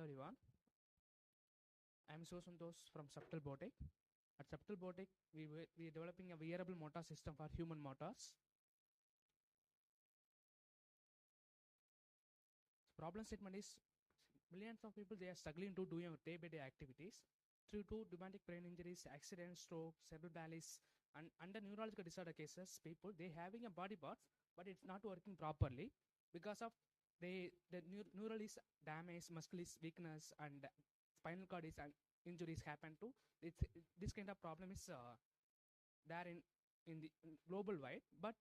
everyone. I'm So Santosh from Subtle Botic. At Subtle Botic, we are developing a wearable motor system for human motors. Problem statement is millions of people they are struggling to doing day-by-day activities due to traumatic brain injuries, accidents, stroke, cerebral palsy, and under neurological disorder cases, people they having a body parts, but it's not working properly because of the neural is damaged, muscle is weakness, and spinal cord is injuries happen to. This kind of problem is there in the global wide, but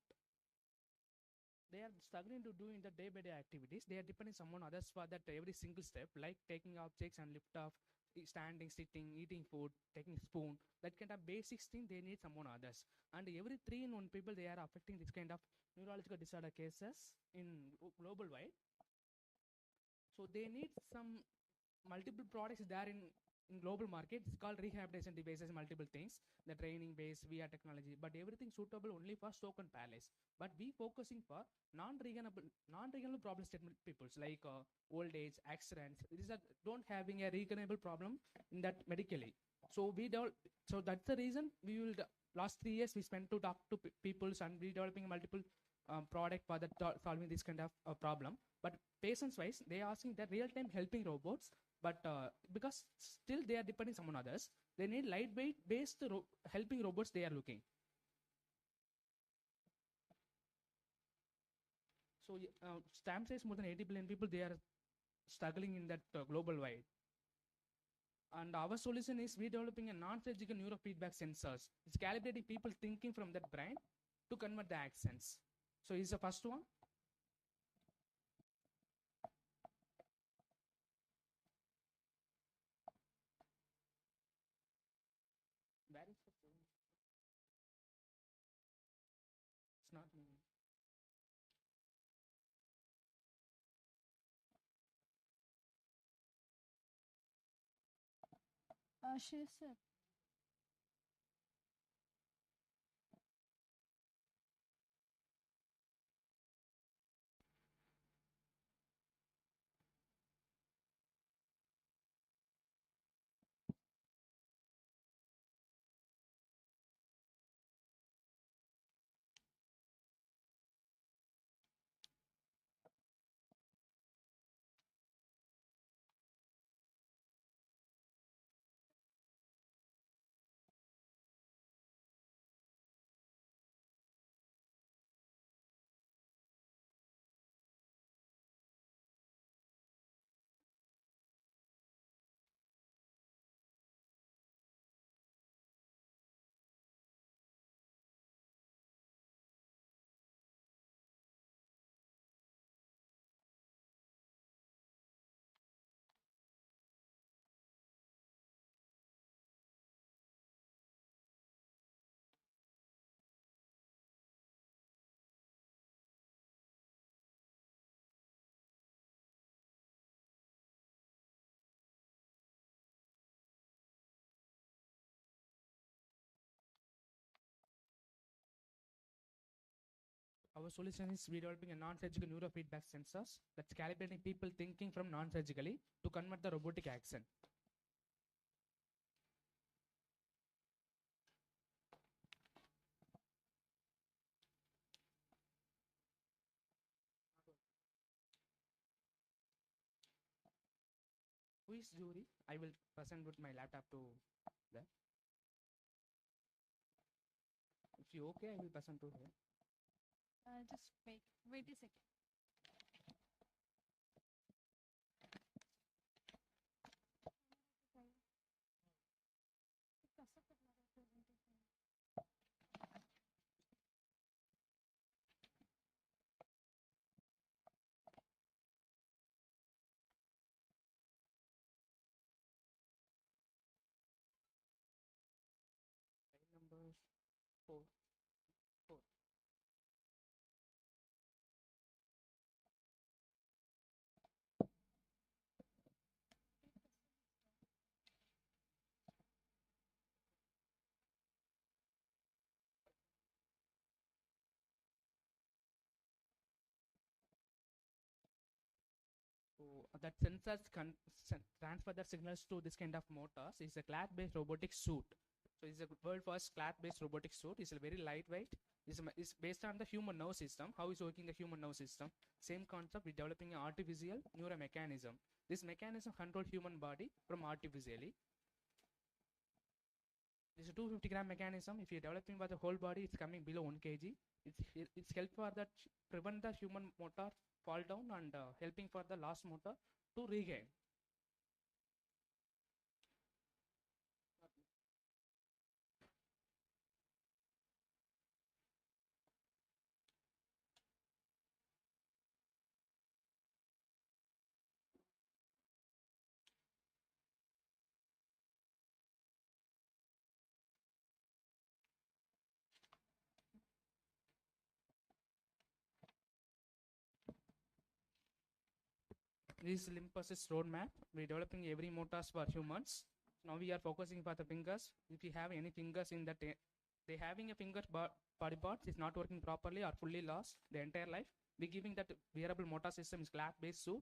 they are struggling to do in the day-by-day activities. They are depending someone others for that every single step, like taking objects and lift off, standing, sitting, eating food, taking spoon. That kind of basic thing they need someone others. And every 3 in 1 people they are affecting this kind of neurological disorder cases in global wide. So they need some multiple products there in global market. It's called rehabilitation devices, multiple things, the training base, VR technology, but everything suitable only for stroke and paralysis. But we focusing for non-regenerable problem statement peoples like old age, accidents. These are don't having a regenerable problem in that medically. So we don't. So that's the reason we will. Last 3 years we spent to talk to peoples and we developing multiple product for that solving this kind of problem. But patients wise, they are asking that real time helping robots, but because still they are depending someone others, they need lightweight based helping robots they are looking. So stamp says more than 80 billion people they are struggling in that global wide. And our solution is we developing a non-surgical neurofeedback sensors. It's calibrating people thinking from that brain to convert the accents. So is the first one. Where is the phone? It's not moving. She said. Our solution is we developing a non-surgical neurofeedback sensors that's calibrating people thinking from non-surgically to convert the robotic accent. Who is jury? I will present with my laptop to that. If you okay, I will present to her. Just wait a second. Line number 4. So that sensors transfer the signals to this kind of motors is a cloth-based robotic suit. So it's a world first cloth-based robotic suit. It's a very lightweight. It's based on the human nerve system. How is working the human nerve system? Same concept. We're developing an artificial neuromechanism. This mechanism controls human body from artificially. This is a 250-gram mechanism. If you're developing for the whole body, it's coming below 1 kg. It's help for that prevent the human motor fall down and helping for the last motor to regain. This is Limpus's roadmap. We're developing every motors for humans. Now we are focusing for the fingers. If you have any fingers in that, they having a finger body parts is not working properly or fully lost the entire life. We giving that wearable motor system is cloth-based suit,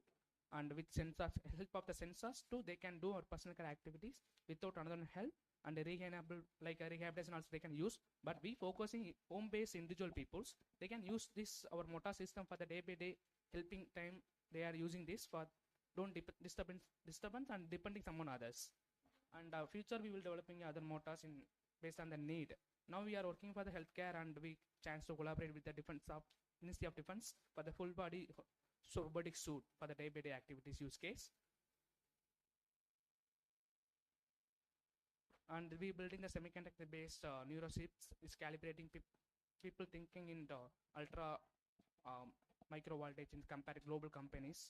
and with sensors, help of the sensors too, they can do our personal care activities without another help, and a rehabilable like a rehabilitation also they can use. But we focusing home-based individual peoples. They can use this our motor system for the day-by-day helping time. They are using this for don't disturbance and depending someone others. And future we will developing other motors in based on the need. Now we are working for the healthcare and we chance to collaborate with the defense of Ministry of Defense for the full body robotic suit for the day-by-day activities use case. And we building the semiconductor based neurochips is calibrating people thinking in the ultra micro voltage in compared global companies.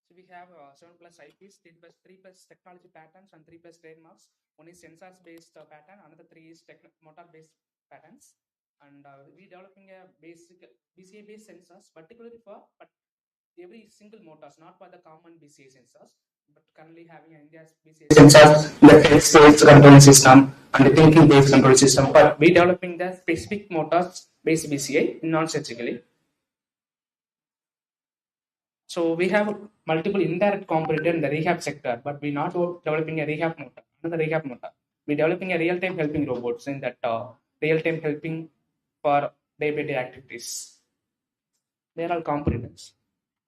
So we have 7+ IPs, 3+ technology patents, and 3+ trademarks. One is sensors based patent, another 3 is motor based patents. And we developing a basic BCA based sensors, particularly for every single motors, not for the common BCA sensors, but currently having India's BCA sensors, the face based control system, and the thinking based control system. But we developing the specific motors based BCA non surgically. So we have multiple indirect competitor in the rehab sector, but we're not developing a rehab motor, another rehab motor. We're developing a real-time helping robots in that real-time helping for day-by-day activities. They are all competitors.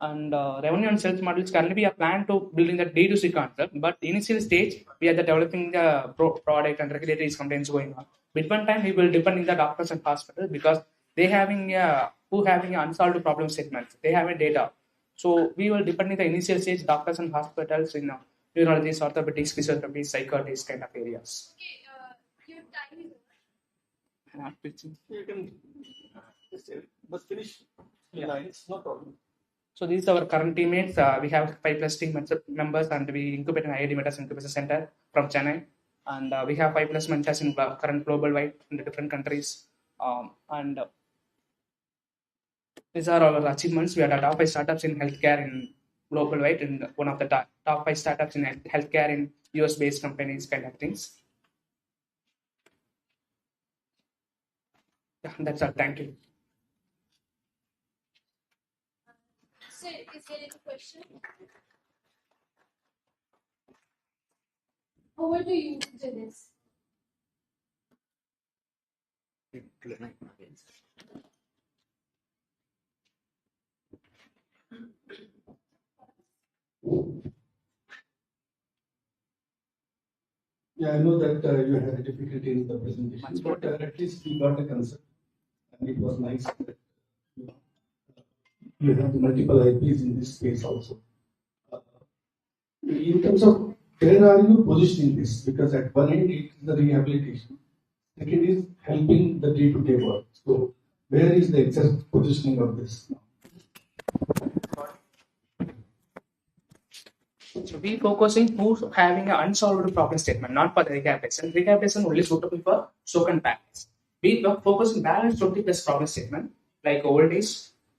And revenue and sales models currently we are planned to building the D2C concept, but initial stage we are developing the product and regulatory complaints going on. With one time we will depend on the doctors and hospitals because they having who having unsolved problem statements. They have a data. So we will depend on the initial stage doctors and hospitals in neurologists, orthopedics, physiotherapy, psychiatrists kind of areas. Your time is Not pitching. You can just finish the lines, no problem. So these are our current teammates. We have 5+ team members, and we incubate an IIT Mentors Incubation Center from Chennai. And we have 5+ mentors in current global wide in the different countries. And these are our achievements. We are the top 5 startups in healthcare in global wide, and one of the top 5 startups in healthcare in US based companies, kind of things. Yeah, that's all. Thank you. So, is there any question? Over to you, Janice. Yeah, I know that you had a difficulty in the presentation, but at least we got the concept, and it was nice that you know, you have multiple IPs in this space also. Uh, in terms of where are you positioning this? Because at one end it is the rehabilitation, second is helping the day-to-day work. So where is the exact positioning of this now? So we focusing who's having an unsolved problem statement, not for the rehabilitation. Rehabilitation only suitable for stroke and balance. We focusing balance 20 plus problem statement like old age,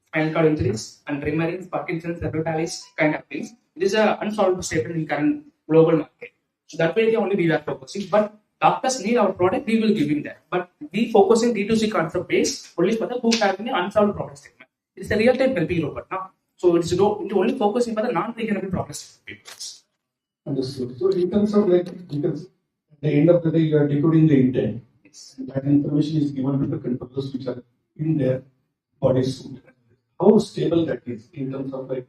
spinal cord injuries, and remarriage, Parkinson's, cerebral palsy kind of things. It is a unsolved statement in current global market. So that way only we are focusing. But doctors need our product, we will give him that. But we focusing D2C concept based only for the who having an unsolved problem statement. It's a real time helping robot now. So it's only focusing for the non-regenerable problems. Understood. So in terms of like, because at the end of the day, you are decoding the intent. Yes. That information is given to the controllers which are in their bodysuit. How stable that is in terms of like,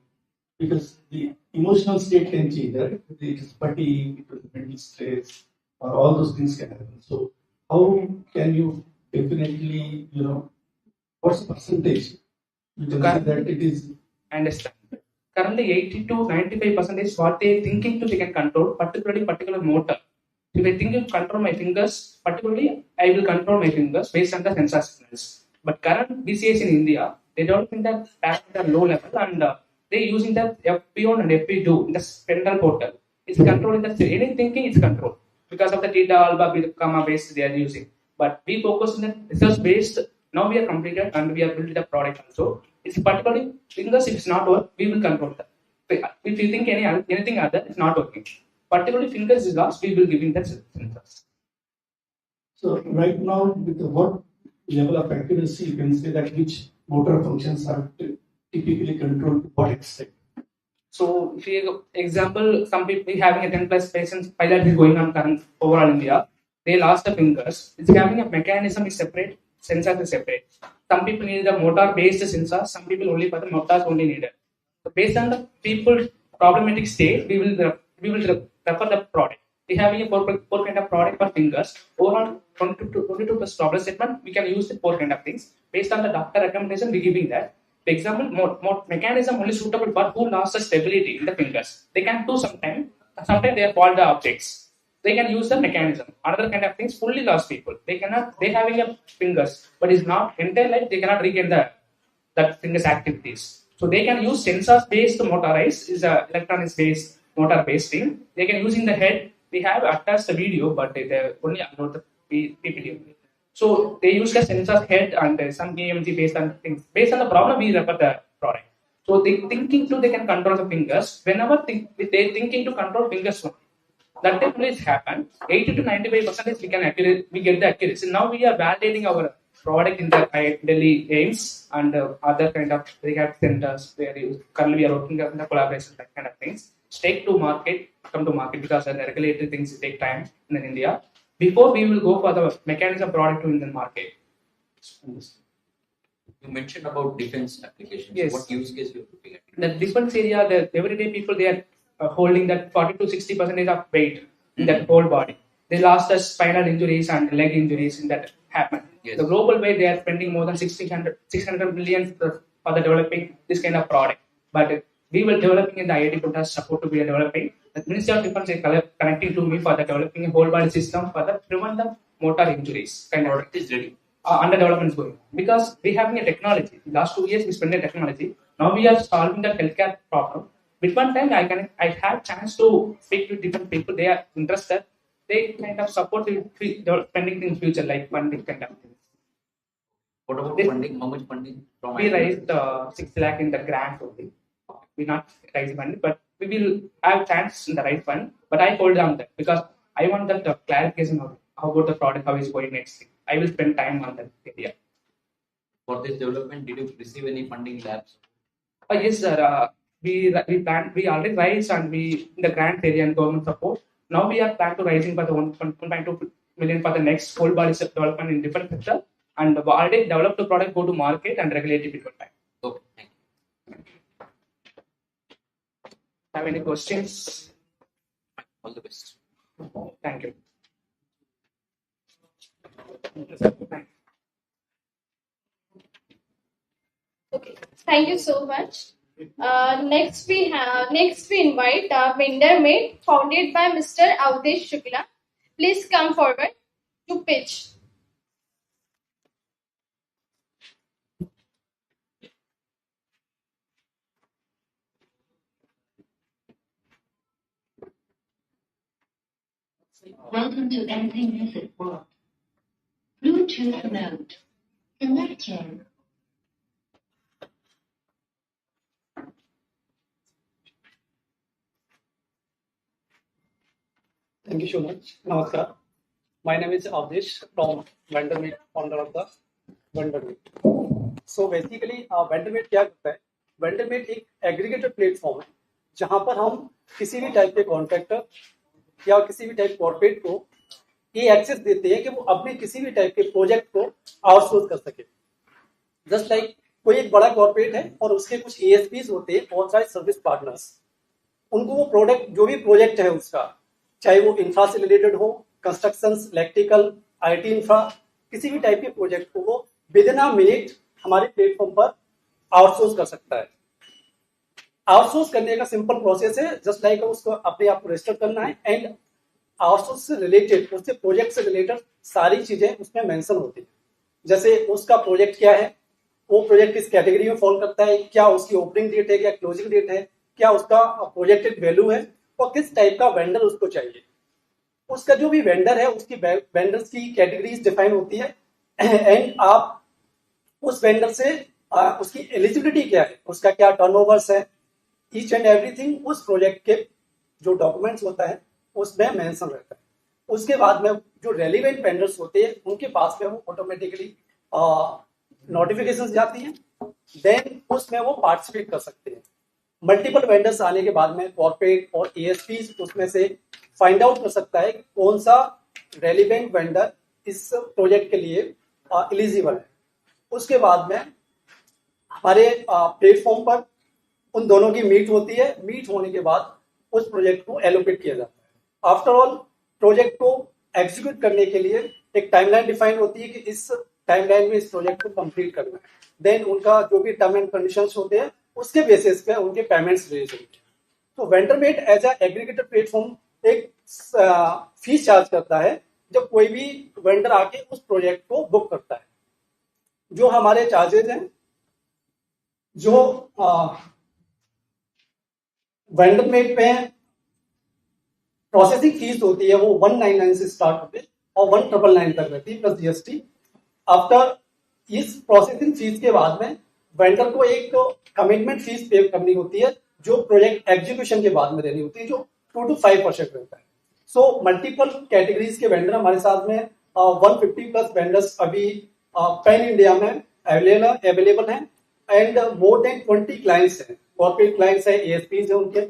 because the emotional state can change, right? It is fatigue, it is mental stress, or all those things can happen. So how can you definitely, what's the percentage? You can say that it is. Understand. Currently, 80 to 95% is what they thinking to they can control, particularly particular motor. If I think to control my fingers, particularly I will control my fingers based on the sensor signals. But current BCS in India, they developing that at the low level and they using that FP1 and FP2 in the central portal. It's controlling the any thinking it's controlled because of the theta alpha beta gamma based they are using. But we focus on the research based. Now we are completed and we are building the product also. It's particularly fingers if it's not work, we will control that. If you think anything other, it's not working. Particularly fingers is lost, we will give in that sensors. So right now, with what level of accuracy you can say that which motor functions are typically controlled to what extent? So, if you example, some people having a 10 plus patients pilot is going on current overall India, they lost the fingers. It's having a mechanism is separate, sensor is separate. Some people need the motor based sensor, some people only for the motors only needed. So based on the people problematic state, we will refer the product. We having a four kind of product for fingers. Overall 22 plus problem statement, we can use the four kind of things. Based on the doctor recommendation, we giving that. For example, more mechanism only suitable for who lost the stability in the fingers. They can do sometimes they fall the objects. They can use the mechanism. Another kind of things, fully lost people. They having a fingers, but it's not entire life, they cannot regain that fingers activities. So they can use sensors based motorized, is a electronics based motor based thing. They can use in the head. We have attached the video, but they only upload the PPT. So they use the sensor head and some EMG based on things. Based on the problem, we refer the product. So they thinking to they can control the fingers. Whenever they thinking to control fingers, that time it's happened. 80 to 95% we get the accuracy. Now we are validating our product in the Delhi Aims and other kind of rehab centers where currently we are working on the collaboration, that kind of things. Come to market because the regulatory things take time in India. Before we will go for the mechanism product to Indian market. You mentioned about defense applications. Yes. What use case you're looking at? The defense area, the everyday people they are holding that 40 to 60% of weight in that whole body. They lost the spinal injuries and leg injuries in that happen. Yes. The global way they are spending more than 600 million for the developing this kind of product. But we were developing in the IIT Pune support to be developing. The Ministry of Defense is connecting to me for the developing a whole body system for the prevent the motor injuries. The product is ready. Under development is going because we having a technology. Last 2 years we spent a technology. Now we are solving the healthcare problem. With one time I had chance to speak to different people. They are interested. They kind of support the spending in future like funding kind of thing. What about funding? How much funding from We raised 6 lakh in the grant only. We not raise money, but we will have chance in the right fund. But I hold down that because I want that clarification of how about the product, how is going next. I will spend time on that area. For this development, did you receive any funding labs? Yes, sir. We already raised and we in the grant area and government support. Now we are plan to raising for the 1.2 million for the next whole body development in different sector, and we already developed the product, go to market and regulate it before time. Okay, thank you. Have any questions? All the best. Thank you. Okay, thank you so much. Next we invite Vendor Mate, founded by Mr. Avdesh Shukla. Please come forward to pitch. Welcome to Empty Music World. Bluetooth mode. Connecting. Thank you so much. Namaskar. My name is Avdesh from Wainganga, founder of the Wainganga. So basically, Wainganga क्या करता है? Wainganga एक aggregated platform है जहां पर हम किसी भी टाइप के कॉन्ट्रैक्टर या किसी भी टाइप कॉर्पोरेट को ये एक्सेस देते हैं कि वो अपने किसी भी टाइप के प्रोजेक्ट को आउटसोर्स कर सके. जस्ट लाइक कोई एक बड़ा कॉर्पोरेट है और उसके कुछ एएसपीज होते हैं, बहुत सारे सर्विस पार्टनर्स. उनको वो प्रोडक्ट जो भी प्रोजेक्ट है उसका, चाहे वो इंफ्रा से रिलेटेड हो, कंस्ट्रक्शन, इलेक्ट्रिकल, आईटी इंफ्रा, किसी भी टाइप के प्रोजेक्ट को वो विद इन अ मिनट हमारे प्लेटफॉर्म पर आउटसोर्स कर सकता है. आउटसोर्स करने का सिंपल प्रोसेस है, जस्ट लाइक उसको अपने आप को रजिस्टर करना है एंड आउटसोर्स से रिलेटेड, उससे प्रोजेक्ट से रिलेटेड सारी चीजें उसमें मेंशन होती है. जैसे उसका प्रोजेक्ट क्या है, वो प्रोजेक्ट किस कैटेगरी में फॉल करता है, क्या उसकी ओपनिंग डेट है, क्या क्लोजिंग डेट है, क्या उसका प्रोजेक्टेड वैल्यू है और किस टाइप का वेंडर उसको चाहिए. उसका जो भी वेंडर है उसकी वेंडर्स की कैटेगरीज डिफाइन होती है एंड आप उस वेंडर से उसकी एलिजिबिलिटी क्या है, उसका क्या टर्नओवर्स है, ईच एंड एवरीथिंग उस प्रोजेक्ट के जो डॉक्यूमेंट्स होता है उसमें मेंशन रहता है. उसके बाद में जो रेलिवेंट वेंडर्स होते हैं उनके पास में वो ऑटोमेटिकली नोटिफिकेशन जाती हैं, देन उसमें वो पार्टिसिपेट कर सकते हैं. मल्टीपल वेंडर्स आने के बाद में कॉर्पोरेट और एएसपी उसमें से फाइंड आउट कर सकता है कि कौन सा रेलिवेंट वेंडर इस प्रोजेक्ट के लिए एलिजिबल है. उसके बाद में हमारे प्लेटफॉर्म पर उन दोनों की मीट होती है. मीट होने के बाद उस प्रोजेक्ट को एलोकेट किया जाता है. आफ्टर ऑल प्रोजेक्ट को एग्जीक्यूट करने के लिए एक टाइमलाइन डिफाइन होती है कि इस टाइमलाइन में इस प्रोजेक्ट को कंप्लीट करना है. देन उनका जो भी टर्म एंड कंडीशंस होते हैं उसके बेसिस पे उनके पेमेंट्स रिलीज होते हैं. तो वेंडरमेट एज अ एग्रीगेटेड प्लेटफॉर्म एक फीस चार्ज करता है जब कोई भी वेंडर आके उस प्रोजेक्ट को बुक करता है. जो हमारे चार्जेस हैं, जो वेंडरमेट पे प्रोसेसिंग फीस होती है वो 199 से स्टार्ट होते और 1999 तक रहती है प्लस जीएसटी. आफ्टर इस प्रोसेसिंग फीस के बाद में वेंडर को एक कमिटमेंट फीस पे करनी होती है जो प्रोजेक्ट एग्जीक्यूशन के बाद में देनी होती है, जो 2 to 5% रहता है. सो मल्टीपल कैटेगरीज के वेंडर हमारे साथ में 150 प्लस वेंडर्स अभी पैन इंडिया में अवेलेबल हैं एंड मोर देन 20 क्लाइंट्स हैं. कॉर्पोरेट क्लाइंट्स हैं, एएसपीज हैं उनके,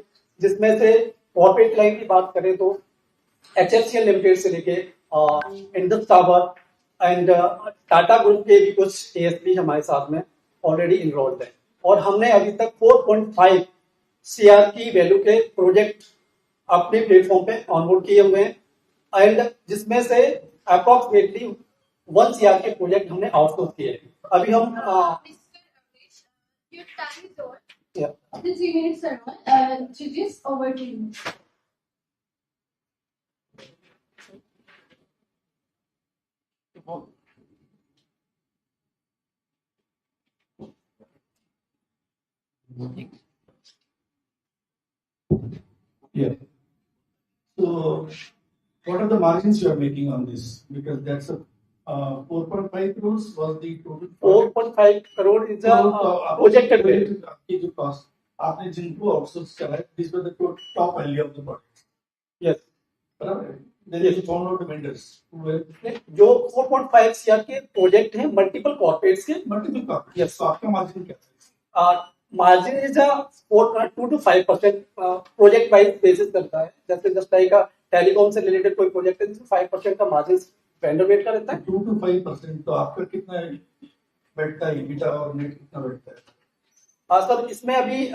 जिसमें से कॉर्पोरेट क्लाइंट की बात करें तो एचएफसीएल लिमिटेड से लेके Indus tower and Tata group के भी कुछ एएसपी हमारे साथ में ऑलरेडी इनरोल्ड है. और हमने अभी तक 4.5 सीआर की वैल्यू के प्रोजेक्ट अपने प्लेटफॉर्म पे ऑनबोर्ड किए हुए हैं एंड जिसमें से अप्रोक्सीमेटली 1 सीआर के प्रोजेक्ट हमने आउटसोर्स किए हैं. अभी हम Your time is over. Yeah. The 3 minutes are on. Judges, over to you. Yeah. So, what are the margins you are making on this? Because that's a 4.5 crores was the total. 4.5 crore is a projected value. आपकी जो cost आपने जिनको outsource करा है, these were the top value of the product. Yes. बराबर. Then you found out the vendors who were जो 4.5 CR के project हैं मल्टीपल कॉर्पोरेट्स के. multiple companies. Yes. तो आपका मार्जिन क्या है? Margin is 2 to 5% project wise basis करता है. जैसे जस्ट लाइक टेलीकॉम से रिलेटेड कोई प्रोजेक्ट है जिसमें 5% का मार्जिन वेंडर वेट का रहता है. 2 to 5%. तो आपका कितना बैठता है EBITDA और नेट कितना बैठता है? हाँ सर, इसमें अभी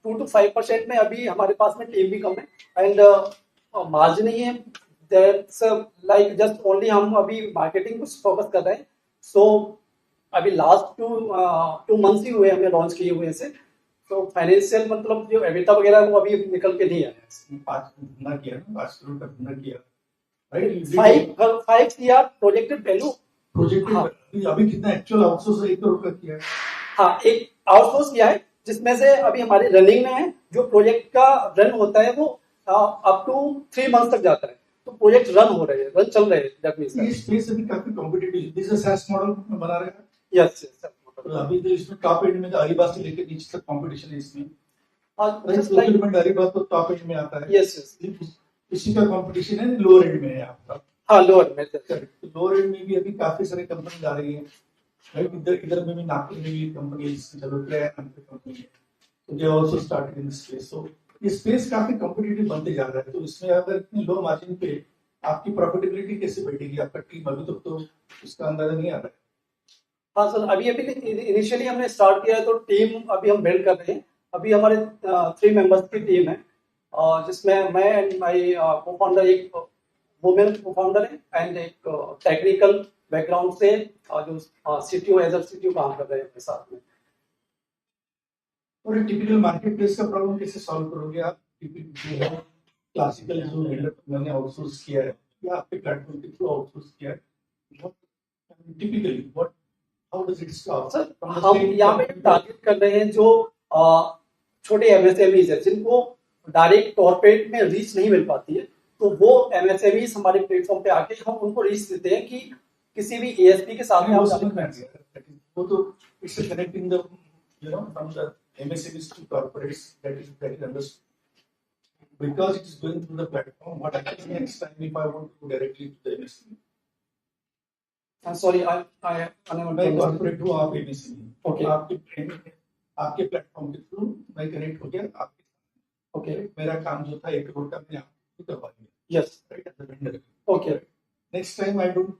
2 to 5% में अभी हमारे पास में टीम भी कम है एंड मार्जिन ही है. दैट्स लाइक जस्ट ओनली हम अभी मार्केटिंग कुछ फोकस कर रहे हैं. सो अभी लास्ट 2 मंथ्स ही हुए हमें लॉन्च किए हुए से. तो फाइनेंशियल मतलब जो एबिटा वगैरह है वो अभी निकल के नहीं आया है. 5 किया ना, 5 करोड़ का धंधा किया, right? 5 CR projected value. Project अभी कितना एक्चुअल आउटसोर्स 1 करोड़ का किया है? हाँ, एक आउटसोर्स किया है जिसमें से अभी हमारे रनिंग में है. जो प्रोजेक्ट का रन होता है वो अप टू 3 मंथ तक जाता है. तो प्रोजेक्ट रन हो रहे हैं, रन चल रहे हैं. दैट मींस ये स्पेस अभी काफी competitive. This is SaaS model बना रहे हैं. यस. तो अभी तो इसमें टॉप एंड में तो अरीबा से लेकर नीचे तक कंपटीशन है इसमें. जस्ट लाइक अरीबा तो टॉप एंड में आता है. यस. इसी का कंपटीशन है लोअर एंड में है आपका. हाँ, लोअर में. लोअर एंड में भी अभी काफी सारे कंपनी आ रही है, राइट? इधर में भी नागपुर में भी कंपनी चलो कंपनी है. तो they also started in this space. So ये स्पेस काफी कॉम्पिटिटिव बनते जा रहा है. तो इसमें अगर इतनी लो मार्जिन पे आपकी प्रॉफिटेबिलिटी कैसे बढ़ेगी? आपका टीम अभी तक तो उसका अंदाजा नहीं आ रहा है. हाँ सर, अभी इनिशियली हमने स्टार्ट किया है तो टीम अभी हम बिल्ड कर रहे हैं. अभी हमारे 3 मेंबर्स की टीम है जिसमें मैं एंड माय को फाउंडर, एक वुमेन को फाउंडर है एंड एक टेक्निकल बैकग्राउंड से जो CTO एज अ CTO काम कर रहे हैं अपने साथ में. और टिपिकल मार्केट प्लेस का प्रॉब्लम कैसे सॉल्व करोगे आप? टिपिकल क्लासिकल जो वेंडर मैंने आउटसोर्स किया है या आपके प्लेटफॉर्म के थ्रू आउटसोर्स किया है, typically what how does it start? Sir, हम यहाँ पे टारगेट कर रहे हैं जो छोटे MSMEs है जिनको डायरेक्ट कॉर्पोरेट में रीच नहीं मिल पाती है. तो वो MSMEs हमारे प्लेटफॉर्म पे आके हम उनको रीच देते हैं कि किसी भी ASP के साथ में वो समझ में आ गया. वो तो it's connecting the from the MSMEs to corporates. That is understood. Because it is going through the platform, what happens next time if I want to go directly to the MSME? I'm sorry, I unable मैं to corporate हूँ, आप MSME. Okay. आपके platform के through मैं connect हो गया आपके. Okay. मेरा काम जो था 1 करोड़ का मैंने आपको करवा दिया. Yes. Right, as a vendor. Okay. Next time I don't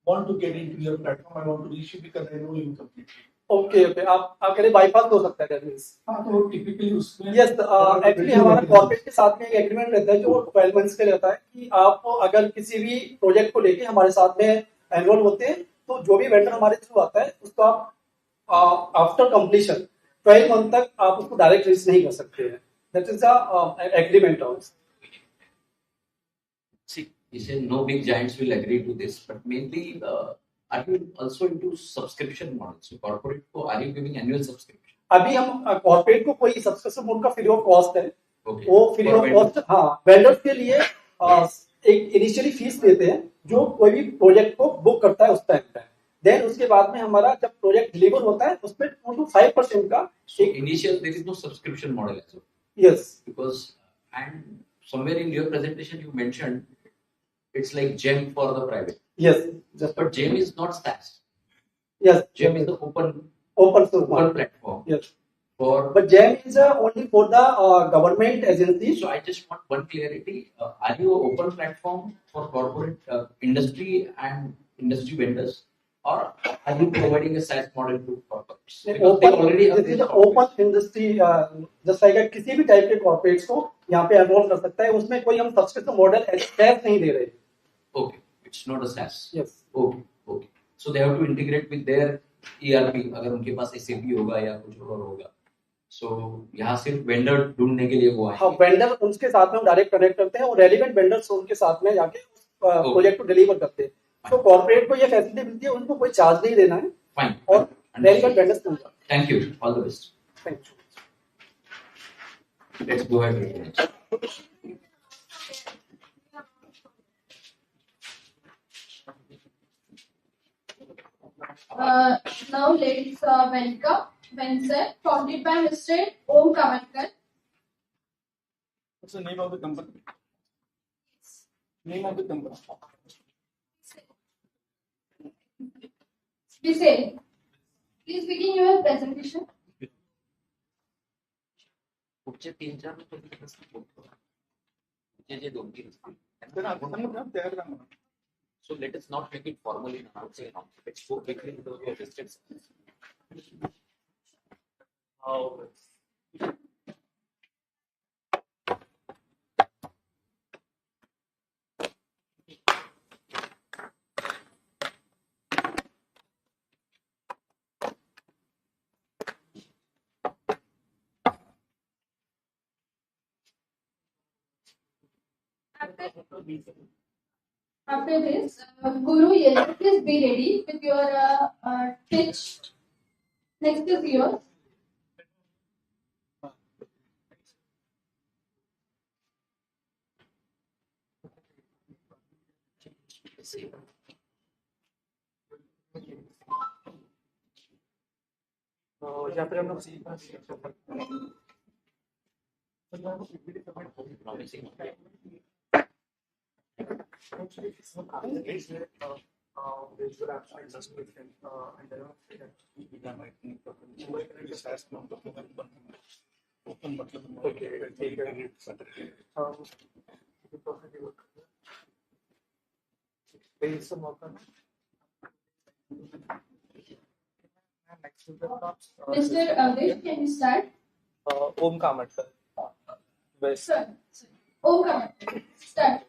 want to get into your platform. I want to reach you because I know you completely. Okay. आप कह रहे बाईपास हो सकता है. दैट मींस हाँ, तो टिपिकली उसमें yes. Actually हमारा कॉर्पोरेट के साथ में एक एग्रीमेंट रहता है जो 12 मंथ्स के रहता है कि आप अगर किसी भी प्रोजेक्ट को लेके हमारे साथ में एनरोल होते हैं तो जो भी वेंडर हमारे थ्रू आता है उसको आप आफ्टर कंप्लीशन 12 मंथ तक आप उसको डायरेक्ट रीच नहीं कर सकते हैं. That is the agreement also. See, you say no big giants will agree to this, but mainly are you also into subscription models? So corporate को are you giving annual subscription? अभी हम corporate को कोई subscription उनका free of cost है. Okay. वो free of cost. हाँ, vendors के लिए एक इनिशियली फीस देते हैं जो कोई भी प्रोजेक्ट को बुक करता है उस टाइम पे. देन उसके बाद में हमारा जब प्रोजेक्ट डिलीवर होता है उसमें 2 to 5% का. So initial there is no subscription model as well. Yes. Because and somewhere in your presentation you mentioned it's like GEM for the private. Yes. But GEM is not SaaS. Yes. GEM is the open source platform. Yes. But GEM is only for the government agencies. So I just want one clarity. Are you an open platform for corporate industry and industry vendors, or are you providing a SaaS model to corporates? Because they already have this open industry. Just like किसी भी type के corporates को यहाँ पे enrol कर सकता है. उसमें कोई हम सब्सक्रिप्शन मॉडल SaaS नहीं दे रहे. Okay, it's not a SaaS. Yes. Okay. So they have to integrate with their ERP. अगर उनके पास SAP होगा या कुछ और होगा. So यहाँ सिर्फ वेंडर ढूंढने के लिए वो आए. हाँ, वेंडर उनके साथ में हम डायरेक्ट कनेक्ट करते हैं और रेलिवेंट वेंडर्स उनके साथ में जाके प्रोजेक्ट को डिलीवर करते हैं. तो कॉर्पोरेट को ये फैसिलिटी मिलती है, उनको कोई चार्ज नहीं देना है. Fine. और relevant vendors. Thank you. All the best. Thank you. Let's go ahead with the next. Now let's welcome Venture, founded by Mr. Om Kamatkar. What's the name of the company? Name of the company. Please begin your presentation. पुढचे 3-4 जे 2-3 असतील so let us not make it formally announced. Let's go quickly into the listed. After this, Guru, yes, please be ready with your pitch. Next is yours. या फिर हम लोग Mr. Avdesh, can you start? Om Kamatkar. Sir. Om Kamatkar. Start.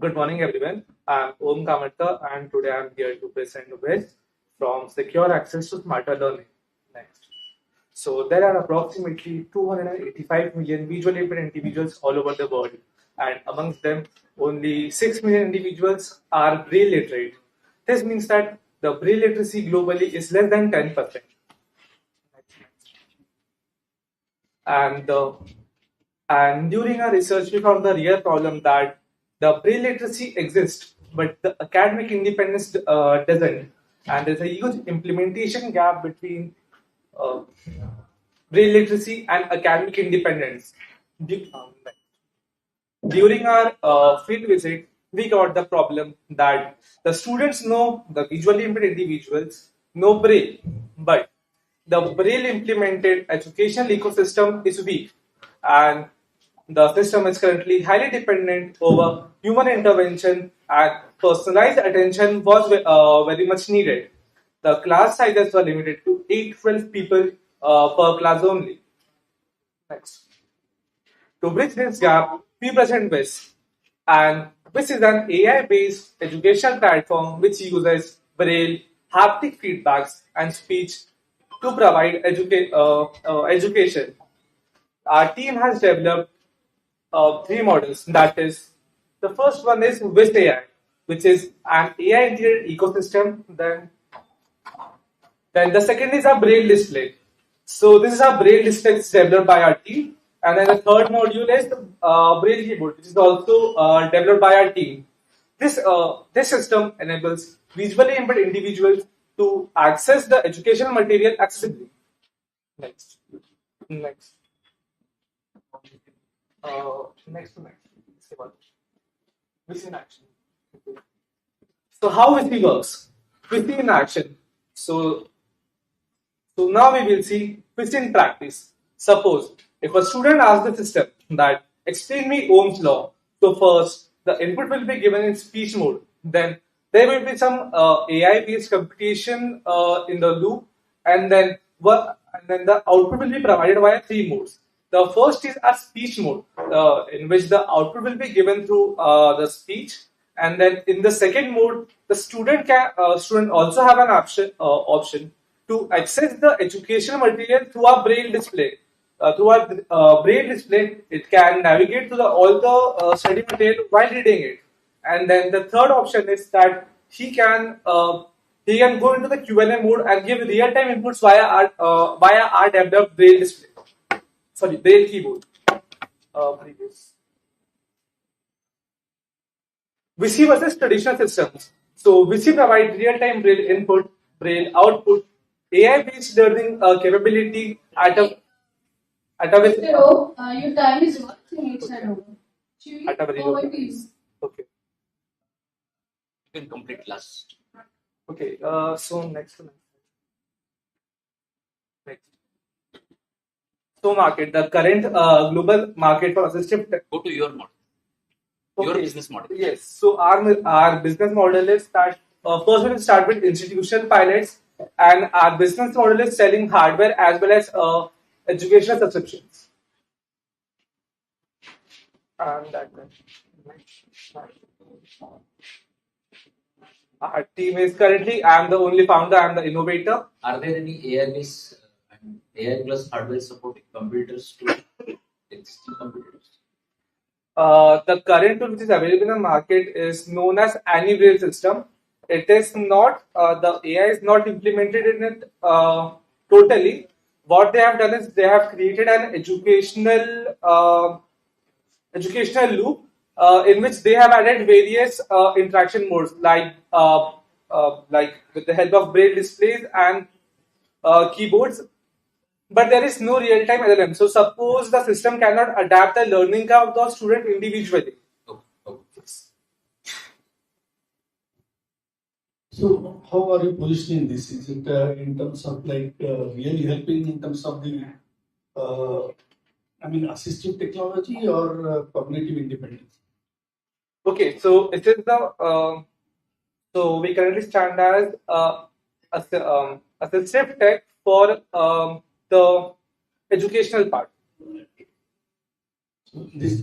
Good morning, everyone. I'm Om Kamatkar, and today I'm here to present the best from Secure Access to Smarter Learning. Next. So there are approximately 285 million visually impaired individuals all over the world, and amongst them, only 6 million individuals are braille literate. This means that the braille literacy globally is less than 10%. And during our research, we found the real problem that the braille literacy exists, but the academic independence doesn't. And there's a huge implementation gap between braille literacy and academic independence. During our field visit, we got the problem that the students know the visually impaired individuals know braille, but the braille implemented educational ecosystem is weak, and the system is currently highly dependent over human intervention, and personalized attention was very much needed. The class sizes were limited to 8-12 people per class only. Next. To bridge this gap, we present WIS, and WIS is an AI-based educational platform which uses braille, haptic feedbacks, and speech to provide education. Our team has developed 3 models. That is, the first one is WIS AI, which is an AI integrated ecosystem. Then the second is a braille display. So this is a braille display developed by our team. And then the third module is the braille keyboard, which is also developed by our team. This system enables visually impaired individuals to access the educational material accessibly. Next. Next. Next. WIS in action. So how WIS works? WIS in action. So now we will see WIS in practice. Suppose if a student asks the system that explain me Ohm's law, so first the input will be given in speech mode. Then there will be some AI-based computation in the loop, and then the output will be provided via 3 modes. The first is a speech mode, in which the output will be given through the speech, and then in the second mode, the student also have an option to access the educational material through a braille display. Through a braille display, it can navigate to all the study material while reading it. And then the third option is that he can go into the Q&A mode and give real-time inputs via our developed braille display. Sorry, braille keyboard. Previous. VC versus traditional systems. So VC provides real-time braille input, braille output, AI-based learning capability at a Mr. O, your time is over. 3 minutes are over. At a very Over low to you. Okay. You can complete last. Okay. So next. So market, the current global market for assistive tech. Go to your model, your business model. Yes. So our business model is that first we will start with institutional pilots, and our business model is selling hardware as well as educational subscriptions. And that. Our team is currently, I am the only founder, I am the innovator. Are there any AI-based AI plus hardware supporting computers to existing computers? The current tool which is available in the market is known as Anywhere system. It is not, the AI is not implemented in it totally. What they have done is they have created an educational loop in which they have added various interaction modes like with the help of braille displays and keyboards, but there is no real-time LLM. So suppose the system cannot adapt the learning curve of the student individually. So how are you positioning this? Is it in terms of like really helping in terms of the assistive technology or cognitive independence? Okay, so it is the so we currently stand as assistive tech for the educational part. So this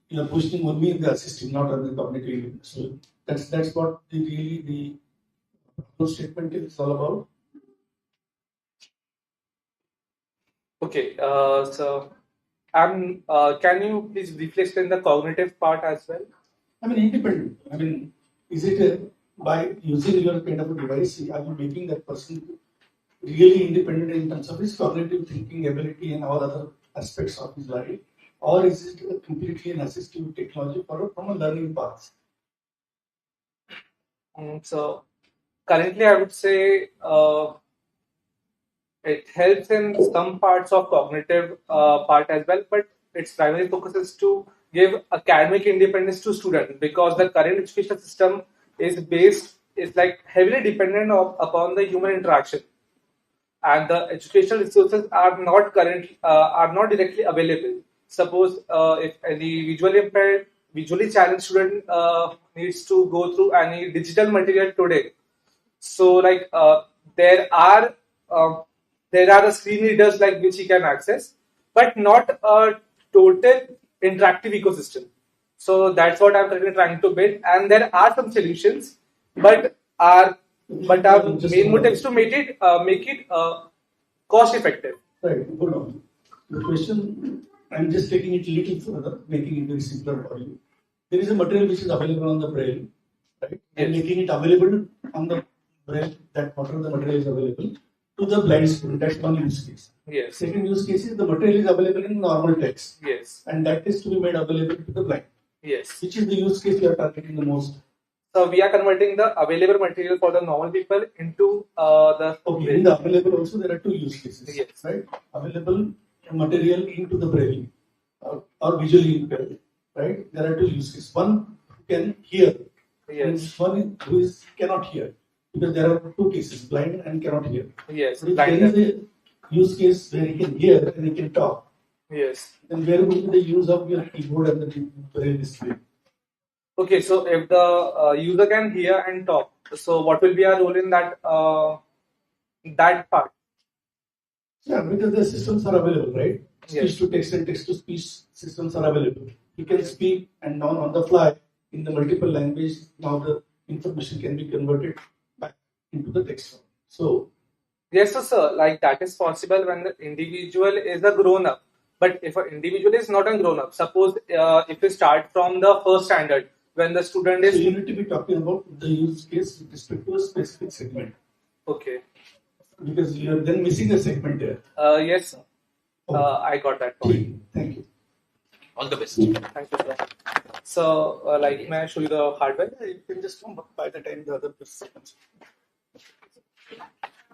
you are positioning only in the assistive, not on the cognitive independence. So that's what the statement is all about. Okay, so can you please briefly explain the cognitive part as well? Independent. Is it by using your kind of a device, are you making that person really independent in terms of his cognitive thinking ability and all other aspects of his life? Or is it completely an assistive technology from a learning path? So currently, I would say it helps in some parts of cognitive part as well, but its primary focus is to give academic independence to students, because the current education system is like heavily dependent upon the human interaction, and the educational resources are not directly available. Suppose if any visually challenged student needs to go through any digital material today, so like uh, there are the screen readers like which he can access, but not a total interactive ecosystem. So that's what I'm currently trying to build, and there are some solutions, but our main motive is to make it cost effective. Right, hold on. The question, I'm just taking it a little further, making it very simpler for you. There is a material which is available on the braille, right? And making it available on the braille, that whatever the material is available to the blind student. That's one use case. Yes. Second use case is the material is available in normal text. Yes. And that is to be made available to the blind. Yes. Which is the use case you are targeting the most? So we are converting the available material for the normal people into the. Okay, in the available also there are two use cases. Yes. Right? Available material into the braille or visually impaired. Right? There are two use cases. One who can hear. Yes. And one who cannot hear. Because there are two cases, blind and cannot hear. Yes. So if there is a use case where he can hear and he can talk. Yes. Then where would be the use of your keyboard and the braille display? Okay, so if the user can hear and talk, so what will be our role in that part? Yeah, because the systems are available, right? Yes. Speech to text and text to speech systems are available. You can speak and now on the fly in the multiple language. Now the information can be converted back into the text form. So yes, so sir, like that is possible when the individual is a grown up. But if an individual is not a grown up, suppose if we start from the first standard, when the student is. So you need to be talking about the use case with respect to a specific segment. Okay. Because you are then missing a segment there. Yes, sir. I got that point. Thank you. All the best. Thank you, sir. So, like, may I show you the hardware? You can just come by the time the other person comes.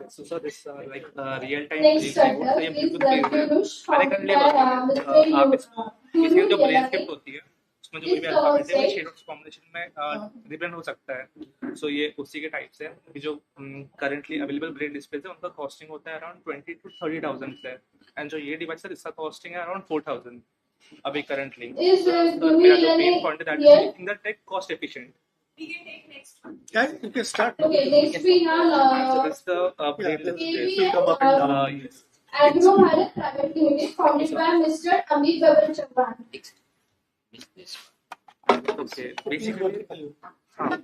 So, sir, this real-time Next chapter is Kurush from the इसकी जो brain script होती है उसमें जो कोई भी alphabet है वो शेड ऑफ कॉम्बिनेशन में रिप्रेजेंट हो सकता है। सो ये उसी के टाइप से है। अभी जो करंटली अवेलेबल ब्रेन डिस्प्ले है उनका कॉस्टिंग होता है अराउंड 20 to 30,000 से, एंड जो ये डिवाइस है इसका कॉस्टिंग है अराउंड 4,000 अभी करंटली। मेरा जो मेन पॉइंट है that is making the tech cost efficient. Guys, you can start. Okay, next we have So this is the brain display. Yes. Agro Bharat Private Limited, founded by Mr. Amit Babar Chauhan. Okay, basically हाँ,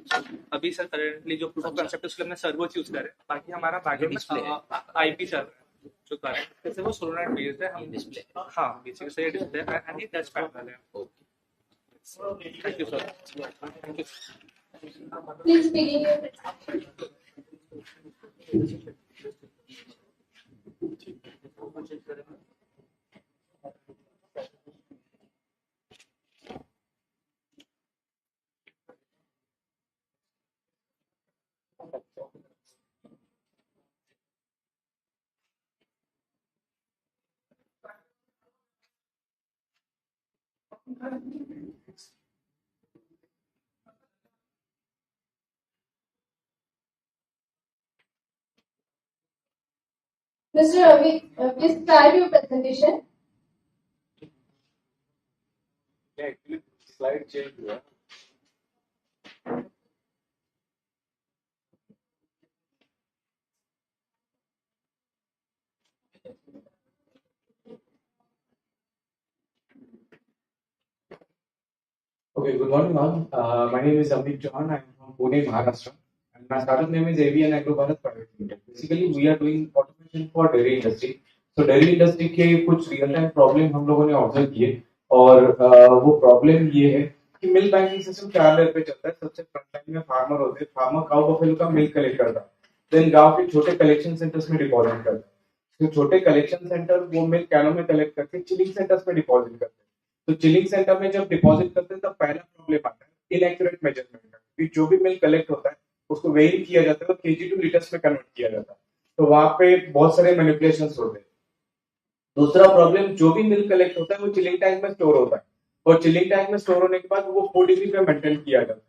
अभी sir currently जो proof of concept है उसके लिए हमने servers use कर रहे हैं, बाकी हमारा बैकएंड में आईपी चल रहा है जो करंट जैसे वो सोलर बेस्ड है। हम डिस्प्ले हाँ बेसिकली से डिस्प्ले एंड ये टच पैनल है। Okay, thank you sir, thank you. Please begin your presentation. Mr. Ravi, please start your presentation. Actually slide change हुआ। Okay, good morning all. My name is Amit Chauhan. I am from Pune, Maharashtra. And my startup name is AV and Agro Bharat Private Limited. Basically, we are doing automation for dairy industry. So dairy industry के कुछ real time problem हम लोगों ने observe किए, और वो problem ये है कि मिल्क बैंकिंग सिस्टम 4 लेवल पे चलता है। सबसे फ्रंट लाइन में फार्मर होते हैं, फार्मर काउ बफेलो का मिल्क कलेक्ट करता है, देन गांव के छोटे कलेक्शन सेंटर्स में डिपॉजिट करता है। तो छोटे कलेक्शन सेंटर वो मिल्क कैनों में कलेक्ट करके चिलिंग सेंटर्स में डिपॉजिट करते हैं। तो चिलिंग सेंटर में जब डिपॉजिट करते हैं तब पहला प्रॉब्लम आता है इनएक्यूरेट मेजरमेंट का, कि जो भी मिल्क कलेक्ट होता है उसको वेई किया जाता है और केजी टू लीटर्स में कन्वर्ट किया जाता है। तो वहां पे बहुत सारे मैनिपुलेशंस होते हैं। दूसरा प्रॉब्लम, जो भी मिल्क कलेक्ट होता है वो चिलिंग टैंक में स्टोर होता है, और चिलिंग टैंक में स्टोर होने के बाद वो 4 डिग्री पे मेंटेन किया जाता है।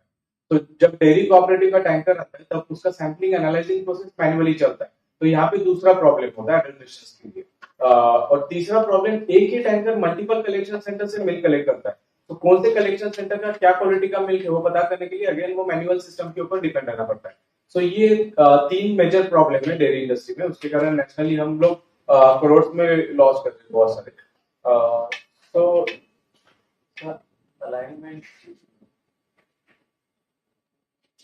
तो जब डेयरी कोऑपरेटिव का टैंकर आता है तब उसका सैंपलिंग एनालाइजिंग प्रोसेस मैन्युअली चलता है। तो यहाँ पे दूसरा प्रॉब्लम होता है एडमिनिस्ट्रेशन के लिए। और तीसरा प्रॉब्लम, एक ही टैंकर मल्टीपल कलेक्शन सेंटर से मिल्क कलेक्ट करता है। तो कौन से कलेक्शन सेंटर का क्या क्वालिटी का मिल्क है वो पता करने के लिए अगेन वो मैनुअल सिस्टम के ऊपर डिपेंड रहना पड़ता है। सो ये 3 मेजर प्रॉब्लम है डेयरी इंडस्ट्री में। उसके कारण नेशनली हम लोग करोड़ में लॉस करते हैं बहुत सारे। तो अलाइनमेंट,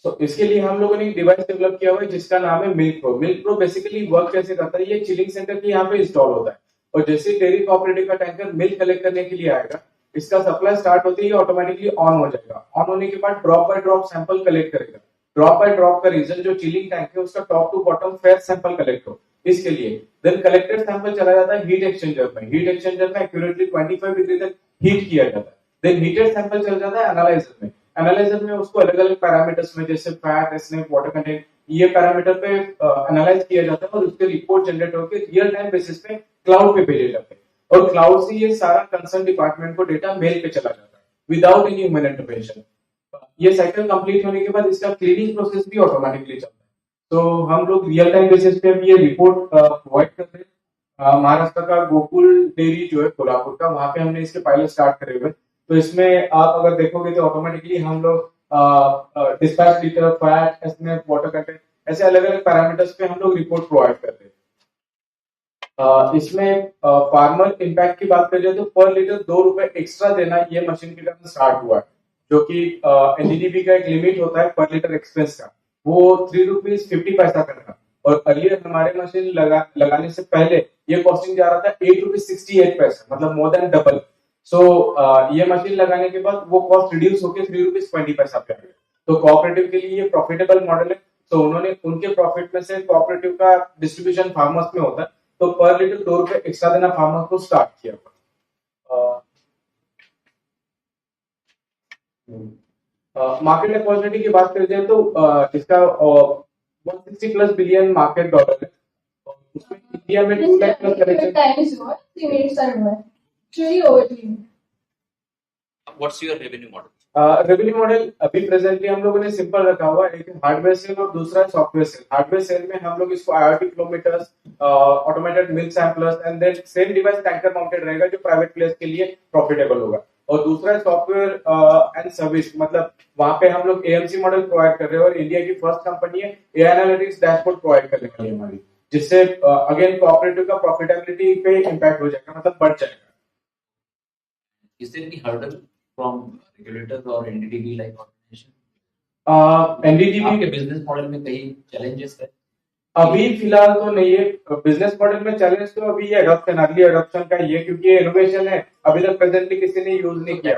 तो इसके लिए हम लोगों ने एक डिवाइस डेवलप किया हुआ है जिसका नाम है milk pro. Milk pro basically work कैसे करता है, ये चिलिंग सेंटर के यहाँ पे इंस्टॉल होता है, और जैसे डेयरी कोऑपरेटिव का टैंकर मिल्क कलेक्ट करने के लिए आएगा, इसका सप्लाई स्टार्ट होते ही ऑटोमेटिकली ऑन हो जाएगा। ऑन होने के बाद drop by drop sample collect करेगा। ड्रॉप बाय ड्रॉप का रीजन, जो चिलिंग टैंक है उसका top to bottom fair sample collect हो इसके लिए। देन कलेक्टेड सैंपल चला जाता है हीट एक्सचेंजर में। हीट एक्सचेंजर में एक्यूरेटली 25 डिग्री तक हीट किया जाता है। देन हीटेड सैंपल चल जाता है एनालाइजर में। एनालाइजर में उसको अलग अलग पैरामीटर्स में, जैसे फैट, एसएनएफ, वाटर कंटेंट, ये पैरामीटर पे एनालाइज किया जाता है, और उसके रिपोर्ट जनरेट होकर रियल टाइम बेसिस पे क्लाउड पे भेजे जाते हैं। और क्लाउड से ये सारा कंसर्न डिपार्टमेंट को डेटा मेल पे चला जाता है विदाउट एनी ह्यूमन इंटरवेंशन। ये साइकिल कंप्लीट होने के बाद इसका क्लीनिंग प्रोसेस भी ऑटोमेटिकली चलता है। तो हम लोग रियल टाइम बेसिस पे ये रिपोर्ट प्रोवाइड करते हैं। महाराष्ट्र का गोकुल डेयरी जो है कोल्हापुर का, वहां पे हमने इसके पायलट स्टार्ट करे हुए। तो इसमें आप अगर देखोगे तो ऑटोमेटिकली हम लोग dispatch litre, fat, SNF, water content, ऐसे अलग अलग पैरामीटर्स पे हम लोग रिपोर्ट प्रोवाइड करते हैं। इसमें फार्मर इम्पैक्ट की बात करें तो पर लीटर 2 रुपए एक्स्ट्रा देना ये मशीन के कारण स्टार्ट हुआ है, जो कि एनडीडीबी का एक लिमिट होता है पर लीटर एक्सपेंस का, वो 3 रुपीज 50 पैसा का था। और अर्लियर हमारे मशीन लगाने से पहले ये कॉस्टिंग जा रहा था 8 रुपीज 68 पैसा, मतलब मोर देन डबल। सो ये मशीन लगाने के बाद वो कॉस्ट रिड्यूस होकर 3 रुपीज 20 पैसा पे आ गया। तो कोऑपरेटिव के लिए ये प्रॉफिटेबल मॉडल है। तो उन्होंने उनके प्रॉफिट में से कोऑपरेटिव का डिस्ट्रीब्यूशन फार्मर्स में होता है, तो पर लीटर 2 रुपए एक्स्ट्रा देना फार्मर को स्टार्ट किया। मार्केट अपॉर्चुनिटी की बात करें तो इसका 160+ बिलियन मार्केट डॉलर है। उसमें इंडिया में 2 lakh plus collection. Time is over. 3 minutes are over. Truly over to you. What's your revenue model? Revenue model अभी प्रेजेंटली हम लोगों ने सिंपल रखा हुआ है, एक हार्डवेयर सेल और दूसरा सॉफ्टवेयर सेल। हार्डवेयर सेल में हम लोग इसको IoT kilometres, automated milk samplers and then same device tanker mounted रहेगा जो प्राइवेट प्लेस के लिए प्रॉफिटेबल होगा। और दूसरा सॉफ्टवेयर एंड सर्विस, मतलब वहां पे हम लोग AMC मॉडल प्रोवाइड कर रहे हैं और इंडिया की फर्स्ट कंपनी है AI एनालिटिक्स डैशबोर्ड प्रोवाइड करने वाली हमारी, जिससे अगेन कोऑपरेटिव का प्रॉफिटेबिलिटी पे इम्पैक्ट हो जाएगा, मतलब बढ़ जाएगा। Is there any hurdle from regulators or NDDB like organization? NDDB आपके बिजनेस मॉडल में कई challenges है? अभी फिलहाल तो नहीं है। बिजनेस मॉडल में चैलेंज तो अभी ये अडॉप्शन, अर्ली अडॉप्शन का ये, क्योंकि ये इनोवेशन है, अभी तक प्रेजेंटली किसी ने यूज नहीं किया।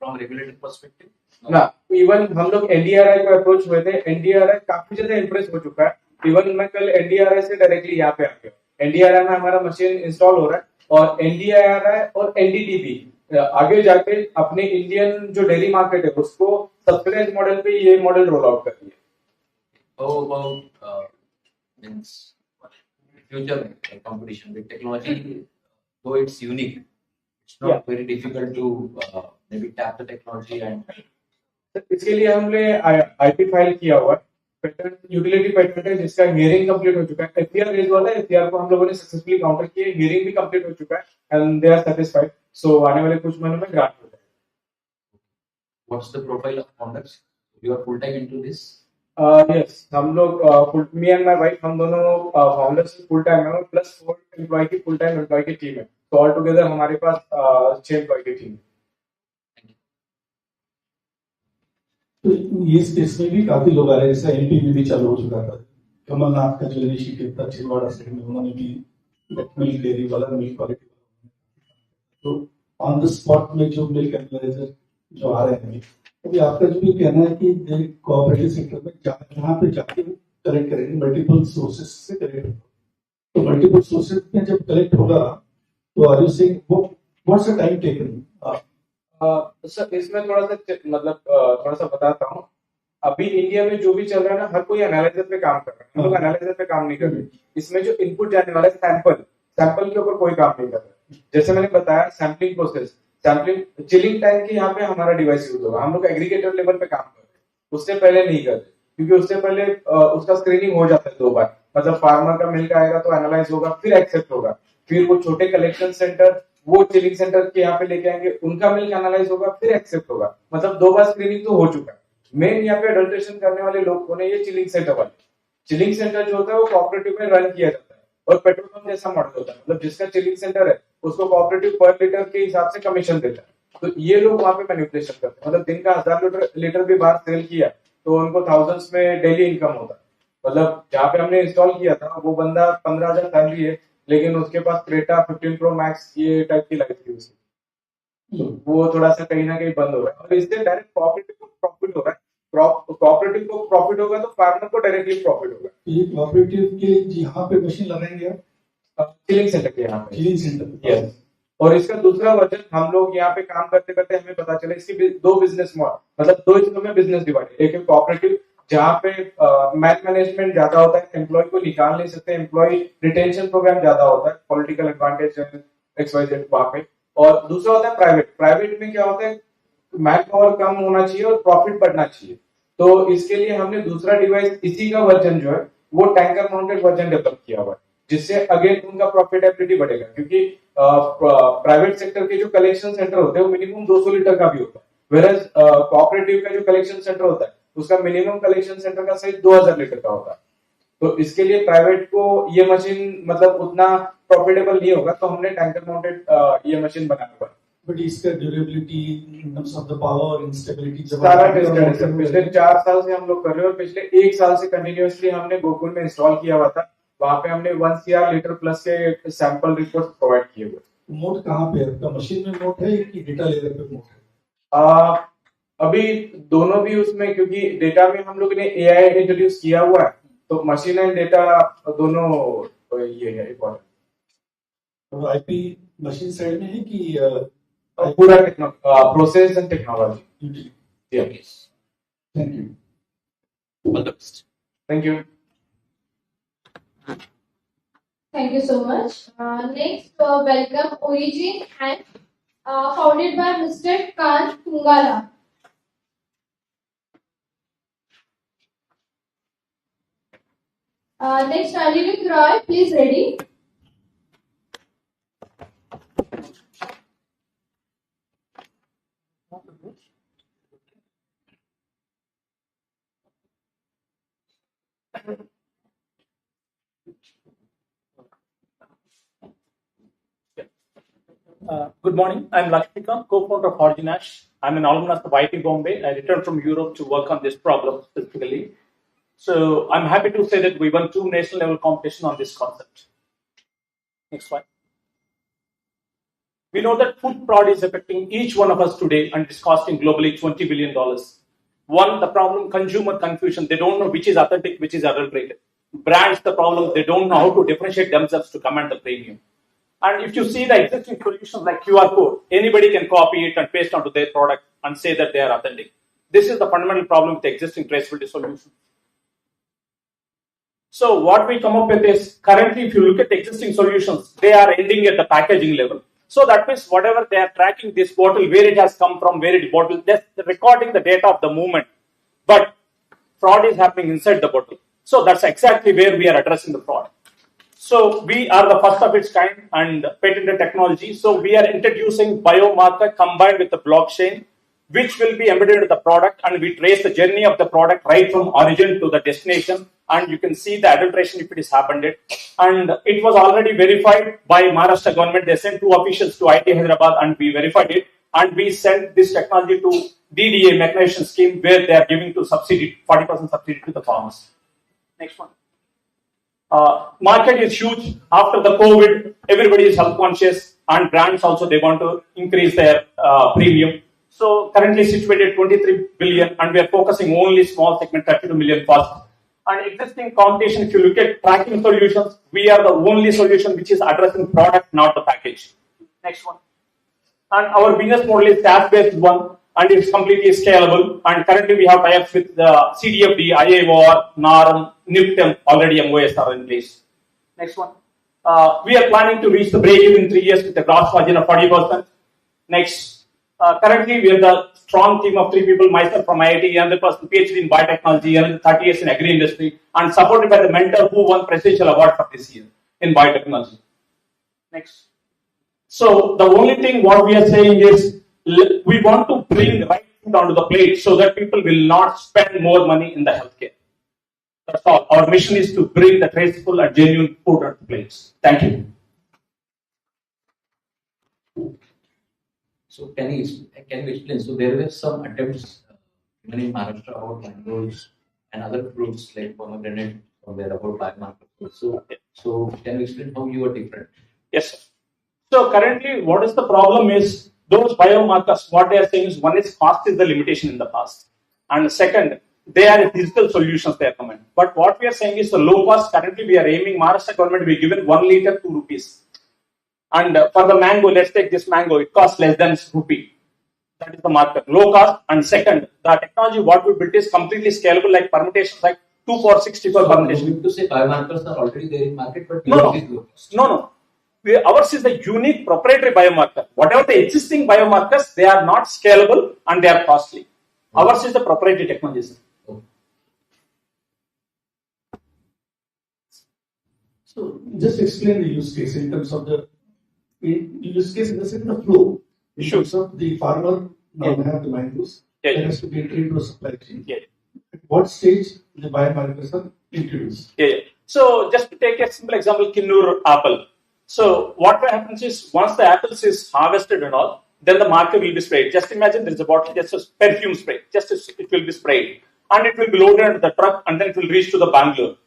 From regulator perspective? ना, इवन हम लोग NDRI को अप्रोच हुए थे, NDRI काफी ज्यादा इंप्रेस हो चुका है। इवन मैं कल NDRI से डायरेक्टली यहाँ पे आ गया। NDRI में हमारा मशीन इंस्टॉल हो रहा है और NDRI और NDDB आगे जाके अपने इंडियन जो डेयरी मार्केट है उसको सब्सिडाइज मॉडल पे ये मॉडल रोल आउट कर दिया। How about means future competition with technology? Though it's unique, it's not very difficult to maybe tap the technology and. इसके लिए हमने IP फाइल किया हुआ है, पेटेंट यूटिलिटी पेटेंट है जिसका हियरिंग कंप्लीट हो चुका है। FER रेज वाला है, FER को हम लोगों ने सक्सेसफुली काउंटर किया, हियरिंग भी कंप्लीट हो चुका है एंड दे आर सेटिस्फाइड। सो आने वाले कुछ महीनों में ग्रांट हो जाएगा। What's the profile of founders? You are full time into this? Yes, हम लोग मी एंड माय वाइफ, हम दोनों फाउंडर्स फुल टाइम है, प्लस 4 एम्प्लॉय की फुल टाइम एम्प्लॉय की टीम है। तो ऑल टुगेदर हमारे पास 6 एम्प्लॉय की टीम है। तो ये स्पेस में भी काफी लोग आ रहे हैं, जैसे MP में भी चालू हो चुका था, कमलनाथ का जो इनिशिएटिव था छिंदवाड़ा स्टेट में, उन्होंने भी मिल्क डेयरी वाला, मिल्क क्वालिटी, तो ऑन द स्पॉट में जो मिल्क एनालाइजर जो आ रहे हैं, अभी आपका जो भी कहना है कि कोऑपरेटिव सेक्टर में जहाँ पे जाके कलेक्ट करेंगे, मल्टीपल सोर्सेज से कलेक्ट होगा, तो मल्टीपल सोर्सेज में जब कलेक्ट होगा तो are you saying what's the time taken? Sir इसमें थोड़ा सा मतलब थोड़ा सा बताता हूँ। अभी इंडिया में जो भी चल रहा है ना, हर कोई एनालिसिस पे काम कर रहा है, हम लोग एनालिसिस पे काम नहीं कर रहे। इसमें जो इनपुट जाने वाला है सैंपल के ऊपर कोई काम नहीं कर रहा। जैसे मैंने बताया, sampling process, sampling chilling time के यहाँ पे हमारा डिवाइस यूज होगा। हम लोग एग्रीगेटर लेवल पे काम कर रहे हैं, उससे पहले नहीं कर रहे, क्योंकि उससे पहले उसका स्क्रीनिंग हो जाता है 2 बार। मतलब फार्मर का मिल्क आएगा तो एनालाइज होगा, फिर एक्सेप्ट होगा, फिर वो छोटे कलेक्शन सेंटर वो चिलिंग सेंटर के यहाँ पे लेके आएंगे, उनका मिल्क एनालाइज होगा, फिर एक्सेप्ट होगा। मतलब 2 बार स्क्रीनिंग तो हो चुका है। मेन यहाँ पे अडल्ट्रेशन करने वाले लोग कौन है? ये चिलिंग सेंटर वाले। चिलिंग सेंटर जो होता है वो कोऑपरेटिव में रन किया जाता है और पेट्रोल पंप जैसा मॉडल होता है, मतलब जिसका चिलिंग सेंटर है उसको कोऑपरेटिव पर लीटर के हिसाब से कमीशन देता है। तो ये लोग वहां पे मैनिपुलेशन करते हैं, मतलब दिन का 1000 लीटर भी बाहर सेल किया तो उनको थाउजेंड्स में डेली इनकम होता है। मतलब जहाँ पे हमने इंस्टॉल किया था वो बंदा 15,000 सैलरी है, लेकिन उसके पास क्रेटा 15 प्रो मैक्स ये टाइप की लाइफ थी उसकी। वो थोड़ा सा कहीं ना कहीं बंद हो रहा है और इससे डायरेक्ट कोऑपरेटिव को प्रॉफिट हो रहा है। कोऑपरेटिव को प्रॉफिट होगा तो फार्मर को डायरेक्टली प्रॉफिट होगा। ये कोऑपरेटिव के यहाँ पे मशीन लगाएंगे आप चिलिंग सेंटर के यहाँ पे? Chilling centre, yes. और इसका दूसरा वर्जन हम लोग यहाँ पे काम करते करते हमें पता चला इसकी 2 बिजनेस मॉडल, मतलब 2 हिस्सों में बिजनेस डिवाइड। एक है कोऑपरेटिव जहाँ पे मैथ मैनेजमेंट ज्यादा होता है, एम्प्लॉय को निकाल नहीं सकते, एम्प्लॉय रिटेंशन प्रोग्राम ज्यादा होता है, पॉलिटिकल एडवांटेज XYZ वहां पे। और दूसरा होता है प्राइवेट में क्या होता है, मैन पावर कम होना चाहिए और प्रॉफिट बढ़ना चाहिए। तो इसके लिए हमने दूसरा डिवाइस, इसी का वर्जन जो है वो टैंकर माउंटेड वर्जन डेवलप किया हुआ है, जिससे अगेन उनका प्रॉफिटेबिलिटी बढ़ेगा। क्योंकि प्राइवेट सेक्टर के जो कलेक्शन सेंटर होते हैं वो मिनिमम 200 लीटर का भी होता है, वेरएज कोऑपरेटिव का जो कलेक्शन सेंटर होता है उसका मिनिमम कलेक्शन सेंटर का साइज 2000 लीटर का होता है। तो इसके लिए प्राइवेट को ये मशीन मतलब उतना प्रॉफिटेबल नहीं होगा, तो हमने टैंकर माउंटेड ये मशीन बनाया हुआ है। बट इसका durability in terms of the power instability सारा टेस्ट है सर। पिछले 4 साल से हम लोग कर रहे हैं और पिछले 1 साल से कंटिन्यूअसली हमने गोकुल में इंस्टॉल किया हुआ था। वहां पे हमने 1 CR लीटर प्लस के सैंपल रिपोर्ट प्रोवाइड किए हुए। मोड कहाँ पे है आपका? मशीन में मोड है कि डेटा लेयर पे मोड है? अभी दोनों भी उसमें, क्योंकि डेटा में हम लोग ने AI इंट्रोड्यूस किया हुआ है, तो मशीन एंड डेटा दोनों ये है इम्पोर्टेंट। तो IP मशीन साइड में है कि पूरा process and technology? Yes. Thank you. All the best. Thank you. Thank you so much. Next, welcome Origin and founded by Mr. Khan Tungala. Next, Anirudh Roy, please ready. Good morning. I'm Lakshmikant, co-founder of Originash. I'm an alumnus of IIT Bombay. I returned from Europe to work on this problem specifically. So I'm happy to say that we won 2 national level competition on this concept. Next slide. We know that food fraud is affecting each one of us today and it's costing globally $20 billion. One, the problem, consumer confusion. They don't know which is authentic, which is adulterated. Brands, the problem, they don't know how to differentiate themselves to command the premium. And if you see the existing solutions like QR code, anybody can copy it and paste onto their product and say that they are authentic. This is the fundamental problem with the existing traceability solutions. So what we come up with is, currently if you look at the existing solutions, they are ending at the packaging level. So that means whatever they are tracking this bottle, where it has come from, where it bottle, they're recording the data of the movement. But fraud is happening inside the bottle. So that's exactly where we are addressing the fraud. So we are the first of its kind and patented technology. So we are introducing biomarker combined with the blockchain, which will be embedded in the product, and we trace the journey of the product right from origin to the destination. And you can see the adulteration if it has happened. And it was already verified by Maharashtra government. They sent 2 officials to IIT Hyderabad and we verified it. And we sent this technology to DDA mechanization scheme where they are giving to subsidy, 40% subsidy to the farmers. Next one. Market is huge. After the COVID, everybody is health conscious and brands also, they want to increase their premium. So currently situated 23 billion and we are focusing only small segment 32 million first. And existing competition, if you look at tracking solutions, we are the only solution which is addressing product, not the package. Next one. And our business model is SaaS-based one and it's completely scalable. And currently we have tie-ups with the CDFD, IAOR, NARM, NIPTEM, already MOS are in place. Next one. We are planning to reach the break-even in 3 years with a gross margin of 40%. Next. Currently, we are the strong team of 3 people, myself from IIT, another person PhD in biotechnology, another 30 years in agri-industry, and supported by the mentor who won presidential award for this year in biotechnology. Next. So the only thing what we are saying is, we want to bring the right food onto the plate so that people will not spend more money in the healthcare. That's all. Our mission is to bring the traceable and genuine food onto the plates. Thank you. So can you explain? So there were some attempts even in Maharashtra about mangoes and other fruits like pomegranate somewhere about biomarkers. So can you explain how you are different? Yes. So currently, what is the problem is those biomarkers. What they are saying is, one is cost is the limitation in the past, and second, they are digital solutions they are coming. But what we are saying is the low cost. Currently, we are aiming Maharashtra government. We given 1 liter 2 rupees. And for the mango, let's take this mango, it costs less than rupee. That is the market, low cost. And second, the technology what we built is completely scalable, like permutations, like 2 for 64 permutations. You mean to say biomarkers are already there in market, but no. Ours is the unique proprietary biomarker. Whatever the existing biomarkers, they are not scalable and they are costly. Ours is the proprietary technology. So just explain the use case in terms of the use case in the sense of flow. In terms of the farmer now have the mangoes, it has to be into a supply chain. At what stage the biomarkers are introduced? So just to take a simple example, Kinnur apple. So what happens is once the apples is harvested and all, then the marker will be sprayed. Just imagine there is a bottle, just a perfume spray, it will be sprayed and it will be loaded into the truck and then it will reach to the Bangalore.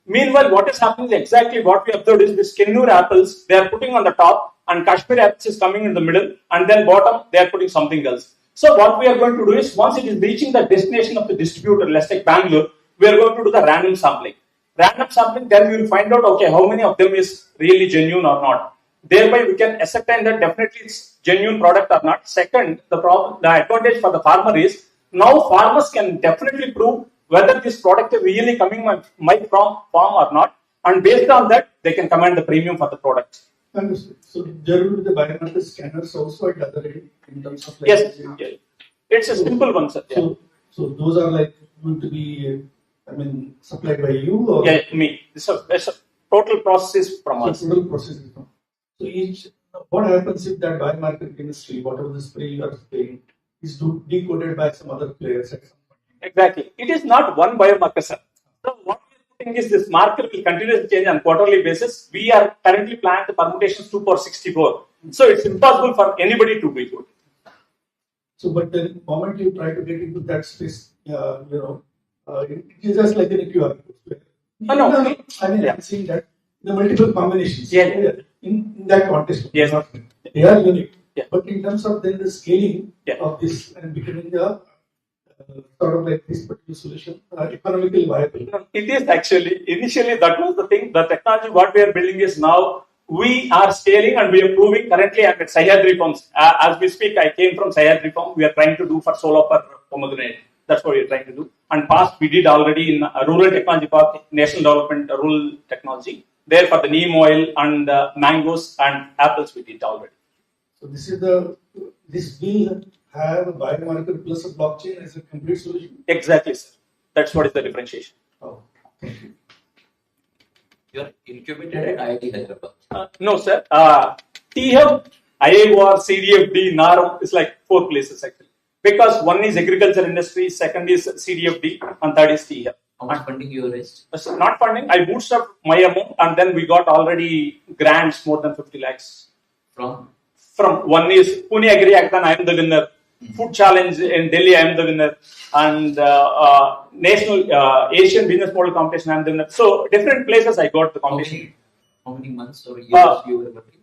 Meanwhile, what is happening is exactly what we observed is this Kinnur apples, they are putting on the top and Kashmir apples is coming in the middle and then bottom, they are putting something else. So what we are going to do is once it is reaching the destination of the distributor, let's take Bangalore, we are going to do the random sampling. Then we will find out, okay, how many of them is really genuine or not. Thereby, we can ascertain that definitely it's genuine product or not. Second, the advantage for the farmer is now farmers can definitely prove whether this product is really coming from farm or not. And based on that, they can command the premium for the product. Understood. So there will be the biomarker scanners also at the other end in terms of like. Yes, yeah. It's a simple one, sir. Yeah. So those are like going to be, I mean, supplied by you or? Yeah, me. It's a total process is from us. So total process is from. So each, what happens if that biomarker chemistry, whatever the spray you are spraying, is decoded by some other players at some point? Exactly. It is not one biomarker, sir. So what we are putting is this marker will continuously change on quarterly basis. We are currently planning the permutations 2 power 64. So it's impossible for anybody to be good. So, but the moment you try to get into that space, it is just like in a QR code. No. I mean, I'm seeing that the multiple combinations. Yeah. In that context, yes, they are unique. Yeah. But in terms of then the scaling of this and becoming the sort of like this particular solution economically viable. It is actually initially that was the thing. The technology what we are building is now we are scaling and we are proving currently at Sahyadri farms. As we speak, I came from Sahyadri farm. We are trying to do for solar per pomegranate. That's what we are trying to do. And past we did already in Rural Technology Park, National Development Rural Technology. There for the neem oil and mangoes and apples we did already. So this will have a biomarker plus a blockchain as a complete solution. Exactly, sir. That's what is the differentiation. Oh, thank you. You are incubated at IIT Hyderabad. No, sir. T-Hub, IIOR, CDFD, NARM is like 4 places actually. Because one is agriculture industry, second is CDFD, and third is T-Hub. How much funding you raised? Not funding. I bootstrapped my amount, and then we got already grants more than 50 lakhs. From one is Pune Agri Hackathon, I am the winner. Food Challenge in Delhi, I am the winner. And National Asian Business Model Competition, I am the winner. So different places I got the competition. How many months or years you were working?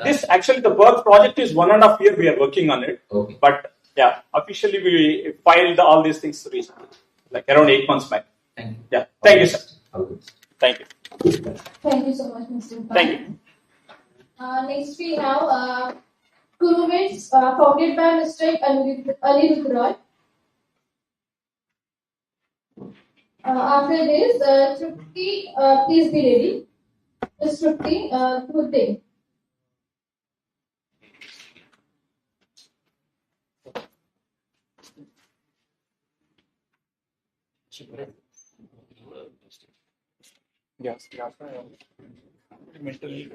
This actually the birth project is 1.5 years we are working on it. Okay. But yeah, officially we filed all these things recently, like around 8 months back. Thank you. Yeah. Thank you, sir. Thank you. Thank you so much, Mr. Thank you. Next we have Kurumates, founded by Mr. Anirudh Roy. After this, Trupti, please be ready. Ms. Trupti, good day. Yes, mentally.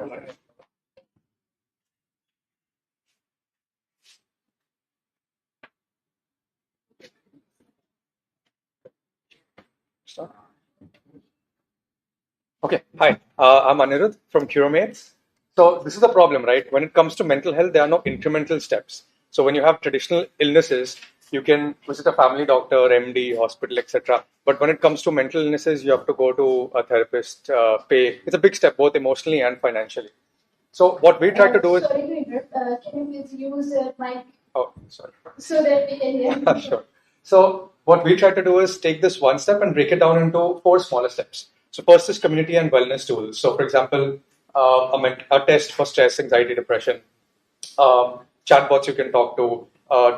Okay, hi, I'm Anirudh from Curomates. So this is the problem, right? When it comes to mental health, there are no incremental steps. So when you have traditional illnesses, you can visit a family doctor, MD, hospital, etc. But when it comes to mental illnesses, you have to go to a therapist, pay. It's a big step, both emotionally and financially. So what we try to do is... Sorry to interrupt. Can you please use mic? Oh, sorry. So that we can hear. Sure. So what we try to do is take this one step and break it down into 4 smaller steps. So first is community and wellness tools. So for example, a test for stress, anxiety, depression, chatbots you can talk to,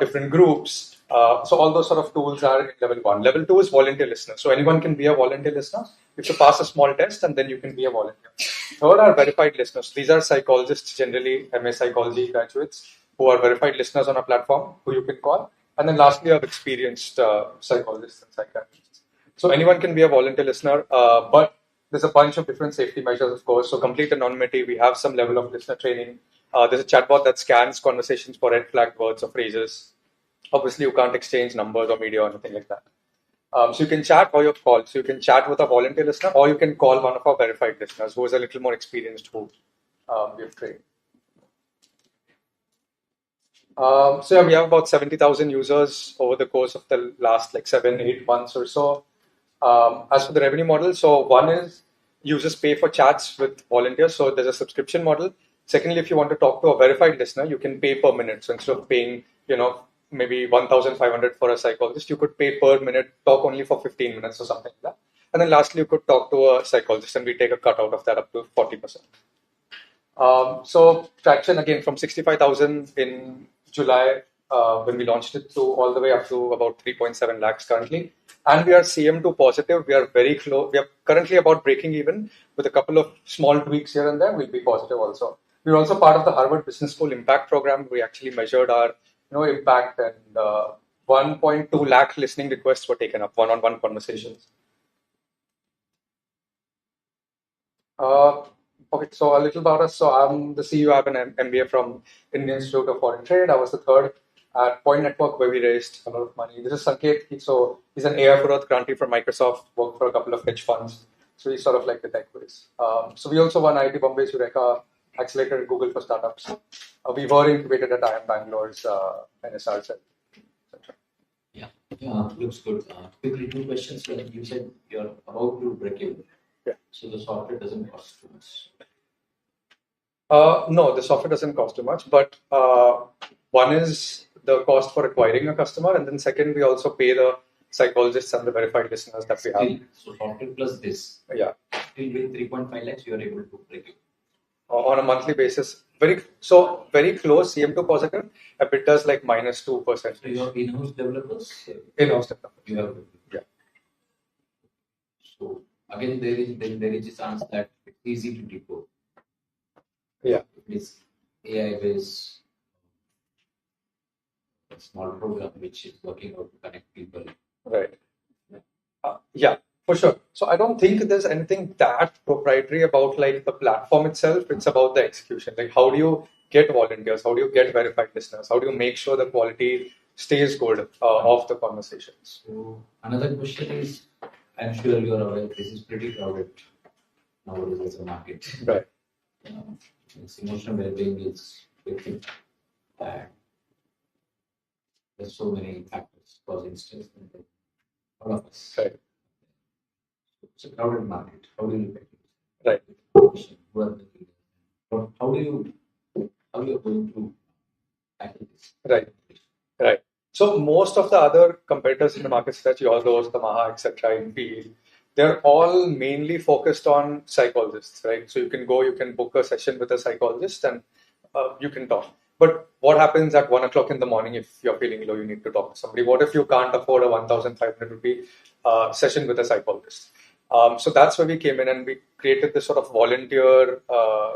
different groups. So all those sort of tools are in level 1. Level 2 is volunteer listener. So anyone can be a volunteer listener. You have to pass a small test and then you can be a volunteer. Third are verified listeners. These are psychologists, generally MA psychology graduates, who are verified listeners on a platform who you can call. And then lastly, you have experienced psychologists and psychiatrists. So anyone can be a volunteer listener, but there's a bunch of different safety measures, of course. So complete anonymity, we have some level of listener training. There's a chatbot that scans conversations for red flag words or phrases. Obviously, you can't exchange numbers or media or anything like that. So you can chat or you call. So you can chat with a volunteer listener or you can call one of our verified listeners who is a little more experienced, who we've trained. So yeah, we have about 70,000 users over the course of the last 7-8 months or so. As for the revenue model, so one is users pay for chats with volunteers. So there's a subscription model. Secondly, if you want to talk to a verified listener, you can pay per minute. So instead of paying, maybe 1,500 for a psychologist, you could pay per minute, talk only for 15 minutes or something like that. And then lastly, you could talk to a psychologist and we take a cut out of that up to 40%. So traction again from 65,000 in July when we launched it to all the way up to about 3.7 lakhs currently. And we are CM2 positive. We are very close. We are currently about breaking even with a couple of small tweaks here and there. We'll be positive also. We're also part of the Harvard Business School Impact Program. We actually measured our impact, and 1.2 lakh listening requests were taken up, one-on-one conversations. Okay, so a little about us. So I'm the CEO. I have an MBA from Indian Institute of Foreign Trade. I was the third at Point Network, where we raised a lot of money. This is Sanket. So he's an AI for Earth grantee from Microsoft, worked for a couple of hedge funds. So he's sort of like the tech whiz. So we also won IIT Bombay's Eureka Accelerator at Google for Startups. We were incubated at IIM Bangalore's NSR cell. Yeah, looks good. Quickly, two questions. You said you're about to break even. Yeah. So the software doesn't cost too much. No, the software doesn't cost too much, but one is the cost for acquiring a customer, and then second, we also pay the psychologists and the verified listeners that we have. So software plus this. Yeah. Still with 3.5 lakhs, you are able to break it. On a monthly basis, very close, CM2 positive. EBITDA is like -2%. So your in-house developers? In-house developers. You have. Yeah. So again, there is a chance that it's easy to decode. Yeah. It is AI-based small program which is working out to connect people. Right. Yeah, for sure. So I don't think there's anything that proprietary about like the platform itself. It's about the execution. Like, how do you get volunteers? How do you get verified listeners? How do you make sure the quality stays good of the conversations? So another question is, I'm sure you are aware this is pretty crowded nowadays as a market. Right. It's emotional well-being is big, and there's so many factors causing stress in all of us. Right. It's a crowded market. How do you look at it? Right. How do you going to tackle this? Right. Right. So most of the other competitors in the market, such as yours, Tamaha, etc., in PE, they're all mainly focused on psychologists, right? So you can book a session with a psychologist, and you can talk. But what happens at 1 o'clock in the morning if you're feeling low, you need to talk to somebody? What if you can't afford a 1,500 rupee session with a psychologist? So that's where we came in, and we created this sort of volunteer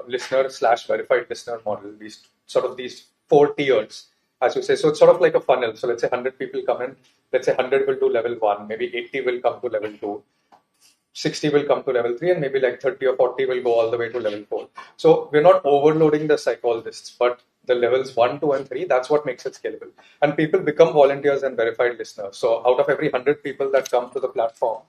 listener / verified listener model. These 4 tiers, as you say. So it's sort of like a funnel. So let's say 100 people come in. Let's say 100 will do level 1. Maybe 80 will come to level 2. 60 will come to level 3, and maybe like 30 or 40 will go all the way to level 4. So we're not overloading the psychologists, but the levels 1, 2, and 3, that's what makes it scalable. And people become volunteers and verified listeners. So out of every 100 people that come to the platform,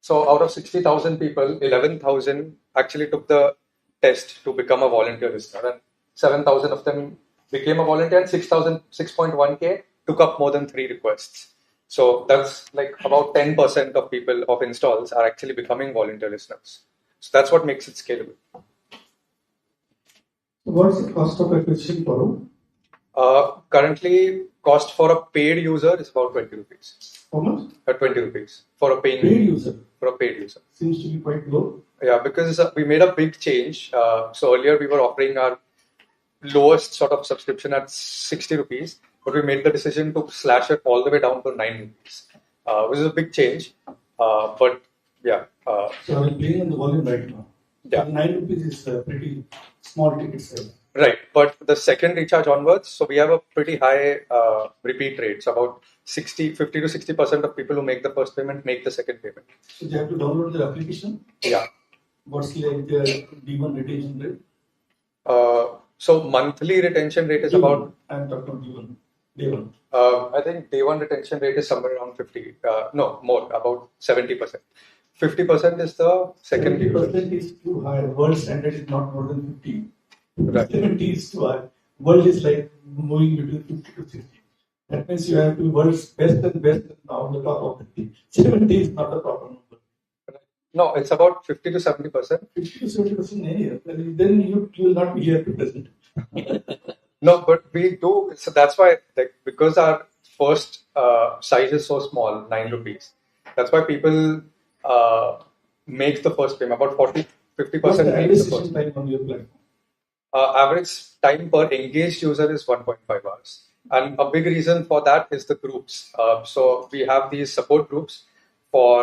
so out of 60,000 people, 11,000 actually took the test to become a volunteer listener, and 7,000 of them became a volunteer, and 6.1K took up more than 3 requests. So that's like about 10% of people of installs are actually becoming volunteer listeners. So that's what makes it scalable. What's the cost of acquisition for currently, cost for a paid user is about 20 rupees. How much? 20 rupees for a paid user. For a paid user. Seems to be quite low. Yeah, because we made a big change. So earlier we were offering our lowest sort of subscription at 60 rupees, but we made the decision to slash it all the way down to 9 rupees, which is a big change. But yeah. So I'm playing on the volume right now. Yeah. 9 rupees is a pretty small ticket sale. Right, but the second recharge onwards, so we have a pretty high repeat rate. So about 50 to 60% of people who make the first payment make the second payment. So they have to download the application? Yeah. What's like the D1 retention rate? So monthly retention rate is D1. about... I'm talking D1. Day 1. I think day 1 retention rate is somewhere around 50. No, more, about 70%. 50% is the second. 70% is too high. World standard is not more than 50. Right. 70 is too high. World is like moving between 50 to 60. That means you have to be world's best and best on the top of the team. 70 is not the proper number. No, it's about 50 to 70%. 50 to 70% area. Then you will not be here to present. No, but we do. So that's why, like, because our first size is so small, 9 rupees. That's why people make the first payment. About 40-50% What's the make the average first. session time on your platform? Average time per engaged user is 1.5 hours. And a big reason for that is the groups. So we have these support groups for,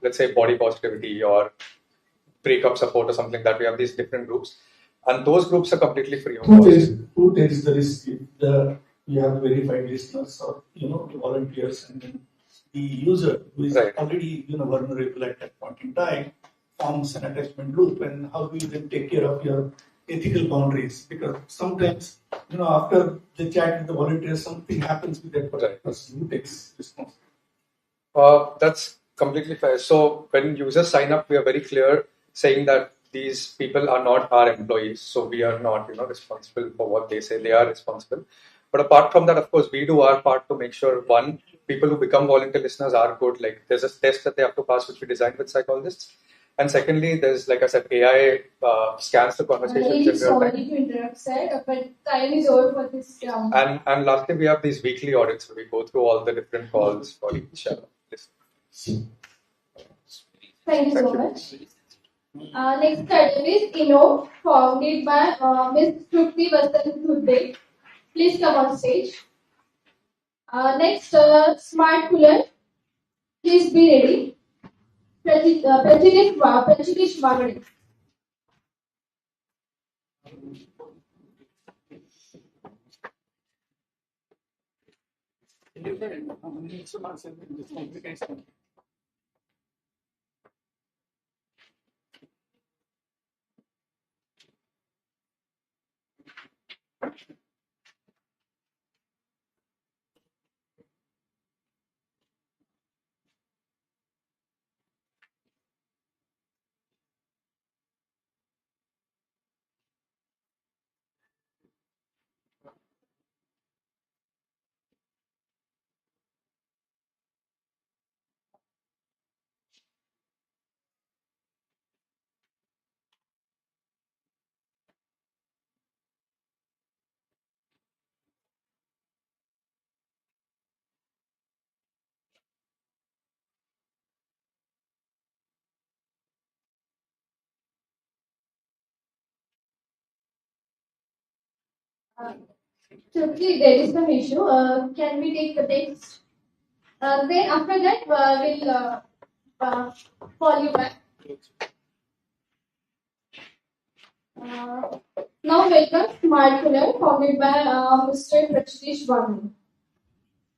let's say, body positivity or breakup support or something, that we have these different groups. And those groups are completely free of cost. Who takes the risk if you have verified listeners or volunteers, and then the user who is already vulnerable at that point in time forms an attachment loop, and how do you then take care of your ethical boundaries? Because sometimes after the chat with the volunteers, something happens with that person. Who takes responsibility? That's completely fair. So when users sign up, we are very clear saying that these people are not our employees, so we are not responsible for what they say. They are responsible. But apart from that, of course, we do our part to make sure, one, people who become volunteer listeners are good. Like, there's a test that they have to pass, which we designed with psychologists. And secondly, there's, like I said, AI scans the conversation. Really sorry to interrupt, sir, but time is over for this round. And lastly, we have these weekly audits where we go through all the different calls for each list. Thank you so much. Next item is Inno, founded by Ms. Shruti Vasan. Please come on stage. Next, Smart Cooler. Please be ready. Prejudice Wagner. Shruti, there is some issue. Can we take the text? Then after that, we'll call you back. Now welcome Smart Cooler, founded by Mr. Prejudice Wagner.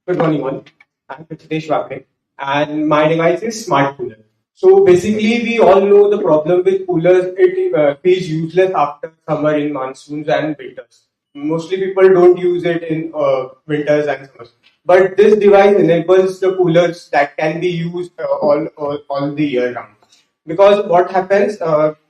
Good morning, all. I'm Pritesh Vakre, and my device is Smart Cooler. So basically, we all know the problem with coolers. It feels useless after summer in monsoons and winters. Mostly people don't use it in winters and summers. But this device enables the coolers that can be used all the year round. Because what happens,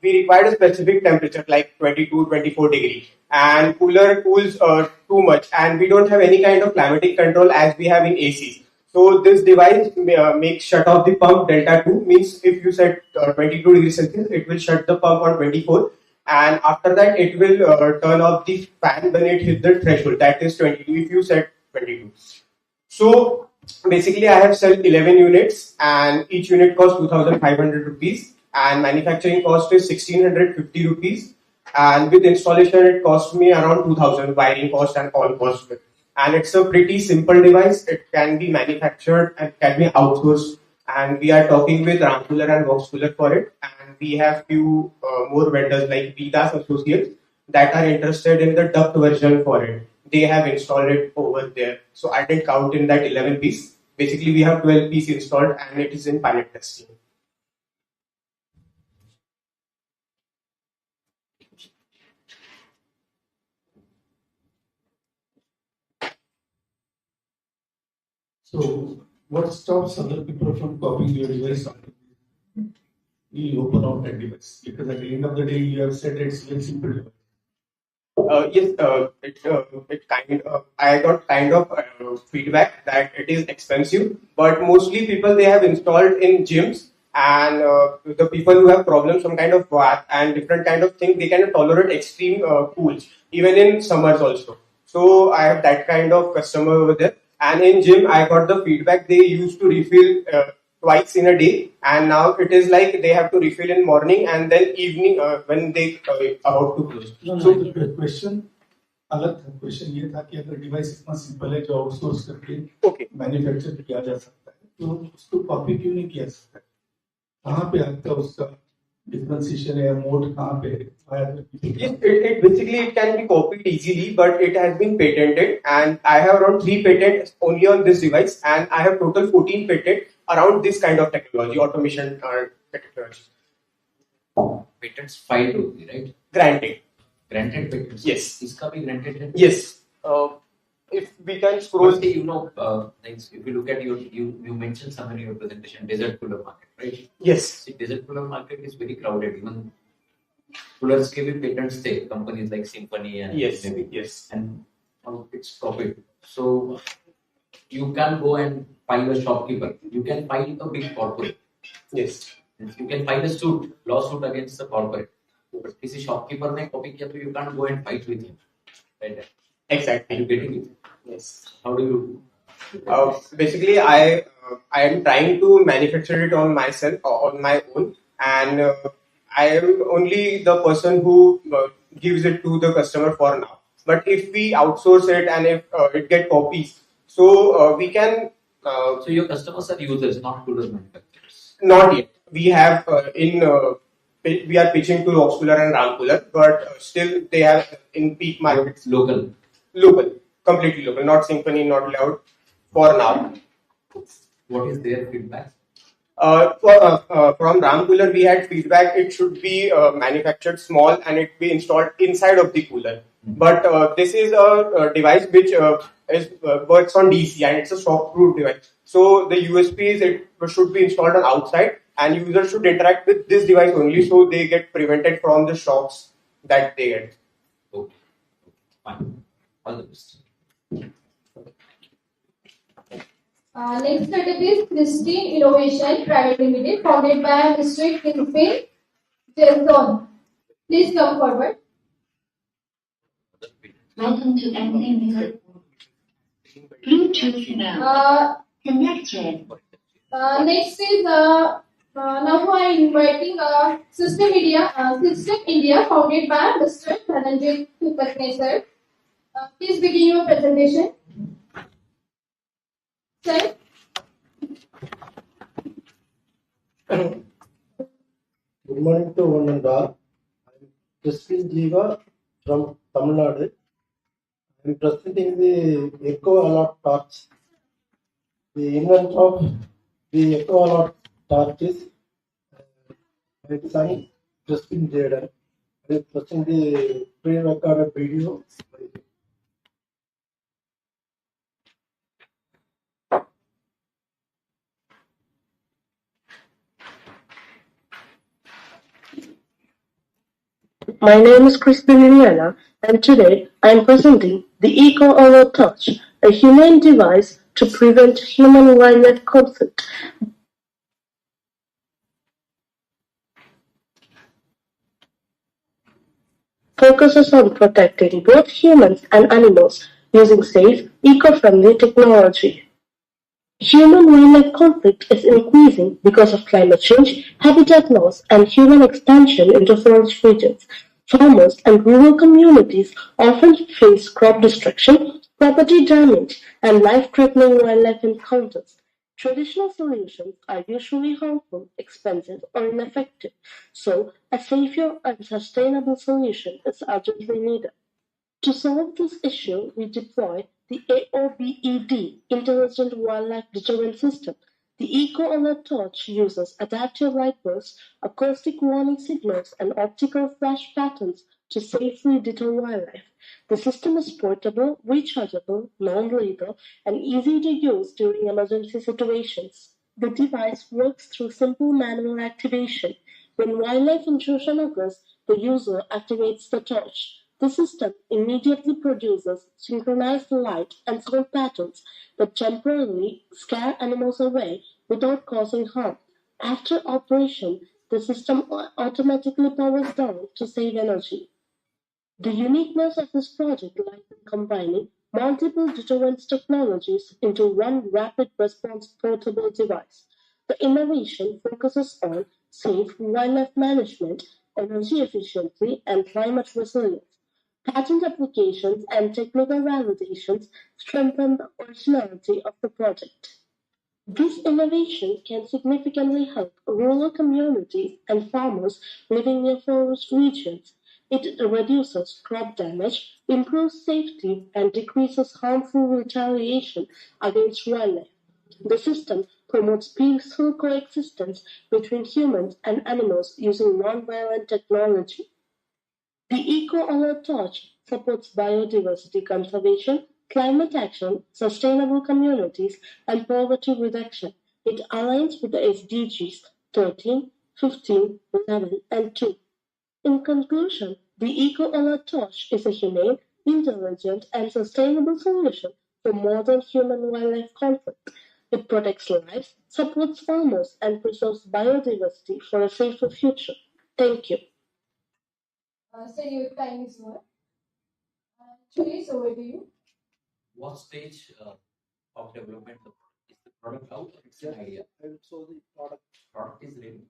we require a specific temperature like 22, 24 degree, and cooler cools too much, and we don't have any kind of climatic control as we have in ACs. So this device makes shut off the pump delta 2, means if you set 22 degrees Celsius, it will shut the pump on 24, and after that it will turn off the fan when it hits the threshold, that is 22 if you set 22. So basically, I have sold 11 units, and each unit costs 2,500 rupees, and manufacturing cost is 1,650 rupees, and with installation it cost me around 2,000, wiring cost and all costs. And it's a pretty simple device. It can be manufactured and can be outsourced, and we are talking with Ram Cooler and Vox Cooler for it, and we have few more vendors like Vidas Associates that are interested in the duct version for it. They have installed it over there. So I didn't count in that 11 piece. Basically, we have 12 piece installed and it is in pilot testing. So what stops other people from copying your device? You open out that device, because at the end of the day, you have said it's very simple device. Yes, I got kind of feedback that it is expensive, but mostly people they have installed in gyms, and the people who have problems, some kind of bath and different kind of thing, they can tolerate extreme cools, even in summers also. So I have that kind of customer over there. And in gym, I got the feedback they used to refill twice in a day, and now it is like they have to refill in morning and then evening when they about to close. So the question, अलग question ये था कि अगर device इतना simple है जो outsource करके manufacture किया जा सकता है, तो उसको कॉपी क्यों नहीं किया सकता? कहाँ पे आता है उसका डिफरेंशिएशन या मोड कहाँ पे है? It basically it can be copied easily, but it has been patented, and I have around 3 patents only on this device, and I have total 14 patents around this kind of technology, automation technology. Patents filed only, right? Granted. Granted patents. Yes. इसका भी granted है? Yes. If we can scroll, but you know, like if you look at you mentioned somewhere in your presentation, desert cooler market, right? Yes. See, desert cooler market is very crowded. Even coolers के भी patents थे, companies like Symphony and yes, maybe yes, and it's profit. So you can go and file a shopkeeper. You can file a big corporate. Yes. You can file a lawsuit against the corporate. But किसी shopkeeper ने copy किया तो you can't go and fight with him, right? Exactly. Are you getting it? Yes. How do you? Basically, I am trying to manufacture it on myself, on my own, and I am only the person who gives it to the customer for now. But if we outsource it and if it get copies, so we can. So your customers are users, not cooler manufacturers. Not yet. We have we are pitching to Rox Cooler and Ram Cooler, but still they have in peak markets. Local, completely local, not Symphony, not Loud. For now. What is their feedback? From Ram Cooler, we had feedback it should be manufactured small and it be installed inside of the cooler. But this is a device which works on DC and it's a shockproof device. So the USP is it should be installed on outside and users should interact with this device only so they get prevented from the shocks that they get. Okay. Fine. All the best. Next startup is Christine Innovation Private Limited, founded by Mr. Kingpin Jason. Please come forward. Welcome to NC Bluetooth now. Connected. Next is now I am inviting System India, founded by Mr. Dhananjay Patne sir. Please begin your presentation. Sir. Good morning to one and all. I am Christine Jiva from Tamil Nadu. I am presenting the Eco Alert torch. The inventor of the Eco Alert torch is my son Christine Jaden. I am presenting the pre-recorded video. My name is Crispin Liliana, and today I am presenting the Eco Alert Touch, a humane device to prevent human-wildlife conflict. Focuses on protecting both humans and animals using safe, eco-friendly technology. Human-wildlife conflict is increasing because of climate change, habitat loss, and human expansion into forest regions. Farmers and rural communities often face crop destruction, property damage, and life-threatening wildlife encounters. Traditional solutions are usually harmful, expensive, or ineffective, so a safer and sustainable solution is urgently needed. To solve this issue, we deploy the AOBED, Intelligent Wildlife Deterrent System. The Eco Alert Torch uses adaptive light bursts, acoustic warning signals, and optical flash patterns to safely deter wildlife. The system is portable, rechargeable, non-lethal, and easy to use during emergency situations. The device works through simple manual activation. When wildlife intrusion occurs, the user activates the torch. The system immediately produces synchronized light and sound patterns that temporarily scare animals away without causing harm. After operation, the system automatically powers down to save energy. The uniqueness of this project lies in combining multiple deterrence technologies into one rapid response portable device. The innovation focuses on safe wildlife management, energy efficiency, and climate resilience. Patent applications and technical validations strengthen the originality of the project. This innovation can significantly help rural communities and farmers living near forest regions. It reduces crop damage, improves safety, and decreases harmful retaliation against wildlife. The system promotes peaceful coexistence between humans and animals using non-violent technology. The Eco-Alert Torch supports biodiversity conservation, climate action, sustainable communities, and poverty reduction. It aligns with the SDGs 13, 15, 11, and 2. In conclusion, the Eco-Alert Torch is a humane, intelligent, and sustainable solution for modern human-wildlife conflict. It protects lives, supports farmers, and preserves biodiversity for a safer future. Thank you. So your time is over. Please, over to you. What stage of development is the product out? It's an idea. I will show the product. Product is ready.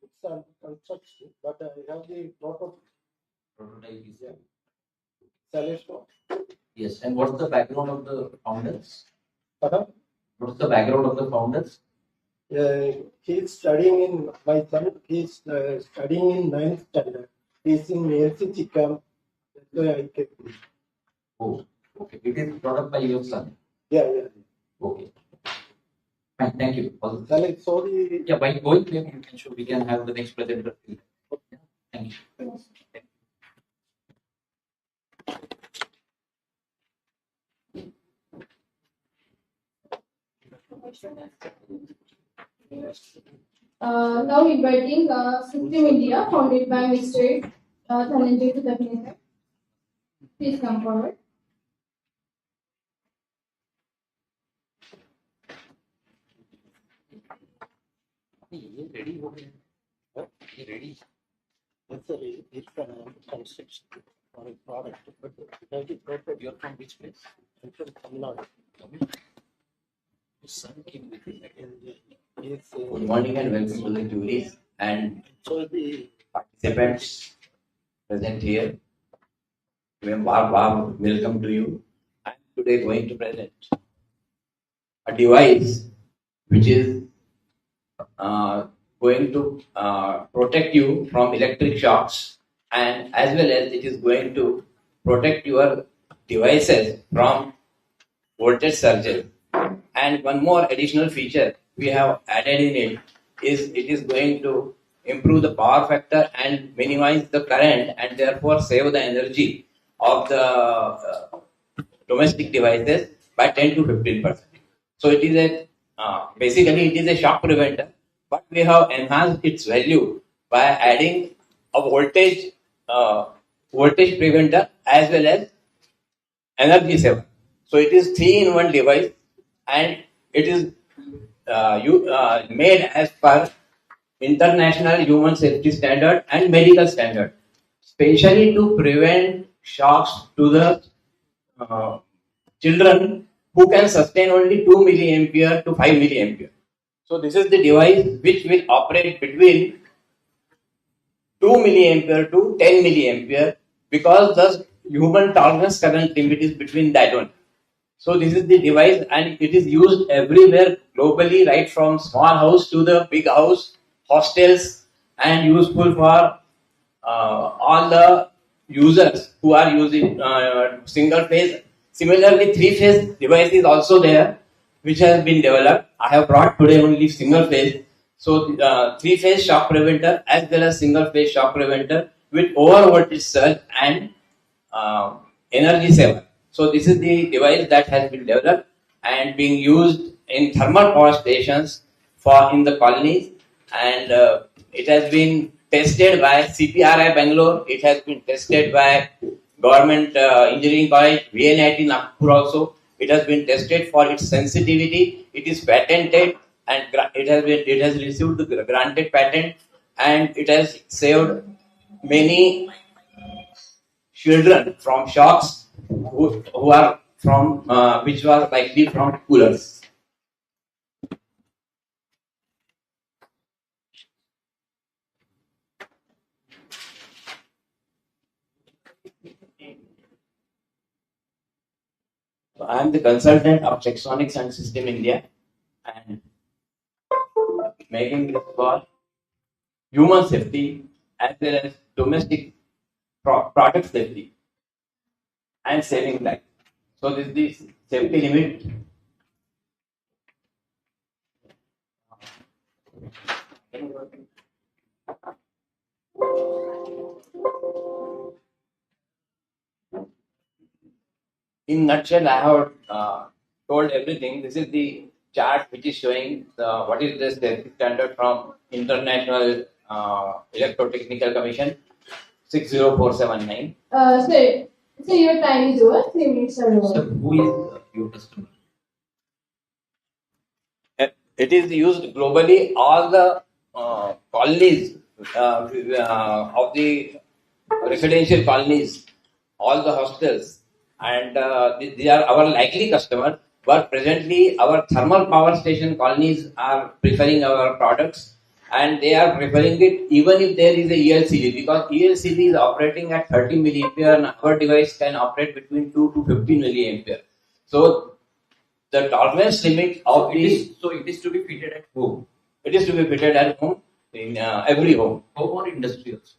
It's on construction, but I have the prototype. Prototype is Yeah. Salesforce. Yes. And what's the background of the founders? Uh-huh. What's the background of the founders? He's studying in my son. He's studying in 9th standard. He's in LCC camp. That's why I kept him. Oh, okay. It is product by your son. Yeah. Okay. Fine. Thank you. Sorry. Yeah, by going there, you can show. We can have the next presenter. Yeah. Thank you. Now inviting System India, founded by Mr. Dhananjay to the presenter. Please come forward. Ready? Ready? That's it's construction for a product. But You're from which place? I'm from Tamil Nadu. Your son came with it. Yes, Good morning and welcome to the juries and so the participants present here. Welcome to you. I'm today going to present a device which is going to protect you from electric shocks, and as well as it is going to protect your devices from voltage surges. And one more additional feature we have added in it is it is going to improve the power factor and minimize the current and therefore save the energy of the domestic devices by 10 to 15%. So it is a basically it is a shock preventer, but we have enhanced its value by adding a voltage preventer as well as energy saver. So it is 3-in-1 device, and it is made as per international human safety standard and medical standard, especially to prevent shocks to the children who can sustain only 2 milliampere to 5 milliampere. So this is the device which will operate between 2 milliampere to 10 milliampere, because the human tolerance current limit is between that one. So this is the device, and it is used everywhere globally, right from small house to the big house, hostels, and useful for all the users who are using single phase. Similarly, 3-phase device is also there, which has been developed. I have brought today only single phase. So 3-phase shock preventer as well as single phase shock preventer with over voltage surge and energy saver. So this is the device that has been developed and being used in thermal power stations for in the colonies, and it has been tested by CPRI Bangalore. It has been tested by Government Engineering College, VNIT Nagpur also. It has been tested for its sensitivity. It is patented, and it has received the granted patent, and it has saved many children from shocks who are from which were likely from coolers. So I am the consultant of Checksonics and System India. and making this for human safety as well as domestic product safety and saving life. So this is the safety limit. In nutshell, I have told everything. This is the chart which is showing what is the safety standard from International Electrotechnical Commission 60479. So your time is over. 3 minutes are over. Sir, who is your customer? It is used globally. All the colonies of the residential colonies, all the hostels, and they are our likely customers. But presently, our thermal power station colonies are preferring our products, and they are preferring it even if there is a ELCD, because ELCD is operating at 30 milliampere, and our device can operate between 2 to 15 milliampere. So the tolerance limit of these. So it is to be fitted at home. It is to be fitted at home, in every home. Home or industry also.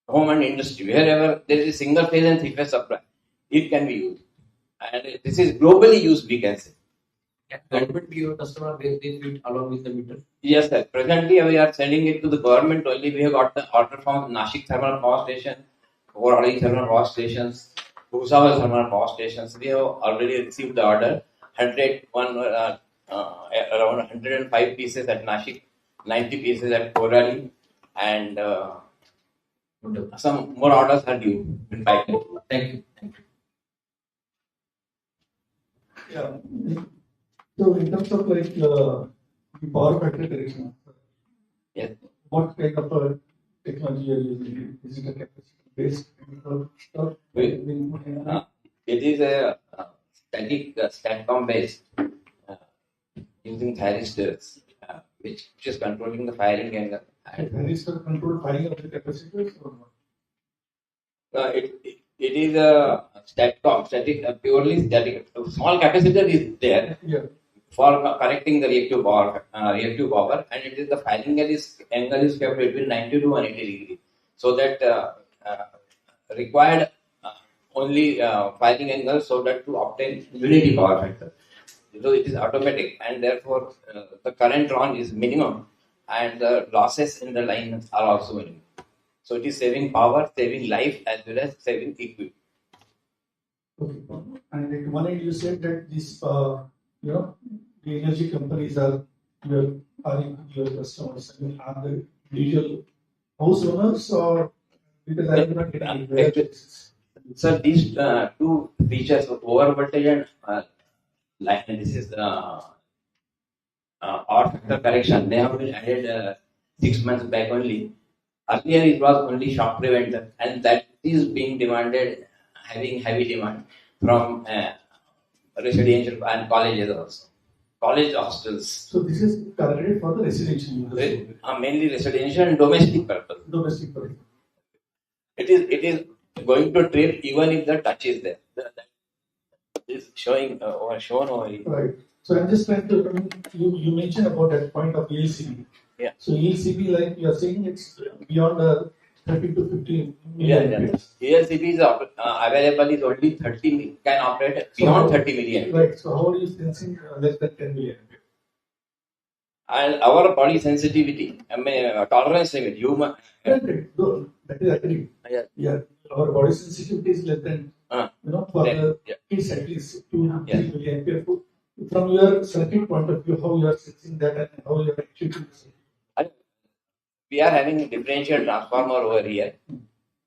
Home and industry, wherever there is a single phase and three phase supply, it can be used. And this is globally used, we can say. Can government be your customer where they fit along with the meter? Yes, sir. Presently, we are sending it to the government only. We have got the order from Nashik Thermal Power Station, Koradi Thermal Power Stations, Bhusawal Thermal Power Stations. We have already received the order. Around 105 pieces at Nashik, 90 pieces at Koradi, and some more orders are due in pipeline. Thank you. Thank you. Yeah. So in terms of like the power factor correction, yes, what kind of technology are you using? Is it a capacity based stuff? It is a static STATCOM based using thyristors, which is controlling the firing angle. Thyristor control firing of the capacitors or not? It is a STATCOM, purely static. A small capacitor is there for correcting the reactive power, and it is the firing angle is kept between 90 to 180 degrees, so that required only firing angle, so that to obtain unity power factor. So it is automatic, and therefore the current drawn is minimum, and the losses in the line are also minimum. So it is saving power, saving life, as well as saving equipment. Okay. And at one end, you said that this, the energy companies are your customers. I mean, are the usual house owners, or because I am not getting it. So these two features of over voltage and this is power factor correction. They have been added 6 months back only. Earlier it was only shock preventer, and that is being demanded, having heavy demand from residential and colleges also. College hostels. So this is targeted for the residential use. Mainly residential and domestic purpose. Domestic purpose. It is going to trip even if the touch is there. That is showing or shown over here. Right. So I'm just trying to. You mentioned about that point of ELCB. Yeah. So ELCB, like you are saying, it's beyond 30 to 50. Yeah. ELCB is available is only 30, can operate beyond 30 million. Right. So how are you sensing less than 10 million? And our body sensitivity, tolerance limit, human. That is agreed. Yeah. Our body sensitivity is less than, for the kids at least 2 to 3 milliampere. From your circuit point of view, how you are sensing that and how you are actually using it? We are having a differential transformer over here,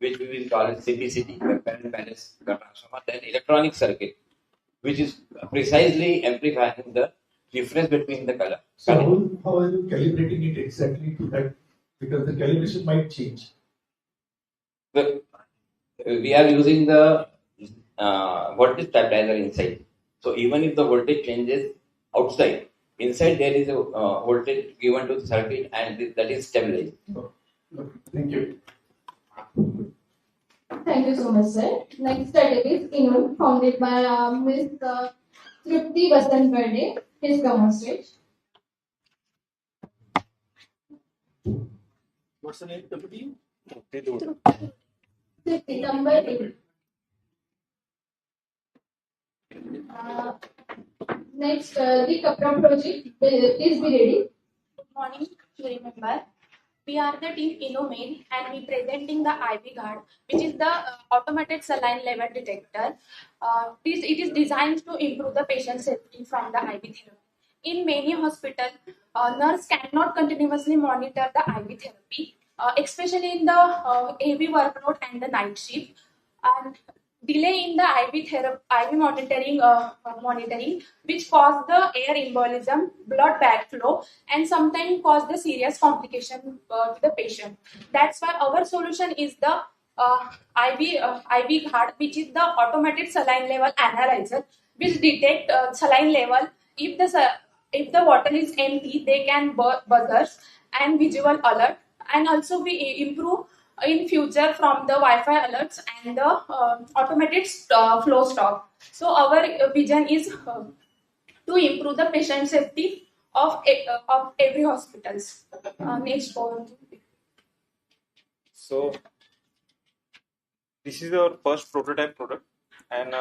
which we will call it CPCT, current balance transformer, then electronic circuit, which is precisely amplifying the difference between the color. So how are you calibrating it exactly to that? Because the calibration might change. We are using the voltage stabilizer inside. So even if the voltage changes outside, inside there is a voltage given to the circuit, and that is stabilized. Thank you. Thank you so much, sir. Next study is Inun, founded by Ms. Trupti Basant Berde. Please come on stage. What's the name, deputy? Number 8. Next, the Kapra project. Please be ready. Good morning, to remember. We are the team InnoMain and we presenting the IV guard, which is the automated saline level detector. It is designed to improve the patient safety from the IV therapy. In many hospitals, nurse cannot continuously monitor the IV therapy, especially in the heavy workload and the night shift. And delay in the IV therapy, IV monitoring, which cause the air embolism, blood backflow, and sometimes cause the serious complication to the patient. That's why our solution is the IV guard, which is the automated saline level analyzer, which detect saline level. If the bottle is empty, they can buzzers and visual alert, and also we improve in future from the Wi-Fi alerts and the automated flow stop. So our vision is to improve the patient safety of every hospitals. Next point. So this is our first prototype product, and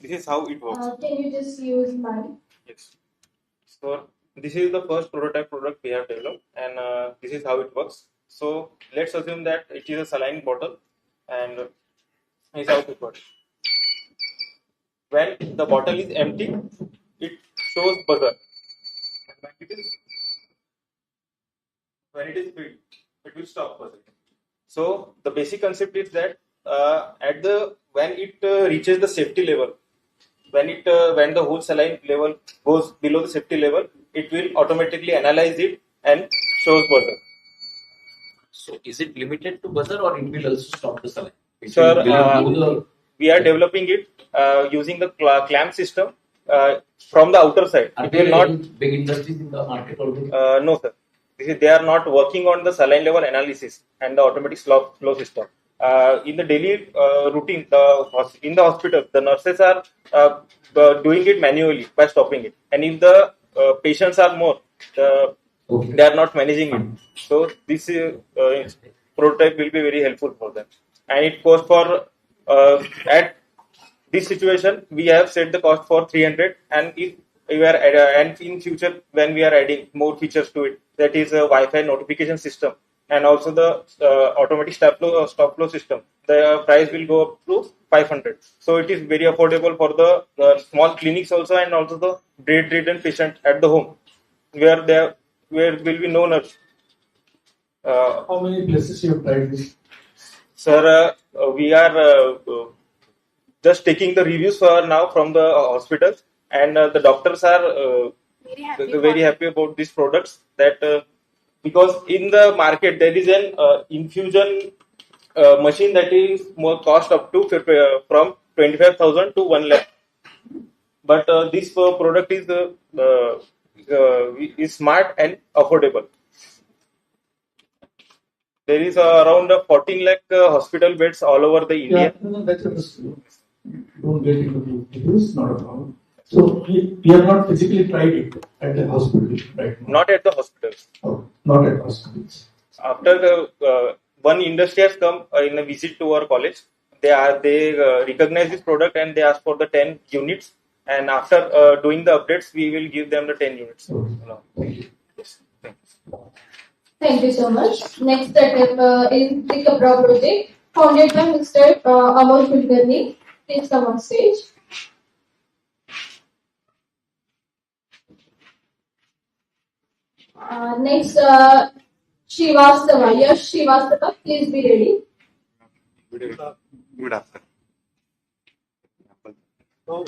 this is how it works. Can you just use mine? Yes. So this is the first prototype product we have developed, and this is how it works. So let's assume that it is a saline bottle, and this is how it works. When the bottle is empty, it shows buzzer. When it is filled, it will stop buzzing. So the basic concept is that when it reaches the safety level, when the whole saline level goes below the safety level, it will automatically analyze it and shows buzzer. So is it limited to buzzer, or it will also stop the saline? Sir, we are developing it using the clamp system from the outer side. Are It there will not. any big industries in the market already? No, sir. They are not working on the saline level analysis and the automatic flow system. In the daily routine, in the hospital, the nurses are doing it manually by stopping it. And if the patients are more, they are not managing it. So this prototype will be very helpful for them. And it goes for at this situation, we have set the cost for 300, and if we are and in future when we are adding more features to it, that is a Wi-Fi notification system and also the automatic stop flow system, the price will go up to 500. So it is very affordable for the small clinics also, and also the bedridden patient at the home where will be no nurse. How many places you have tried this? Sir, we are just taking the reviews for now from the hospitals, and the doctors are very happy about these products. That because in the market there is an infusion machine that is more cost up to from 25,000 to 1 lakh. But this product is smart and affordable. There is around 14 lakh hospital beds all over the India. Yeah, no, that's understood. Don't get into the details, not a problem. So you have not physically tried it at the hospital, right? Not at the hospitals. Oh, not at hospitals. After the one industry has come in a visit to our college, they recognize this product and they ask for the 10 units. And after doing the updates, we will give them the 10 units. Thank you. Yes, thank you. Thank you so much. Next step is the Kapra project, founded by Mr. Amol Kulkarni. Please come on stage. Next, Srivastava. Yes, Srivastava, please be ready. Good afternoon. Oh.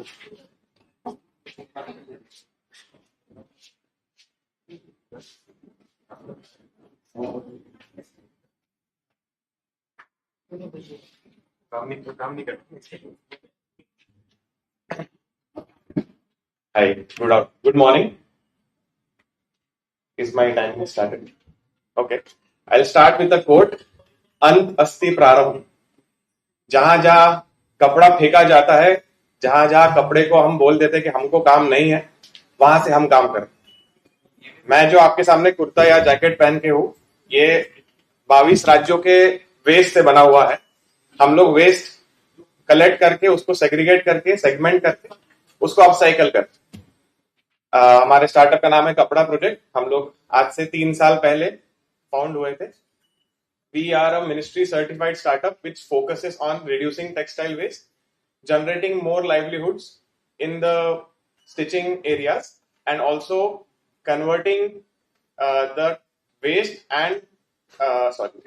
Hi, good morning. Is my time started? Okay. I'll start with a quote. अंत अस्ति प्रारंभ. जहां जहां कपड़ा फेंका जाता है, जहां जहां कपड़े को हम बोल देते कि हमको काम नहीं है, वहां से हम काम करें. मैं जो आपके सामने कुर्ता या जैकेट पहन के हूं, ये 22 राज्यों के वेस्ट से बना हुआ है। हम लोग वेस्ट कलेक्ट करके उसको सेग्रीगेट करके सेगमेंट करके उसको अपसाइकल करते। हमारे स्टार्टअप का नाम है कपड़ा प्रोजेक्ट। हम लोग आज से 3 साल पहले फाउंड हुए थे। We are a ministry certified startup which focuses on reducing textile waste, generating more livelihoods in the stitching areas, and also converting the waste and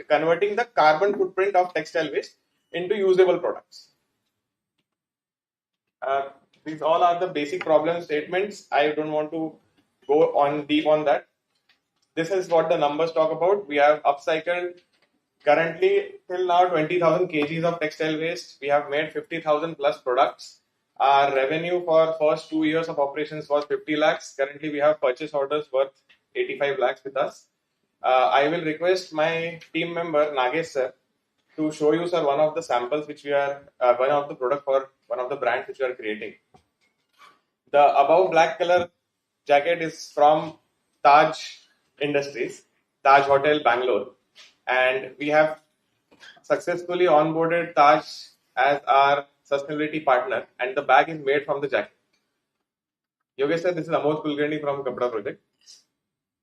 converting the carbon footprint of textile waste into usable products. These all are the basic problem statements. I don't want to go on deep on that. This is what the numbers talk about. We have upcycled currently till now 20,000 kgs of textile waste. We have made 50,000 plus products. Our revenue for first 2 years of operations was 50 lakhs. Currently we have purchase orders worth 85 lakhs with us. I will request my team member Nagesh sir to show you sir one of the samples which we are one of the product for one of the brands which we are creating. The above black color jacket is from Taj Industries, Taj Hotel, Bangalore, and we have successfully onboarded Taj as our sustainability partner, and the bag is made from the jacket. Yogesh sir, this is Amod Kulkarni from Kapda Project.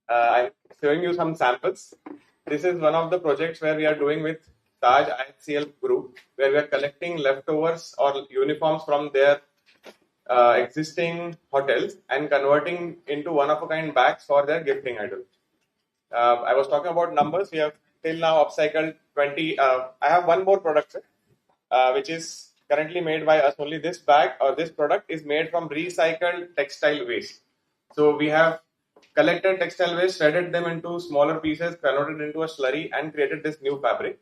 I'm showing you some samples. This is one of the projects where we are doing with Taj IHCL group, where we are collecting leftovers or uniforms from their existing hotels and converting into one-of-a-kind bags for their gifting items. I was talking about numbers. We have till now upcycled 20. I have one more product, sir, which is currently made by us. Only this bag or this product is made from recycled textile waste. So we have collected textile waste, shredded them into smaller pieces, converted into a slurry, and created this new fabric.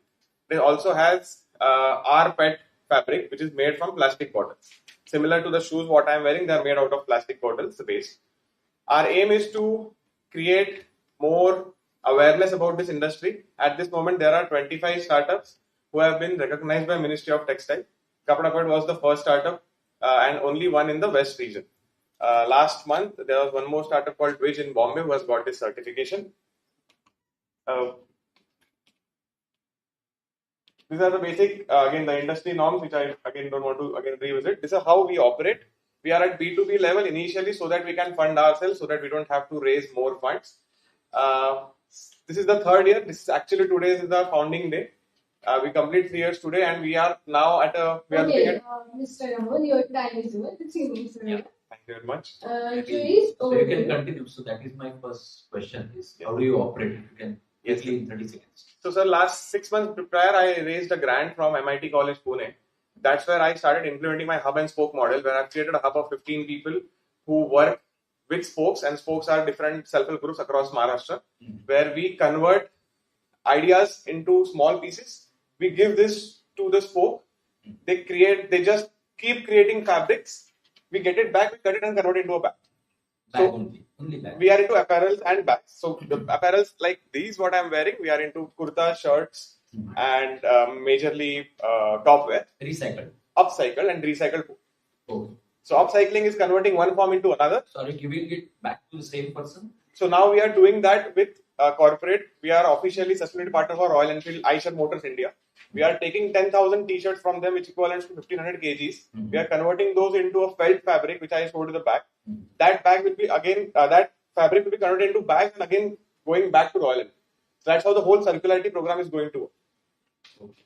It also has rPET fabric, which is made from plastic bottles. Similar to the shoes what I am wearing, they are made out of plastic bottles base. Our aim is to create more awareness about this industry. At this moment, there are 25 startups who have been recognized by Ministry of Textile. Kapda was the first startup and only one in the West region. Last month, there was one more startup called Twitch in Bombay who has got this certification. These are the basic, again, the industry norms, which I again don't want to again revisit. This is how we operate. We are at B2B level initially so that we can fund ourselves, so that we don't have to raise more funds. This is the third year. This is actually today is the founding day. We complete 3 years today, and we are now at a. We are Okay, looking at. Mr. Amol, your time is over. Thank you very much. Juries, So you can continue. So that is my first question: is how do you operate? You can quickly in 30 seconds. So, sir, last 6 months prior, I raised a grant from MIT College, Pune. That's where I started implementing my hub and spoke model, where I've created a hub of 15 people who work with spokes, and spokes are different self-help groups across Maharashtra, where we convert ideas into small pieces. We give this to the spoke. They just keep creating fabrics. We get it back, we cut it and convert it into a bag. Only bag. We are into apparels and bags. So the apparels like these, what I'm wearing, we are into kurta, shirts, and majorly top wear. Recycled. Upcycled and recycled. Okay. So upcycling is converting one form into another. So are you giving it back to the same person? So now we are doing that with corporate. We are officially sustainability partner for Royal Enfield, Eicher Motors India. We are taking 10,000 t-shirts from them, which equivalents to 1500 kgs. We are converting those into a felt fabric, which I showed you the bag. That bag will be again, that fabric will be converted into bags and again going back to Royal Enfield. So that's how the whole circularity program is going to work. Okay.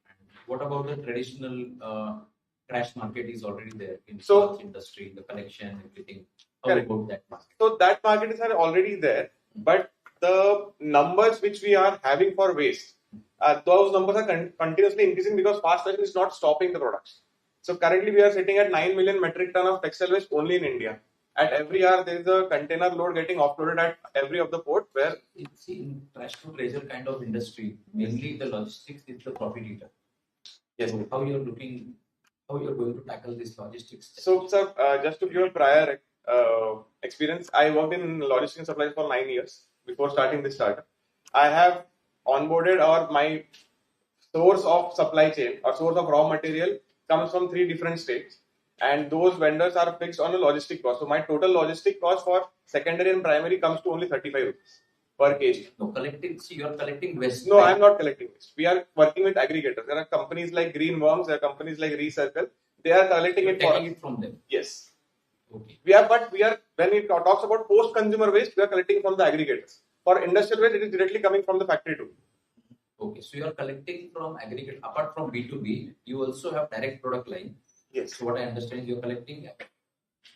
And what about the traditional trash market is already there in the industry, the collection, everything. How Correct. about that market? So that market is already there, but the numbers which we are having for waste, those numbers are continuously increasing because fast fashion is not stopping the products. So currently we are sitting at 9 million metric ton of textile waste only in India. At every hour there is a container load getting offloaded at every of the port where it's in trash to treasure kind of industry. Mainly the logistics is the profit eater. Yes. So how you're going to tackle this logistics? So, sir, just to give a prior experience, I worked in logistics and supplies for 9 years before starting this startup. I have onboarded, or my source of supply chain or source of raw material comes from 3 different states, and those vendors are fixed on a logistic cost. So my total logistic cost for secondary and primary comes to only 35 rupees. per kg. No, collecting. See, you are collecting waste. No, right? I'm not collecting waste. We are working with aggregators. There are companies like Green Worms. There are companies like Recircle. They are collecting it for us. Taking it from them. Yes. Okay. But we are when we talks about post-consumer waste, we are collecting from the aggregators. For industrial waste, it is directly coming from the factory too. Okay, so you are collecting from aggregate. Apart from B2B, you also have direct product line. Yes. So what I understand is you are collecting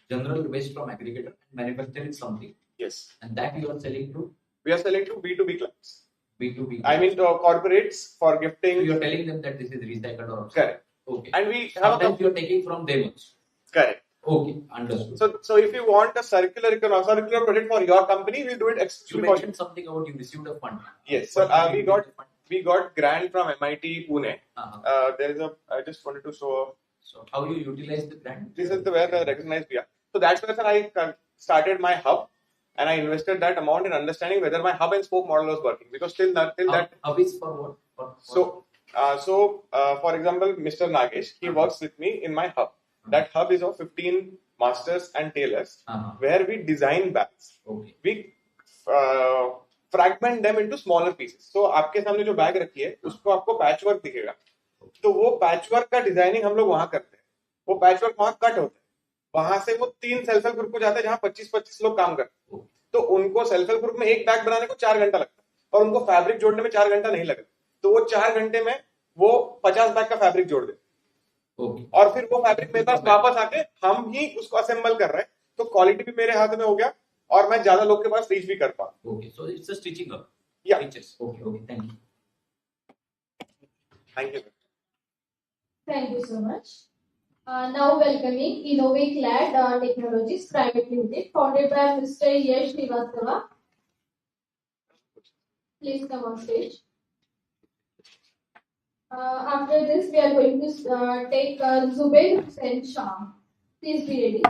general waste from aggregator and manufacturing something. Yes. And that you are selling to? We are selling to B2B clients. B2B. I mean to corporates for gifting. So you are telling them that this is recycled or correct. Okay. And we have sometimes you are taking from them also. Correct. Okay, understood. So if you want a circular project for your company, we do it exclusively. You mentioned something about you received a fund. Yes. So we got grant from MIT Pune. There is I just wanted to show. So how you utilize the grant? This is where the recognized we are. So that's where I started my hub, and I invested that amount in understanding whether my hub and spoke model was working. Because till that hub is for what? For example, Mr. Nagesh, he works with me in my hub. That hub is of 15 masters and tailors, where we design bags. Okay. We fragment them into smaller pieces. So आपके सामने जो bag रखी है, उसको आपको patchwork दिखेगा. तो वो पैचवर्क का डिजाइनिंग हम लोग वहां करते हैं. वो पैचवर्क वहां कट होता है. वहां से वो 3 सेल्फ हेल्प ग्रुप को जाता है जहां 25-25 लोग काम करते हैं. तो उनको सेल्फ हेल्प ग्रुप में एक बैग बनाने को 4 घंटा लगता है और उनको फैब्रिक जोड़ने में 4 घंटा नहीं लगता. तो वो 4 घंटे में वो 50 बैग का फैब्रिक जोड़ दे. और फिर वो फैब्रिक मेरे पास वापस आके हम ही उसको असेंबल कर रहे हैं. तो क्वालिटी भी मेरे हाथ में हो गया और मैं ज्यादा लोग के पास रीच भी कर पा. Okay, so it's a stitching up. Yeah. Stitches. Okay, thank you. Thank you. Thank you so much. Now welcoming Innovate Lad Technologies Private Limited, founded by Mr. Yash Srivastava. Please come on stage. After this, we are going to take Zubair Hussain Shah. Please be ready.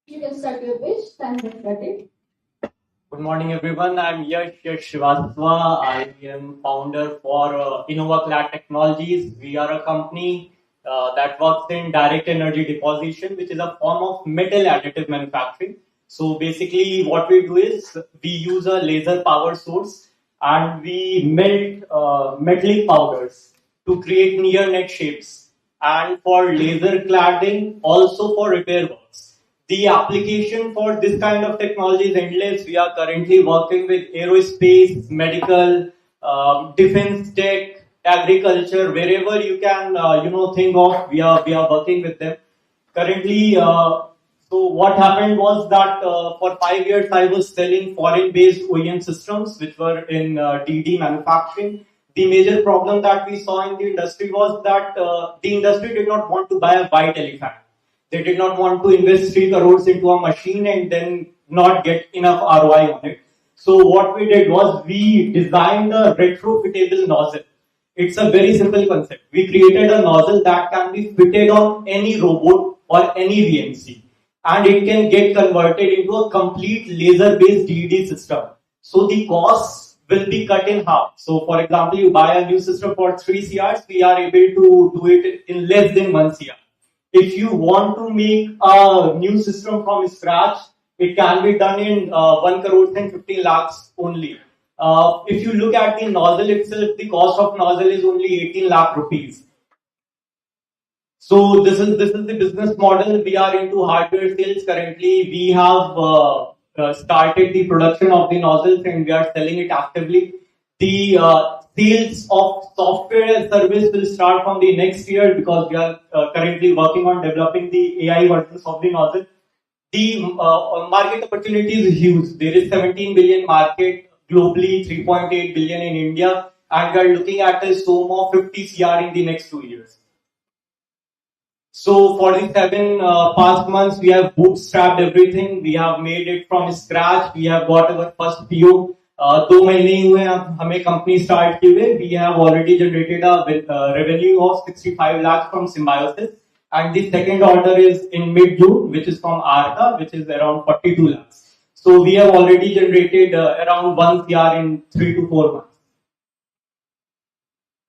You can start your pitch. Time has started. Good morning, everyone. I'm Yash Srivastava. I am founder for InnovaClad Technologies. We are a company that works in direct energy deposition, which is a form of metal additive manufacturing. So basically, what we do is we use a laser power source and we melt metallic powders to create near net shapes, and for laser cladding, also for repair works. The application for this kind of technology is endless. We are currently working with aerospace, medical, defense tech, agriculture, wherever you can, think of. We are working with them currently. So what happened was that for 5 years I was selling foreign-based OEM systems, which were in DD manufacturing. The major problem that we saw in the industry was that the industry did not want to buy a white elephant. They did not want to invest 3 crores into a machine and then not get enough ROI on it. So what we did was we designed a retrofittable nozzle. It's a very simple concept. We created a nozzle that can be fitted on any robot or any VMC, and it can get converted into a complete laser-based DD system. So the costs will be cut in half. So for example, you buy a new system for 3 CRs, we are able to do it in less than 1 CR. If you want to make a new system from scratch, it can be done in 1 crore and 15 lakhs only. If you look at the nozzle itself, the cost of nozzle is only 18 lakh rupees. So this is the business model. We are into hardware sales currently. We have started the production of the nozzles and we are selling it actively. The sales of software as service will start from the next year because we are currently working on developing the AI versions of the nozzle. The market opportunity is huge. There is 17 billion market globally, 3.8 billion in India, and we are looking at a SOM of 50 CR in the next 2 years. So for the 7 past months, we have bootstrapped everything. We have made it from scratch. We have got our first PO. 2 महीने हुए हमें company start किए हुए. We have already generated a revenue of 65 lakhs from Symbiosis, and the second order is in mid-June, which is from Artha, which is around 42 lakhs. So we have already generated around 1 CR in 3 to 4 months.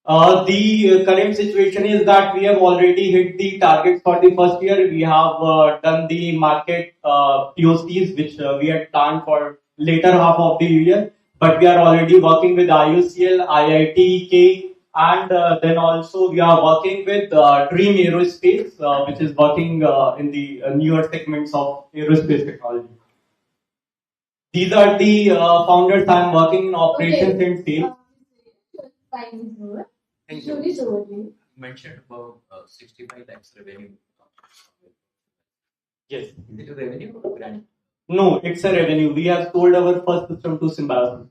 The current situation is that we have already hit the targets for the first year. We have done the market POCs, which we had planned for later half of the year. But we are already working with IUCL, IIT, and then also we are working with Dream Aerospace, which is working in the newer segments of aerospace technology. These are the founders. I am working in operations and sales. Thank you. Mentioned about 65 lakhs revenue. Yes. Is it a revenue or grant? No, it's a revenue. We have sold our first system to Symbiosis.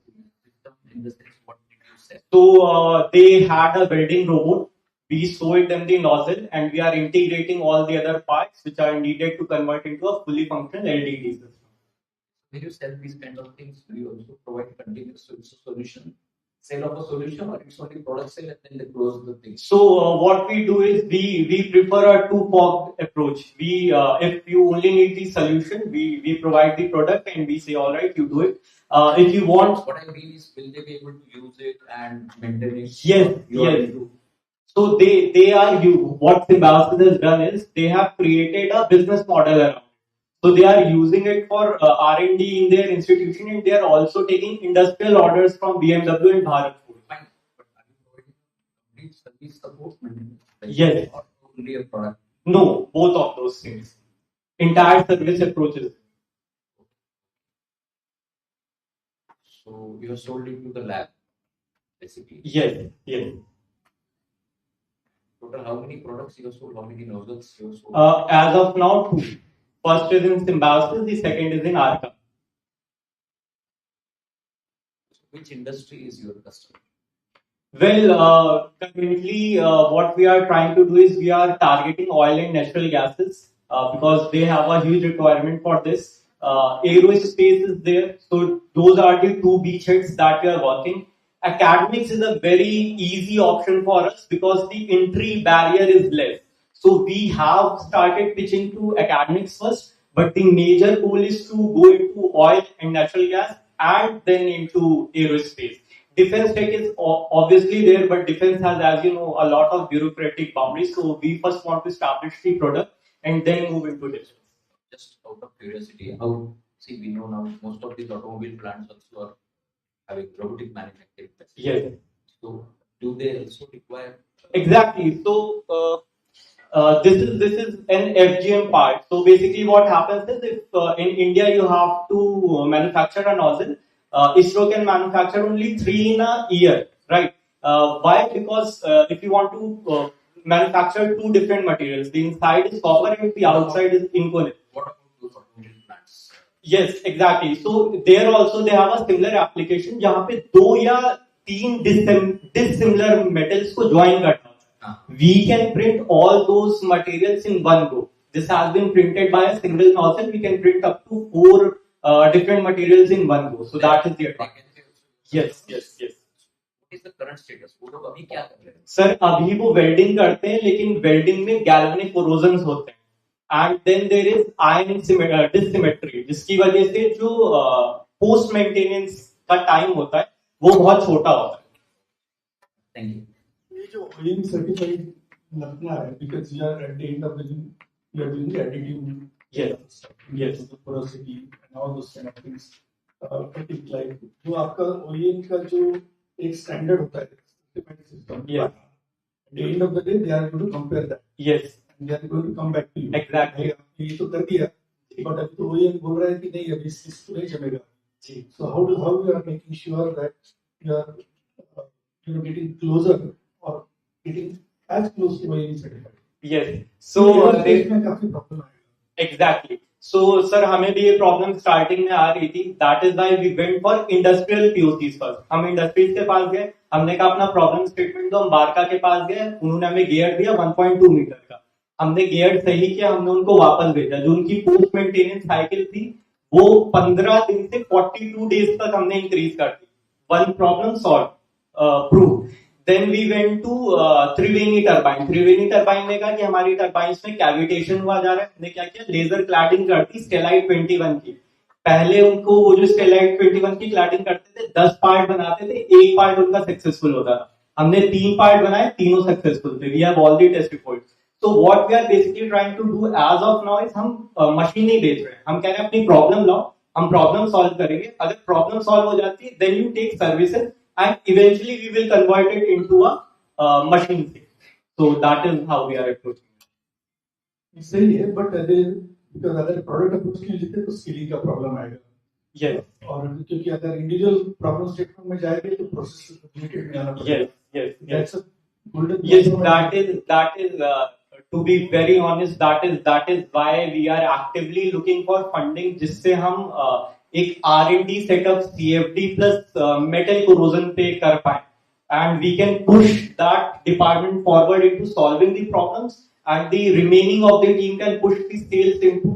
In the sense, what did you say? So they had a welding robot. We sold them the nozzle, and we are integrating all the other parts which are needed to convert into a fully functional LDD system. When you sell these kind of things, do you also provide continuous solution? Sale of a solution, or it's only product sale and then they close the thing? So what we do is we prefer a two-pronged approach. We if you only need the solution, we provide the product and we say, all right, you do it. If you want, what I mean is, will they be able to use it and maintain it? Yes, yes. So they are what Symbiosis has done is they have created a business model around. So they are using it for R&D in their institution, and they are also taking industrial orders from BMW and Bharat. Service support? Yes. Or only a product? No, both of those things. Entire service approaches. So you have sold it to the lab, basically. Yes, yes. Total, how many products you have sold? How many nozzles you have sold? As of now, 2. First is in Symbiosis, the second is in Arca. Which industry is your customer? Well, currently, what we are trying to do is we are targeting oil and natural gases because they have a huge requirement for this. Aerospace is there, so those are the 2 beachheads that we are working. Academics is a very easy option for us because the entry barrier is less. So we have started pitching to academics first, but the major goal is to go into oil and natural gas and then into aerospace. Defense tech is obviously there, but defense has, as you know, a lot of bureaucratic boundaries. So we first want to establish the product and then move into defense. Just out of curiosity, how, see, we know now most of these automobile plants also are having robotic manufacturing. Yes. So do they also require? Exactly. So this is an FGM part. So basically, what happens is if in India you have to manufacture a nozzle, ISRO can manufacture only 3 in a year, right? Why? Because if you want to manufacture 2 different materials, the inside is copper and the outside is inconel. What about those automobile plants? Yes, exactly. So there also they have a similar application जहाँ पे 2 या 3 dissimilar metals को join करना. We can print all those materials in one go. This has been printed by a single nozzle. We can print up to 4 different materials in one go. So that is the advantage. Yes, yes, yes. What is the current status? वो लोग अभी क्या कर रहे हैं? Sir, अभी वो welding करते हैं, लेकिन welding में galvanic corrosions होते हैं. And then there is ion dissymmetry, जिसकी वजह से जो post maintenance का time होता है, वो बहुत छोटा होता है. Thank you. ये जो OEM certified लगना है, because you are at the end of the day, you are doing the additive. Yes. Yes. The porosity and all those kind of things. It's like जो आपका OEM का जो एक standard होता है, certified system. Yeah. At the end of the day, they are going to compare that. Yes. And they are going to come back to you. Exactly. ये तो कर दिया, but अब तो OEM बोल रहा है कि नहीं अभी इसको नहीं जमेगा. So how you are making sure that you are getting closer or getting as close to OEM certified? Yes. So इसमें काफी problem आएगा. Exactly. So sir, हमें भी ये problem starting में आ रही थी. That is why we went for industrial POCs first. हम industries के पास गए, हमने कहा अपना problem statement तो हम बारका के पास गए, उन्होंने हमें gear दिया 1.2 मीटर का. हमने gear सही किया, हमने उनको वापस भेजा. जो उनकी post maintenance cycle थी, वो 15 दिन से 42 days तक हमने increase कर दी. One problem solved, proved. Then we went to Triveni turbine. Triveni turbine ने कहा कि हमारी टर्बाइन में कैविटेशन हुआ जा रहा है. हमने क्या किया, लेजर क्लैडिंग करती स्टेलाइट 21 की. पहले वो जो स्टेलाइट 21 की क्लैडिंग करते थे, 10 पार्ट बनाते थे, एक पार्ट उनका सक्सेसफुल होता था. हमने 3 पार्ट बनाए, तीनों सक्सेसफुल थे. We have all the test reports. So what we are basically trying to do as of now is हम मशीन नहीं बेच रहे हैं. हम कह रहे हैं अपनी प्रॉब्लम लाओ, हम प्रॉब्लम सॉल्व करेंगे. अगर प्रॉब्लम सॉल्व हो जाती है, then you take services and eventually we will convert it into a machine. So that is how we are approaching it. सही है, बट अगर प्रोडक्ट अप्रोच के लिए तो स्किलिंग का प्रॉब्लम आएगा. Yes. और क्योंकि अगर इंडिविजुअल प्रॉब्लम स्टेटमेंट में जाएंगे तो प्रोसेस लिमिटेड में आना पड़ेगा. Yes, yes, That's a golden yes. problem. That is. To be very honest, that is why we are actively looking for funding, जिससे हम एक R&D setup CFD plus metal corrosion पे कर पाए, and we can push that department forward into solving the problems, and the remaining of the team can push the sales into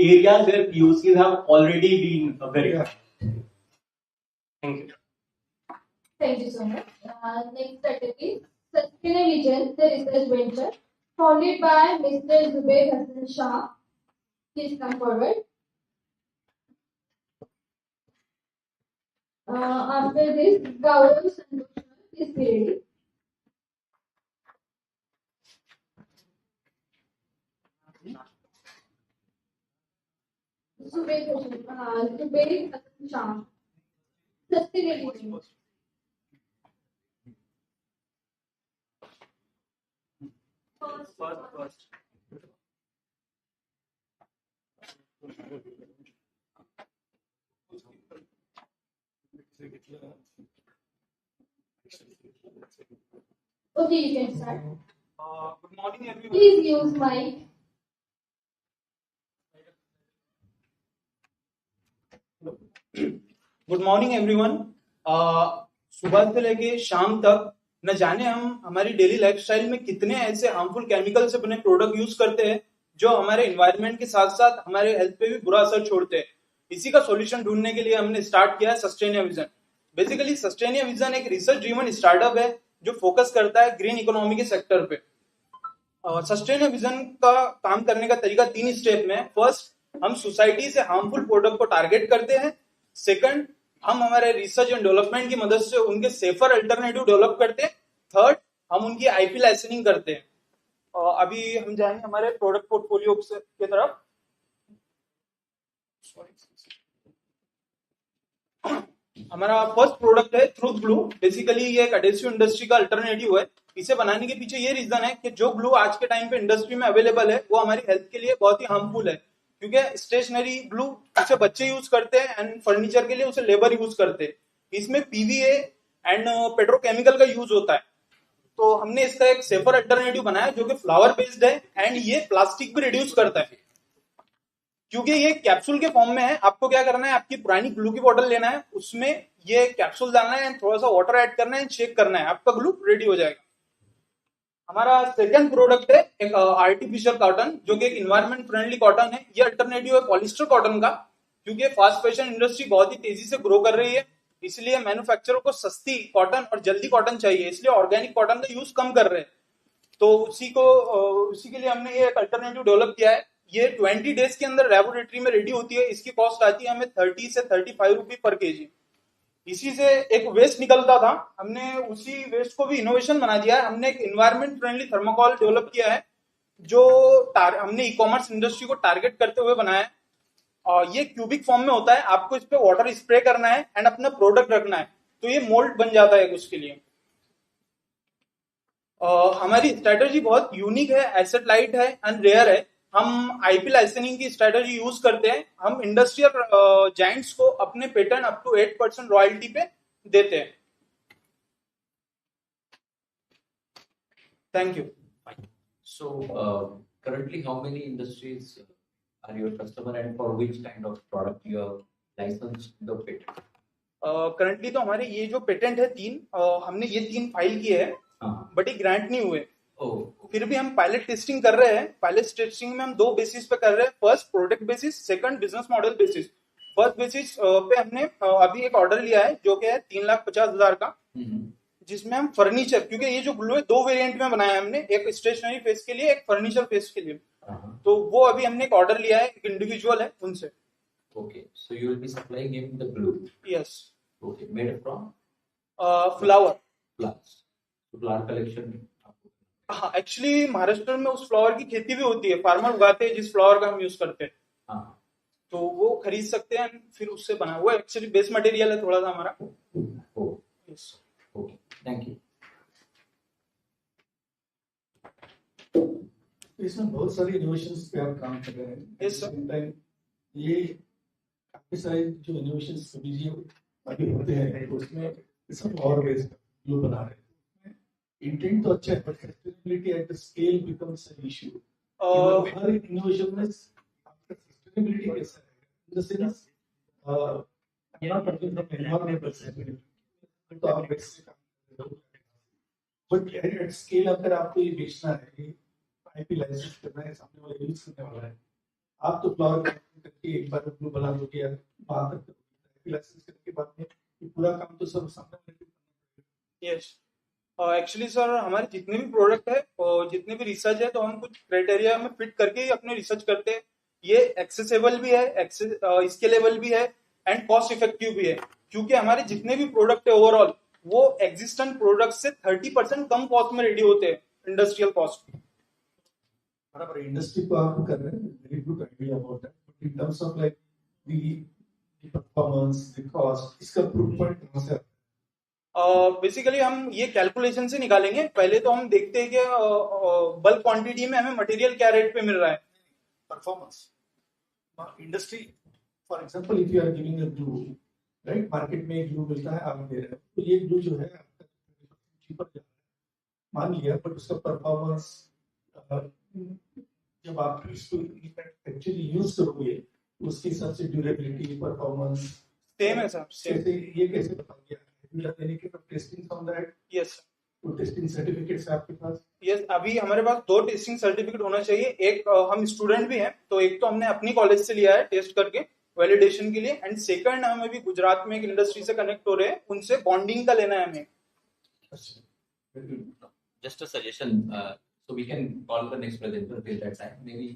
areas where POCs have already been verified. Thank you. Thank you so much. Next category, Sustainable Vision, the research venture, founded by Mr. Zubair Hassan Shah. Please come forward. After this, Gaurav Santosh, please be ready. Zubair Hassan Shah. Sustainable Vision. First. Okay, you can start. Good morning, everyone. Please use mic. Good morning everyone. सुबह से लेके शाम तक न जाने हम हमारी daily lifestyle में कितने ऐसे हार्मफुल केमिकल से बने प्रोडक्ट यूज करते हैं जो हमारे एनवायरनमेंट के साथ साथ हमारे हेल्थ पे भी बुरा असर छोड़ते हैं. इसी का सॉल्यूशन ढूंढने के लिए हमने स्टार्ट किया है सस्टेनिया विजन. बेसिकली सस्टेनिया विजन एक रिसर्च ड्रिवन स्टार्टअप है जो फोकस करता है ग्रीन इकोनॉमी के सेक्टर पे. सस्टेनिया विजन का काम करने का तरीका 3 स्टेप में है. फर्स्ट, हम सोसाइटी से हार्मफुल प्रोडक्ट को टारगेट करते हैं. सेकंड, हम हमारे रिसर्च एंड डेवलपमेंट की मदद से उनके सेफर अल्टरनेटिव डेवलप करते हैं. थर्ड, हम उनकी आईपी लाइसेंसिंग करते हैं. अभी हम जाएंगे हमारे प्रोडक्ट पोर्टफोलियो की तरफ. हमारा फर्स्ट प्रोडक्ट है ट्रूथ ग्लू. बेसिकली ये एक एडेसिव इंडस्ट्री का अल्टरनेटिव है. इसे बनाने के पीछे ये रीजन है कि जो ग्लू आज के टाइम पे इंडस्ट्री में अवेलेबल है वो हमारी हेल्थ के लिए बहुत ही हार्मफुल है. क्योंकि स्टेशनरी ग्लू उसे बच्चे यूज करते हैं एंड फर्नीचर के लिए उसे लेबर यूज करते हैं. इसमें पीवीए एंड पेट्रोकेमिकल का यूज होता है. तो हमने इसका एक सेफर अल्टरनेटिव बनाया जो कि फ्लावर बेस्ड है एंड ये प्लास्टिक भी रिड्यूस करता है. क्योंकि ये कैप्सूल के फॉर्म में है, आपको क्या करना है, आपकी पुरानी ग्लू की बॉटल लेना है, उसमें ये कैप्सूल डालना है, थोड़ा सा वाटर ऐड करना है, शेक करना है, आपका ग्लू रेडी हो जाएगा. हमारा सेकंड प्रोडक्ट है एक आर्टिफिशियल कॉटन जो कि एक इन्वायरमेंट फ्रेंडली कॉटन है. ये अल्टरनेटिव है पॉलिस्टर कॉटन का. क्योंकि फास्ट फैशन इंडस्ट्री बहुत ही तेजी से ग्रो कर रही है, इसलिए मैन्युफैक्चरर को सस्ती कॉटन और जल्दी कॉटन चाहिए, इसलिए ऑर्गेनिक कॉटन का यूज कम कर रहे हैं. तो उसी के लिए हमने ये एक अल्टरनेटिव डेवलप किया है. ये 20 डेज के अंदर लेबोरेटरी में रेडी होती है. इसकी कॉस्ट आती है हमें 30 से 35 रुपए पर केजी. इसी से एक वेस्ट निकलता था, हमने उसी वेस्ट को भी इनोवेशन बना दिया है. हमने एक एनवायरमेंट फ्रेंडली थर्मोकॉल डेवलप किया है जो हमने ई कॉमर्स इंडस्ट्री को टारगेट करते हुए बनाया है. और ये क्यूबिक फॉर्म में होता है, आपको इस पे वाटर स्प्रे करना है एंड अपना प्रोडक्ट रखना है तो ये मोल्ड बन जाता है उसके लिए. हमारी स्ट्रेटेजी बहुत यूनिक है, एसेट लाइट है एंड रेयर है. हम आईपी लाइसेंसिंग की स्ट्रेटेजी यूज करते हैं. हम इंडस्ट्रियल जायंट्स को अपने पेटेंट अप टू 8% रॉयल्टी पे देते हैं. Thank you. So currently, how many industries are your customer, and for which kind of product you have licensed the patent? Currently तो हमारे ये जो पेटेंट है 3, हमने ये 3 फाइल किए हैं, बट ये ग्रांट नहीं हुए. फिर भी हम पायलट टेस्टिंग कर रहे हैं. पायलट टेस्टिंग में हम 2 बेसिस पे कर रहे हैं. First product basis, second business model basis. First basis पे हमने अभी एक ऑर्डर लिया है जो कि है 3,50,000 का, जिसमें हम फर्नीचर, क्योंकि ये जो ग्लू है 2 वेरिएंट में बनाया है हमने, एक स्टेशनरी फेस के लिए, एक फर्नीचर फेस के लिए. तो वो अभी हमने एक ऑर्डर लिया है, एक इंडिविजुअल है उनसे. Okay, so you will be supplying him the glue. Yes. Okay, made from flower. Flowers. तो फ्लावर कलेक्शन हाँ, एक्चुअली महाराष्ट्र में उस फ्लावर की खेती भी होती है, फार्मर उगाते हैं जिस फ्लावर का हम यूज करते हैं, हाँ, तो वो खरीद सकते हैं, फिर उससे बना हुआ एक्चुअली बेस मटेरियल है थोड़ा सा हमारा। Okay, thank you. इसमें बहुत सारी इनोवेशंस पे आप काम कर रहे हैं। Yes sir. ये काफी सारे जो इनोवेशंस अभी होते हैं उसमें सब और बेस्ड जो बना रहे हैं, इंटेंट तो अच्छा है but sustainability at the scale becomes an issue. Her innovation में सस्टेनेबिलिटी कैसा है in the sense I am not talking from environmental standpoint, तो आप वैसे काम कर रहे हो, बट एट स्केल अगर आपको ये बेचना है, आईपी लाइसेंस करना है, सामने वाला यूज करने वाला है, आप तो फ्लावर करके एक बार ब्लू बना दोगे या बाहर तक आईपी लाइसेंस करने के बाद में ये पूरा काम तो सब सामने वाले। यस एक्चुअली सर, हमारे जितने भी प्रोडक्ट है और जितने भी रिसर्च है, तो हम कुछ क्राइटेरिया में फिट करके ही अपने रिसर्च करते हैं। ये एक्सेसिबल भी है, स्केलेबल भी है एंड कॉस्ट इफेक्टिव भी है, क्योंकि हमारे जितने भी प्रोडक्ट है ओवरऑल वो एग्जिस्टेंट प्रोडक्ट से 30% कम कॉस्ट में रेडी होते हैं, इंडस्ट्रियल कॉस्ट। बराबर, इंडस्ट्री को आप कर रहे हैं, very good idea about that, but in terms of like the performance, the cost, इसका प्रूफ पॉइंट कहां से आता है? बेसिकली हम ये कैलकुलेशन से निकालेंगे। पहले तो हम देखते हैं कि बल्क क्वांटिटी में हमें मटेरियल क्या रेट पे मिल रहा है। Performance industry, for example if you are giving a glue, right, market में ग्लू मिलता है, आप दे रहे हो, तो ये ग्लू जो है चीपर जा रहा है, मान लिया, बट उसका परफॉर्मेंस जब आप इसको एक्चुअली यूज करोगे उसके हिसाब से ड्यूरेबिलिटी, परफॉर्मेंस सेम है सर, सेम। ये कैसे बता दिया? Testing on that? यस, तो टेस्टिंग सर्टिफिकेट्स आपके पास? यस, अभी हमारे पास 2 टेस्टिंग सर्टिफिकेट होना चाहिए। एक हम स्टूडेंट भी हैं, तो एक तो हमने अपनी कॉलेज से लिया है टेस्ट करके वैलिडेशन के लिए, एंड सेकंड हम अभी गुजरात में एक इंडस्ट्री से कनेक्ट हो रहे हैं, उनसे बॉन्डिंग का लेना है हमें। Just a suggestion, so we can call the next presenter till that time. Maybe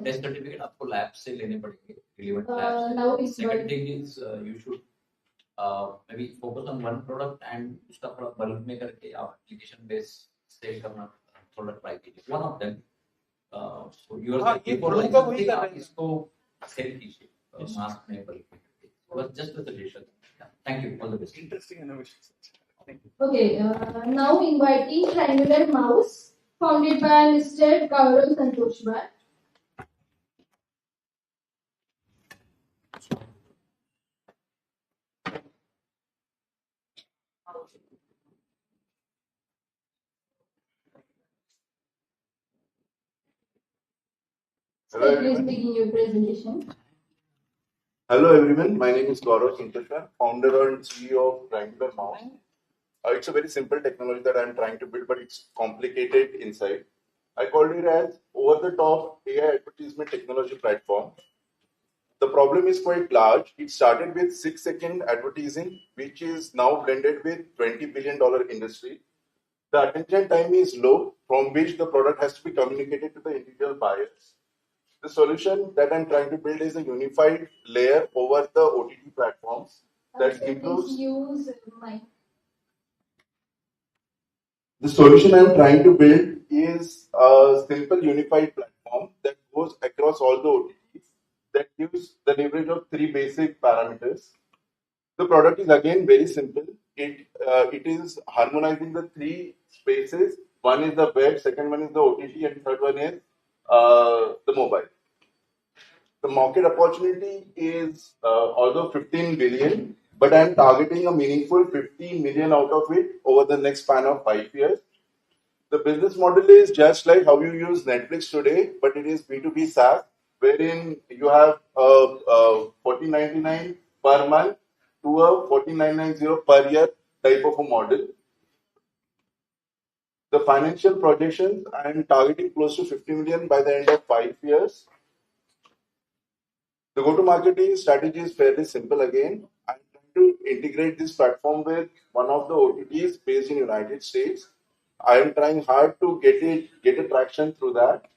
test certificate आपको lab से लेने पड़ेंगे, relevant lab से. Second thing is you should maybe focus on one product and उसका थोड़ा bulk में करके आप application based sell करना product try कीजिए. One of them. So yours ये ब्लू का वही कर रहे हैं, इसको sell कीजिए mask में bulk में करके. Was just a suggestion. Thank you. All the best. Interesting innovations. Okay, now inviting Triangular Mouse, founded by Mr. Gaurav Santoshwar. Hello, Please begin your presentation. Hello everyone, my name is Gaurav Santoshwar, founder and CEO of Triangular Mouse. It's a very simple technology that I'm trying to build, but it's complicated inside. I called it as over-the-top AI advertisement technology platform. The problem is quite large. It started with 6-second advertising, which is now blended with $20 billion industry. The attention time is low, from which the product has to be communicated to the individual buyers. The solution that I'm trying to build is a unified layer over the OTT platforms that improves. The solution I'm trying to build is a simple unified platform that goes across all the OTTs that gives the leverage of 3 basic parameters. The product is again very simple. It is harmonizing the 3 spaces. One is the web, second one is the OTT, and third one is the mobile. The market opportunity is although 15 billion, but I'm targeting a meaningful 15 million out of it over the next span of 5 years. The business model is just like how you use Netflix today, but it is B2B SaaS, wherein you have $14.99 per month to a $14.990 per year type of a model. The financial projections, I am targeting close to 50 million by the end of 5 years. The go-to-market strategy is fairly simple again. I'm trying to integrate this platform with one of the OTTs based in United States. I am trying hard to get a traction through that.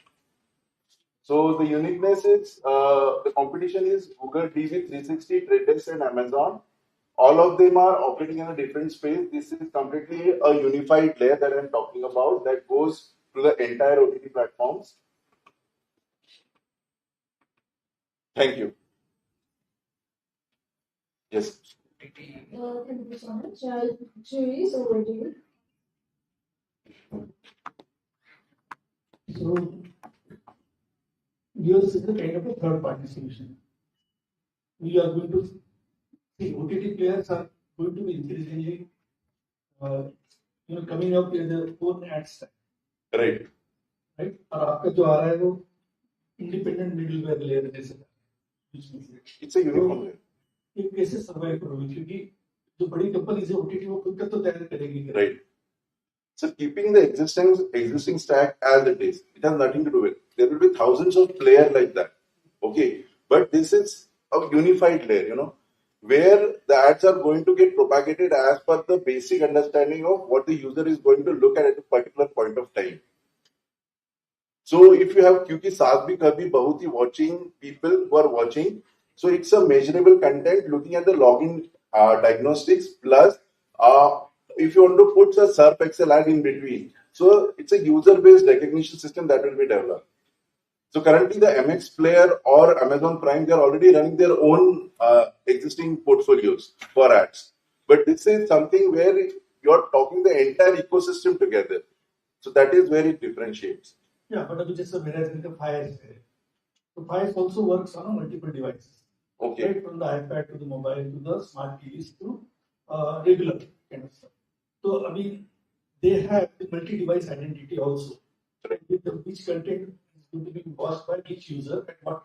So the uniqueness is the competition is Google TV 360, Trade Desk, and Amazon. all of them are operating in a different space. This is completely a unified layer that I'm talking about that goes to the entire OTT platforms. Thank you. Yes. Thank you so much. Juries, over to you. So, yours is a kind of a third party solution. We are going to see OTT players are going to be increasingly coming up with their own ad stack. Right. Right? और आपका जो आ रहा है वो independent middleware layer जैसे It's a uniform layer. ये कैसे survive करोगे क्योंकि जो बड़ी कंपनी है OTT वो खुद का तो तैयार करेगी. Right. So keeping the existing stack as it is, it has nothing to do with it. There will be thousands of players like that. Okay, but this is a unified layer, where the ads are going to get propagated as per the basic understanding of what the user is going to look at a particular point of time. So if you have क्योंकि साथ भी कभी बहुत ही watching people who are watching, so it's a measurable content looking at the login diagnostics plus if you want to put a SERP Excel ad in between, so it's a user-based recognition system that will be developed. So currently the MX Player or Amazon Prime, they are already running their own existing portfolios for ads. But this is something where you're talking the entire ecosystem together. So that is where it differentiates. Yeah, but just whereas with the Fires, so Fires also works on multiple devices. Okay. Right from the iPad to the mobile to the smart TVs to regular kind of stuff. So I mean, they have the multi-device identity also. Right? With which content is going to be watched by each user at what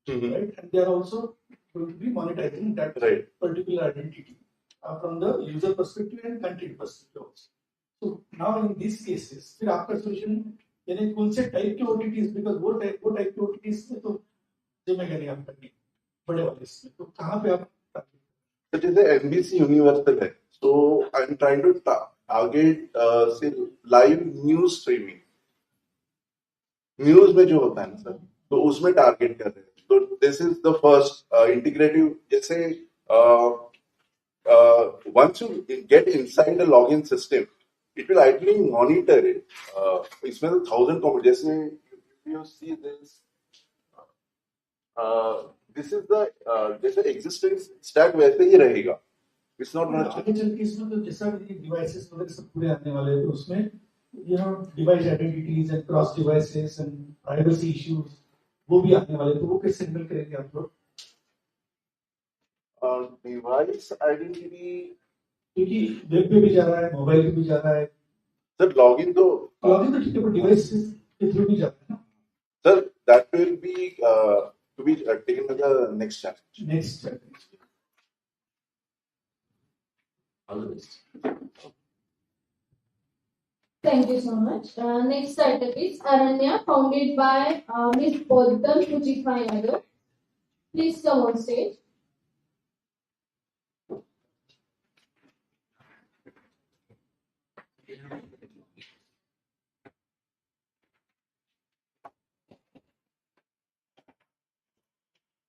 time, right? And they are also going to be monetizing that particular identity from the user perspective and content perspective also. So now in these cases, फिर आपका solution यानी कौन से type के OTTs because वो type के OTTs में तो जिम्मेदारी नहीं आप करनी बड़े वाले इसमें तो कहाँ पे आप It is a NBC Universal है. So I'm trying to target say live news streaming. News में जो होता है ना सर, तो उसमें टारगेट कर रहे हैं. तो this is the first integrative. जैसे once you get inside the login system, it will actually monitor it. इसमें तो 1000 जैसे you see this is the जैसे existing stack वैसे ही रहेगा. It's not going to आगे चल के इसमें तो जैसा डिवाइसेस वगैरह सब पूरे आने वाले हैं तो उसमें device identities and cross devices and privacy issues वो भी आने वाले, तो वो कैसे हैंडल करेंगे आप लोग? डिवाइस आइडेंटिटी क्योंकि वेब पे भी जा रहा है, मोबाइल पे भी जा रहा है. सर लॉगिन तो ठीक है, पर डिवाइस के थ्रू भी जाता है ना. Sir that will be to be taken as the next challenge. All the best. Thank you so much. Next startup is Aranya, founded by Ms. Poddam Pujifanagar. Please come on stage.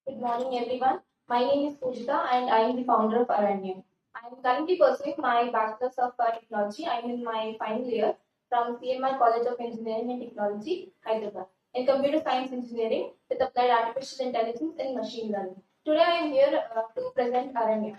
Good morning, everyone. My name is Pujita, and I am the founder of Aranya. I am currently pursuing my Bachelor's of Technology. I am in my final year from CMR College of Engineering and Technology, Hyderabad, in Computer Science Engineering with applied Artificial Intelligence and Machine Learning. Today, I am here to present Aranya.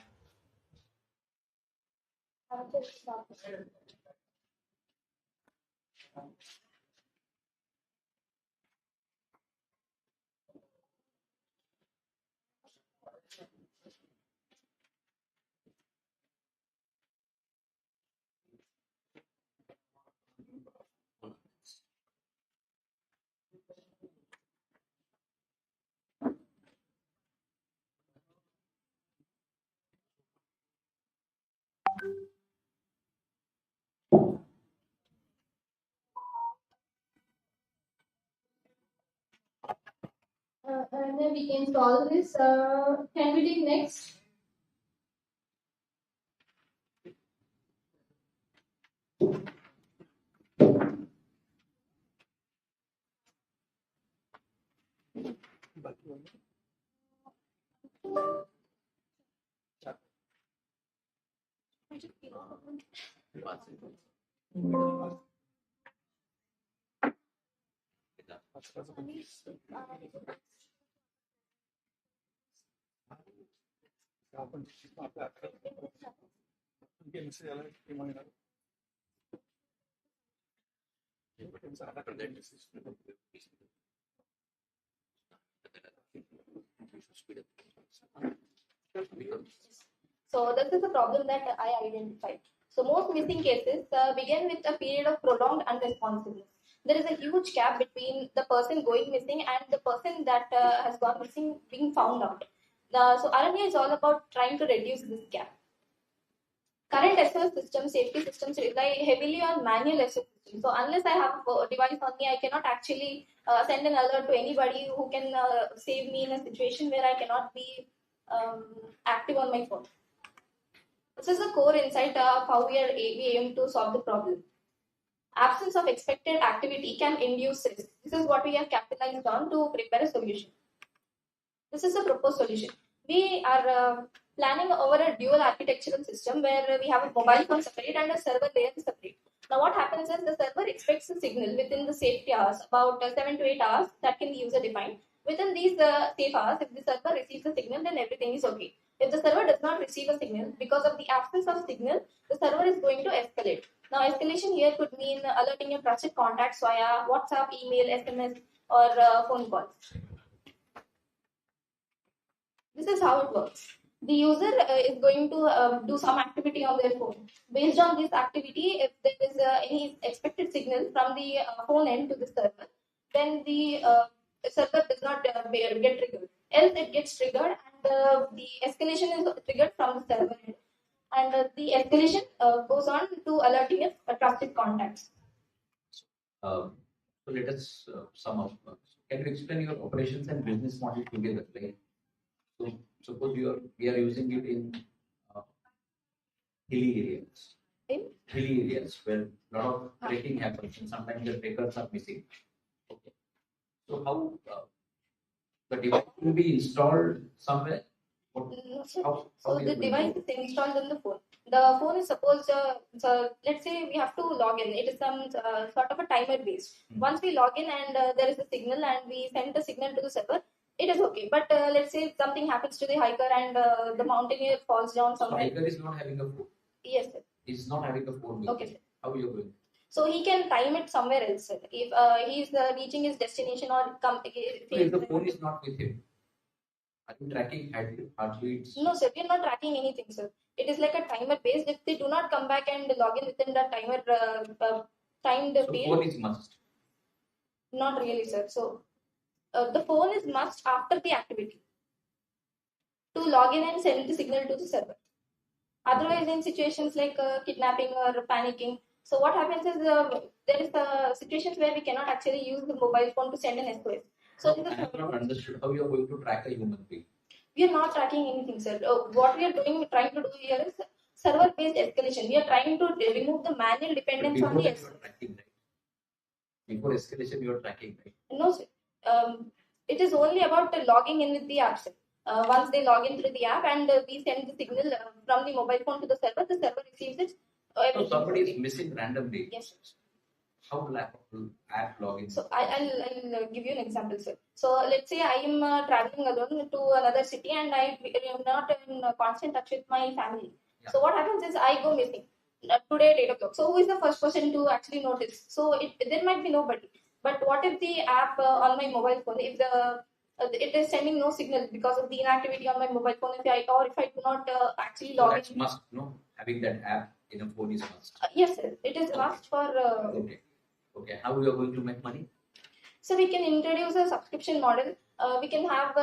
And then we can solve this. Can we take next? So this is the problem that I identified. So most missing cases begin with a period of prolonged unresponsiveness. There is a huge gap between the person going missing and the person that has gone missing being found out. So RNA is all about trying to reduce this gap. Current SOS systems, safety systems rely heavily on manual SOS systems. So unless I have a device on me, I cannot actually send an alert to anybody who can save me in a situation where I cannot be active on my phone. This is the core insight of how we aim to solve the problem. Absence of expected activity can induce risk. This is what we have capitalized on to prepare a solution. This is a proposed solution. We are planning over a dual architectural system where we have a mobile phone separate and a server layer separate. Now what happens is the server expects a signal within the safety hours, about 7 to 8 hours that can be user defined. Within these safe hours, if the server receives the signal, then everything is okay. If the server does not receive a signal, because of the absence of signal, the server is going to escalate. Now escalation here could mean alerting your trusted contacts via WhatsApp, email, SMS, or phone calls. This is how it works. The user is going to do some activity on their phone. Based on this activity, if there is any expected signal from the phone end to the server, then the server does not get triggered. Else it gets triggered and the escalation is triggered from the server end. And the escalation goes on to alerting a trusted contacts. So let us sum up. Can you explain your operations and business model together? Like, so suppose we are using it in hilly areas. Hilly areas where a lot of trekking happens and sometimes the trekkers are missing. Okay. So how the device will be installed somewhere? So the device is installed in the phone. The phone is supposed so let's say we have to log in. It is some sort of a timer based. Once we log in and there is a signal and we send the signal to the server, it is okay. But let's say something happens to the hiker and the mountaineer falls down So somewhere. hiker is not having a phone. Yes, sir. He's not having a phone. Okay, sir. How are you going? So he can time it somewhere else, sir. If he is reaching his destination or If the phone is not with him, are you tracking heartbeats? No, sir, we are not tracking anything, sir. It is like a timer based. If they do not come back and log in within the timer timed So period, phone is must. not really, sir. So the phone is must after the activity to log in and send the signal to the server. Otherwise, in situations like kidnapping or panicking, so what happens is there is situations where we cannot actually use the mobile phone to send an SOS. So I have not understood how you are going to track a human being. We are not tracking anything, sir. What we are trying to do here is server-based escalation. We are trying to remove the manual dependence on the Before escalation, you are tracking, right? No, sir. It is only about logging in with the app, sir. Once they log in through the app and we send the signal from the mobile phone to the server receives it. So somebody is missing randomly. Yes, sir. How will app login? So I'll give you an example, sir. So let's say I am traveling alone to another city and I am not in constant touch with my family. Yeah. So what happens is I go missing today at 8 o'clock. So who is the first person to actually notice? So there might be nobody. But what if the app on my mobile phone, if it is sending no signal because of the inactivity on my mobile phone, if I do not actually log in. That's must, no? Having that app in a phone is must. Yes, sir. It is must for. Okay, how we are going to make money? So we can introduce a subscription model. We can have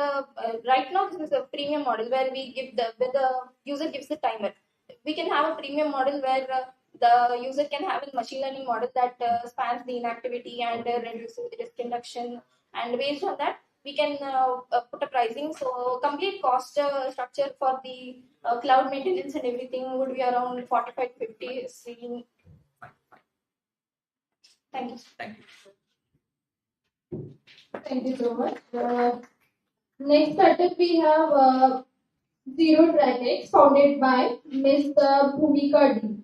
right now this is a premium model where we give where the user gives the timer. We can have a premium model where the user can have a machine learning model that spans the inactivity and reduces the risk induction. And based on that, we can put a pricing. So complete cost structure for the cloud maintenance and everything would be around 45-50. Thank you. Thank you. Thank you so much. Next startup we have Zero Traffic, founded by Ms. Bhumika D.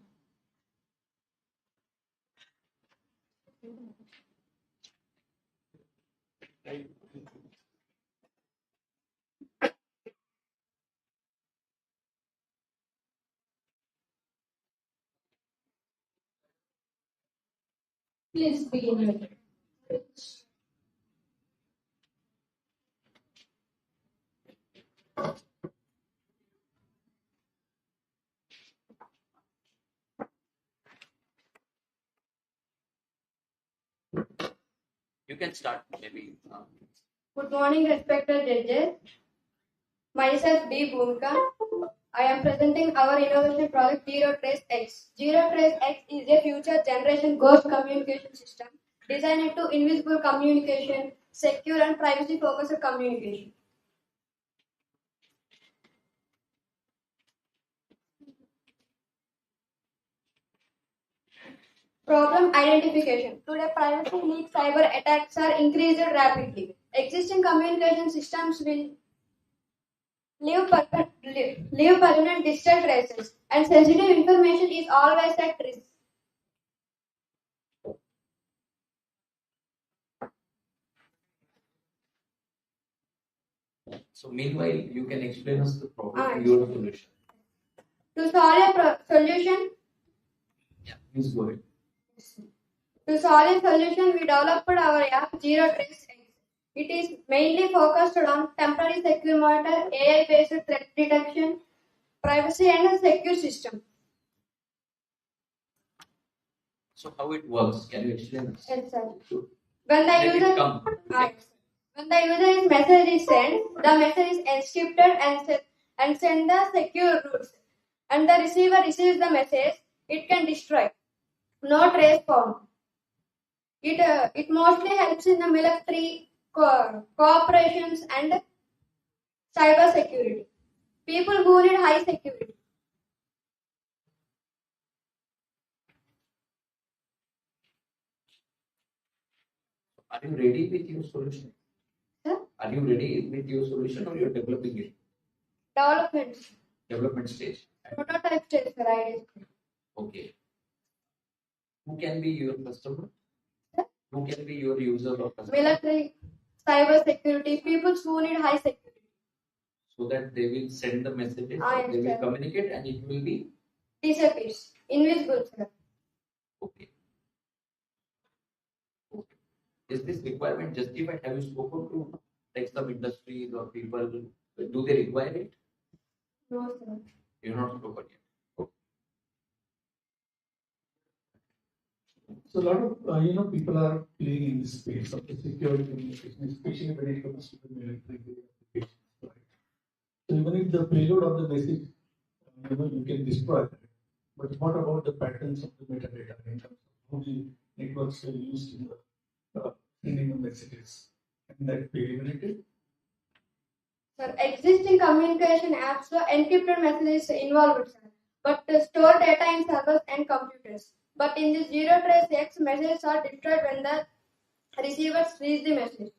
Please begin your speech. You can start maybe. Good morning, respected judges. Myself D. Bhumika. I am presenting our innovation project Zero Trace X. Zero Trace X is a future generation ghost communication system designed to invisible communication, secure and privacy focused communication. Problem identification. Today, privacy leak cyber attacks are increased rapidly. Existing communication systems will leave permanent digital traces, and sensitive information is always at risk. So meanwhile, you can explain us the problem, your solution. To solve a solution, Please go ahead. To solve a solution, we developed our app Zero Trace X. It is mainly focused on temporary secure monitor, AI-based threat detection, privacy, and a secure system. So how it works? Can you explain us? Yes, sir. When the Let user it come. when the user's message is sent, the message is encrypted and send the secure routes. And the receiver receives the message, it can destroy. No trace found. It mostly helps in the military cooperations and cyber security. People who need high security. Are you ready with your solution? Huh? Are you ready with your solution or you're developing it? Development stage. Prototype stage, sir. Okay. Who can be your customer? Who can be your user or customer? Military, cyber security, people who need high security. So that they will send the messages, they will understand. communicate, and it will be Disappears. Invisible, sir. okay. Is this requirement justified? Have you spoken to like some industries or people? Do they require it? No, sir. You're not spoken yet. So a lot of people are playing in this space of the secure communication, especially when it comes to the military applications. Right? So even if the payload of the message, you can destroy that. But what about the patterns of the metadata in terms of how the networks are used in the sending the messages? And that be eliminated? Sir, existing communication apps for encrypted messages involved, sir, but store data in servers and computers. But in this Zero Trace X, messages are destroyed when the receivers reach the message.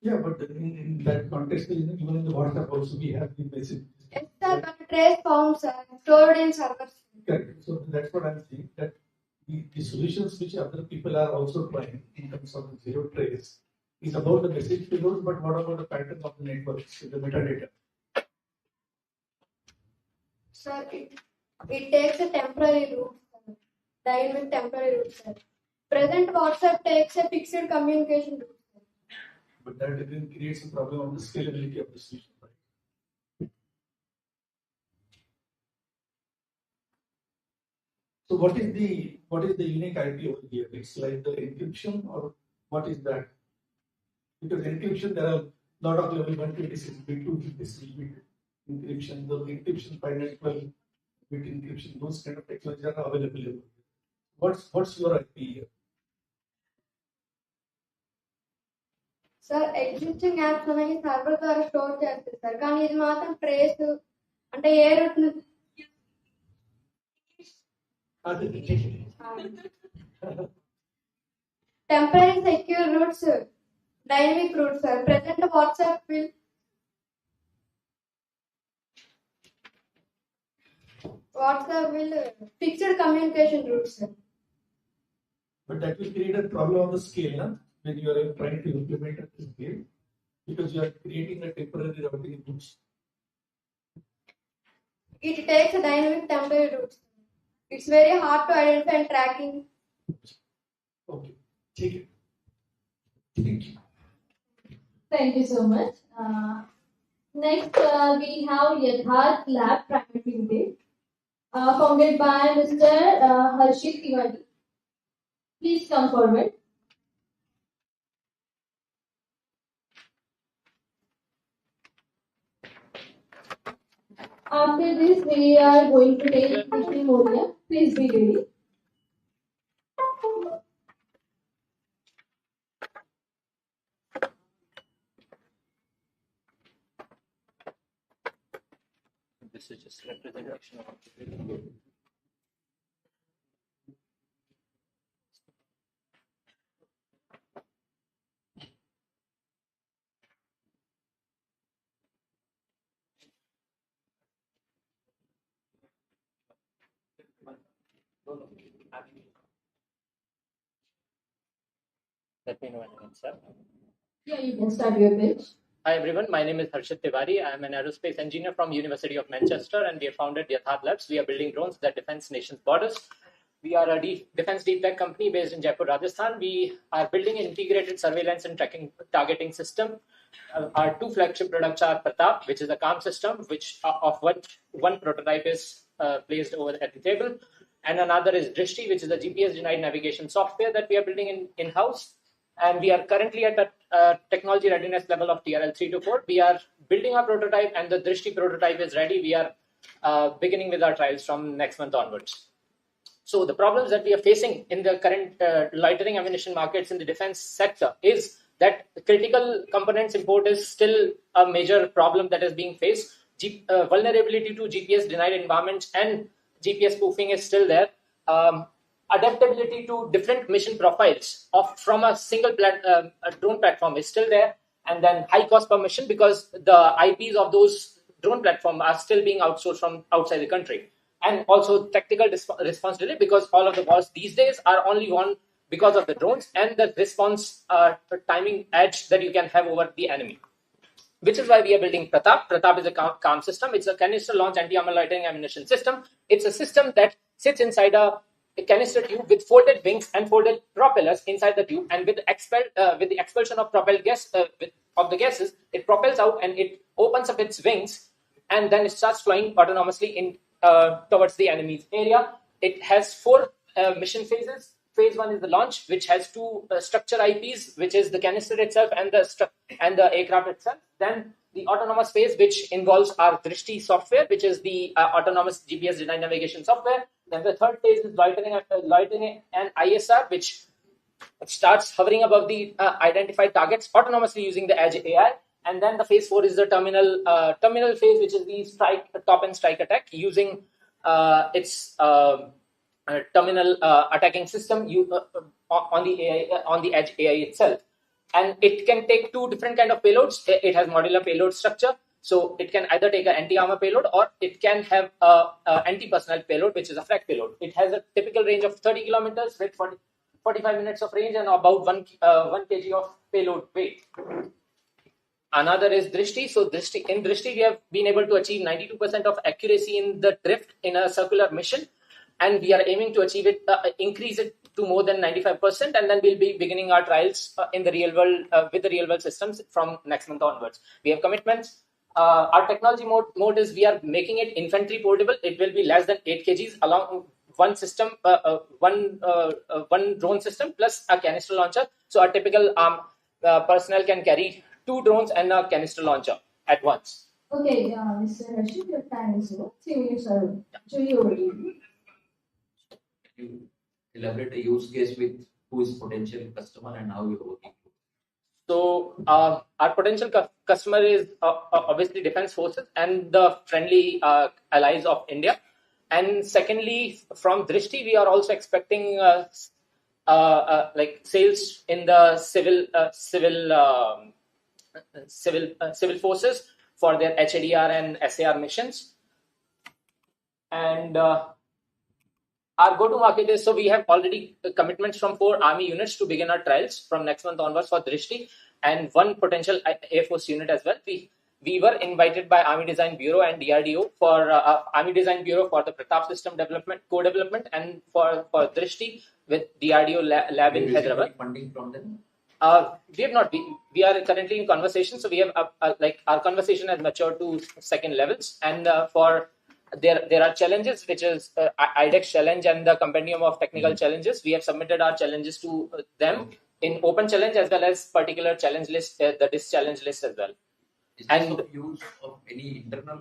Yeah, but in that context, even in the WhatsApp also we have the message. Yes, sir, but trace found, sir, stored in servers. Correct. So that's what I'm saying, that the solutions which other people are also trying in terms of the zero trace is about the message payload, but what about the pattern of the networks, the metadata? Sir, it takes a temporary route, sir. Dynamic temporary route, sir. Present WhatsApp takes a fixed communication route. But that again creates a problem of the scalability of the solution, right? So what is the unique IP over here? It's like the encryption, or what is that? Because encryption, there are a lot of level 126 bit, 256 bit encryption, the encryption 512 bit encryption, those kind of technologies are available. What's your IP here? Sir existing apps అనేవి server ద్వారా store చేస్తారు sir కానీ ఇది మాత్రం trace అంటే ఏ route temporary secure routes dynamic routes sir present WhatsApp will fixed communication routes sir But that will create a problem on the scale, na? When you are trying to implement at the scale, because you are creating a temporary routing routes. It takes a dynamic temporary routes. It's very hard to identify and tracking Okay, take it. Thank you. Thank you so much. Next, we have Yatharth Lab Private Limited, founded by Mr. Harshit Tiwari. Please come forward. After this, we are going to take Nikhil Moria. Please be ready. This is just representation of Let me know when I can start. Yeah, you can start your pitch. Hi everyone, my name is Harshit Tiwari. I am an aerospace engineer from University of Manchester, and we have founded Yatharth Labs. We are building drones that defend nation's borders. We are a defense deep tech company based in Jaipur, Rajasthan. We are building an integrated surveillance and tracking targeting system. Our two flagship products are Pratap, which is a CAM system, of which one prototype is placed over at the table, and another is Drishti, which is a GPS denied navigation software that we are building in-house. And we are currently at a technology readiness level of TRL 3 to 4. We are building our prototype, and the Drishti prototype is ready. We are beginning with our trials from next month onwards. So the problems that we are facing in the current loitering ammunition markets in the defense sector is that critical components import is still a major problem that is being faced. Vulnerability to GPS denied environments and GPS spoofing is still there. Adaptability to different mission profiles from a single a drone platform is still there, and then high cost per mission because the IPs of those drone platforms are still being outsourced from outside the country, and also tactical response delay because all of the wars these days are only won because of the drones and the response timing edge that you can have over the enemy. Which is why we are building Pratap. Pratap is a CAM system. It's a canister launch anti-armor loitering ammunition system. It's a system that sits inside a canister tube with folded wings and folded propellers inside the tube, and with the expulsion of propelled gas of the gases, it propels out and it opens up its wings, and then it starts flying autonomously in towards the enemy's area. It has four mission phases. Phase 1 is the launch, which has two structure IPs, which is the canister itself and the aircraft itself. Then the autonomous phase, which involves our Drishti software, which is the autonomous GPS denied navigation software. Then the third phase is loitering and ISR, which starts hovering above the identified targets autonomously using the Edge AI. And then the phase 4 is the terminal phase, which is the top and strike attack using its terminal attacking system on the Edge AI itself. And it can take two different kind of payloads. It has modular payload structure, so it can either take an anti-armor payload or it can have a anti-personnel payload, which is a frag payload. It has a typical range of 30 kilometers with 45 minutes of range and about 1 kg of payload weight. Another is Drishti. So in Drishti, we have been able to achieve 92% of accuracy in the drift in a circular mission, and we are aiming to achieve it, increase it to more than 95%, and then we'll be beginning our trials in the real world with the real world systems from next month onwards. We have commitments. Our technology mode is we are making it infantry portable. It will be less than 8 kgs along one system, one drone system plus a canister launcher. So a typical personnel can carry 2 drones and a canister launcher at once. Okay, Mr. Rashid, your time is over. 3 minutes are to you already. You elaborate a use case with who is potential customer and how you're working. So our potential customer is obviously defense forces and the friendly allies of India. And secondly, from Drishti, we are also expecting like sales in the civil forces for their HADR and SAR missions. And our go-to-market is, so we have already commitments from 4 army units to begin our trials from next month onwards for Drishti, and 1 potential Air Force unit as well. we were invited by Army Design Bureau and DRDO for Army Design Bureau for the Pratap system development, co-development, and for Drishti with DRDO lab in Hyderabad. Funding from them? We have not. We are currently in conversation, so we have like our conversation has matured to second levels, and for there are challenges, which is IDEX challenge and the compendium of technical challenges. We have submitted our challenges to them in open challenge as well as particular challenge list, the DIS challenge list as well. Is this of use of any internal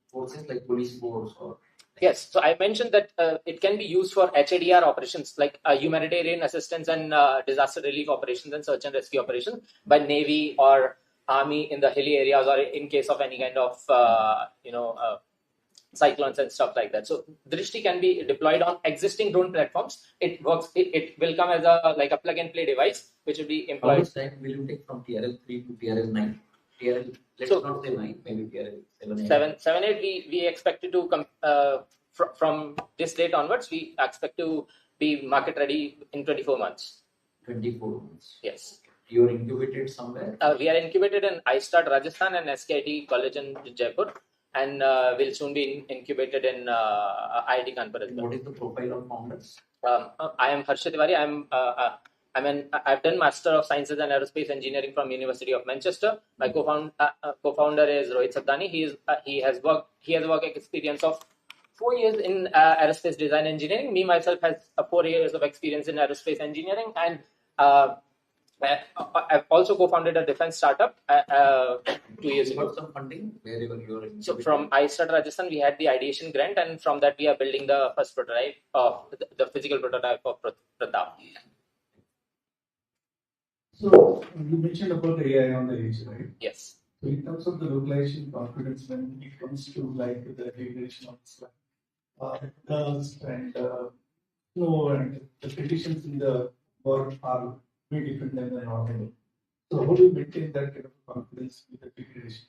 forces like police force or? Yes, so I mentioned that it can be used for HADR operations like humanitarian assistance and disaster relief operations and search and rescue operations by Navy or Army in the hilly areas or in case of any kind of cyclones and stuff like that. So Drishti can be deployed on existing drone platforms. It works. It will come as a plug and play device which will be employed. How much time will you take from TRL3 to TRL9? Let's not say 9, maybe TRL 7, 8. We expect to come from this date onwards. We expect to be market ready in 24 months. 24 months. Yes. You're incubated somewhere? We are incubated in iStart Rajasthan and SKIT College in Jaipur, and will soon be incubated in IIT Kanpur as well. What is the profile of founders? I am Harshit Tiwari. I've done Master of Sciences and Aerospace Engineering from University of Manchester. My co-founder is Rohit Sabdani. He has work experience of 4 years in aerospace design engineering. Me myself has 4 years of experience in aerospace engineering, and I've also co-founded a defense startup 2 years ago. Got some funding wherever you're in. So from iStart Rajasthan, we had the ideation grant, and from that we are building the first prototype of the physical prototype of Pratap. So you mentioned about the AI on the edge, right? Yes. So in terms of the localization confidence, when it comes to like the degradation of dust and snow and the conditions in the world are very different than the normal. So how do you maintain that kind of confidence with the degradation?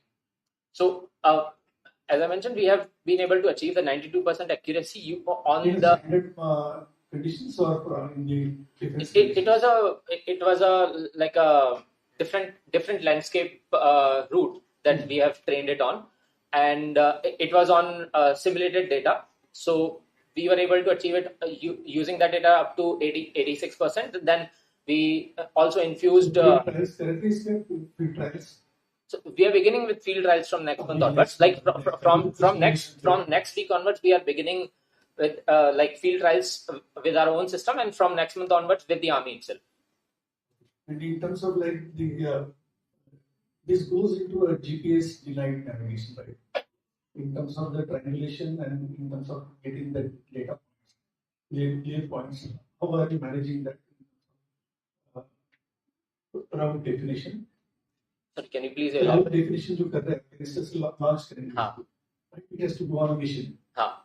So as I mentioned, we have been able to achieve the 92% accuracy on in the standard conditions or in the different. It was a different landscape route that we have trained it on, and it was on simulated data. So we were able to achieve it using that data up to 86%. Then we also infused. Trials. So we are beginning with field trials from next month onwards. Like from next week onwards, we are beginning with field trials with our own system, and from next month onwards with the Army itself. And in terms of like the this goes into a GPS denied navigation, right? In terms of the triangulation and in terms of getting the data points, clear points. How are you managing that route definition? Sorry, can you please route definition जो कर रहे हैं, it's just launch करेंगे. Right? It has to go on a mission.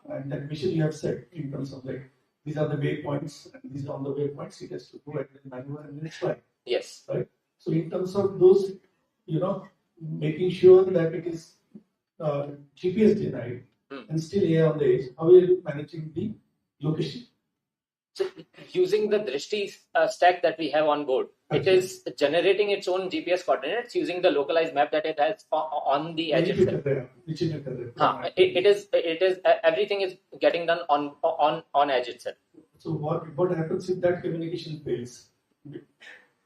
And that mission you have set in terms of like these are the waypoints and these are on the waypoints. It has to go at the maneuver and then it's fly. Yes. Right. So in terms of those, making sure that it is GPS denied and still here on the edge, how are you managing the location? So using the Drishti stack that we have on board, it is generating its own GPS coordinates using the localized map that it has on the edge itself. It is everything is getting done on edge itself. So what happens if that communication fails?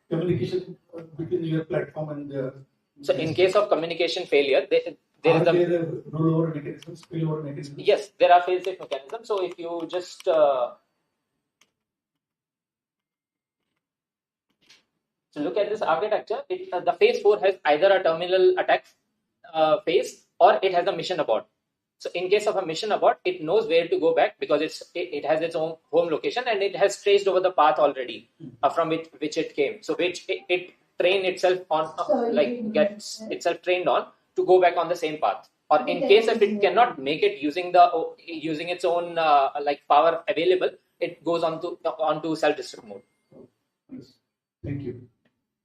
Communication between your platform and the. So in case of communication failure, there is the rollover mechanisms, spillover mechanisms? Yes, there are fail-safe mechanisms. So if you just so look at this architecture, the phase 4 has either a terminal attack phase or it has a mission abort. So in case of a mission abort, it knows where to go back because it has its own home location and it has traced over the path already from which it came. So which it train itself on, gets itself trained on to go back on the same path. Or in case if it cannot make it using its own power available, it goes onto self-destruct mode. Thank you.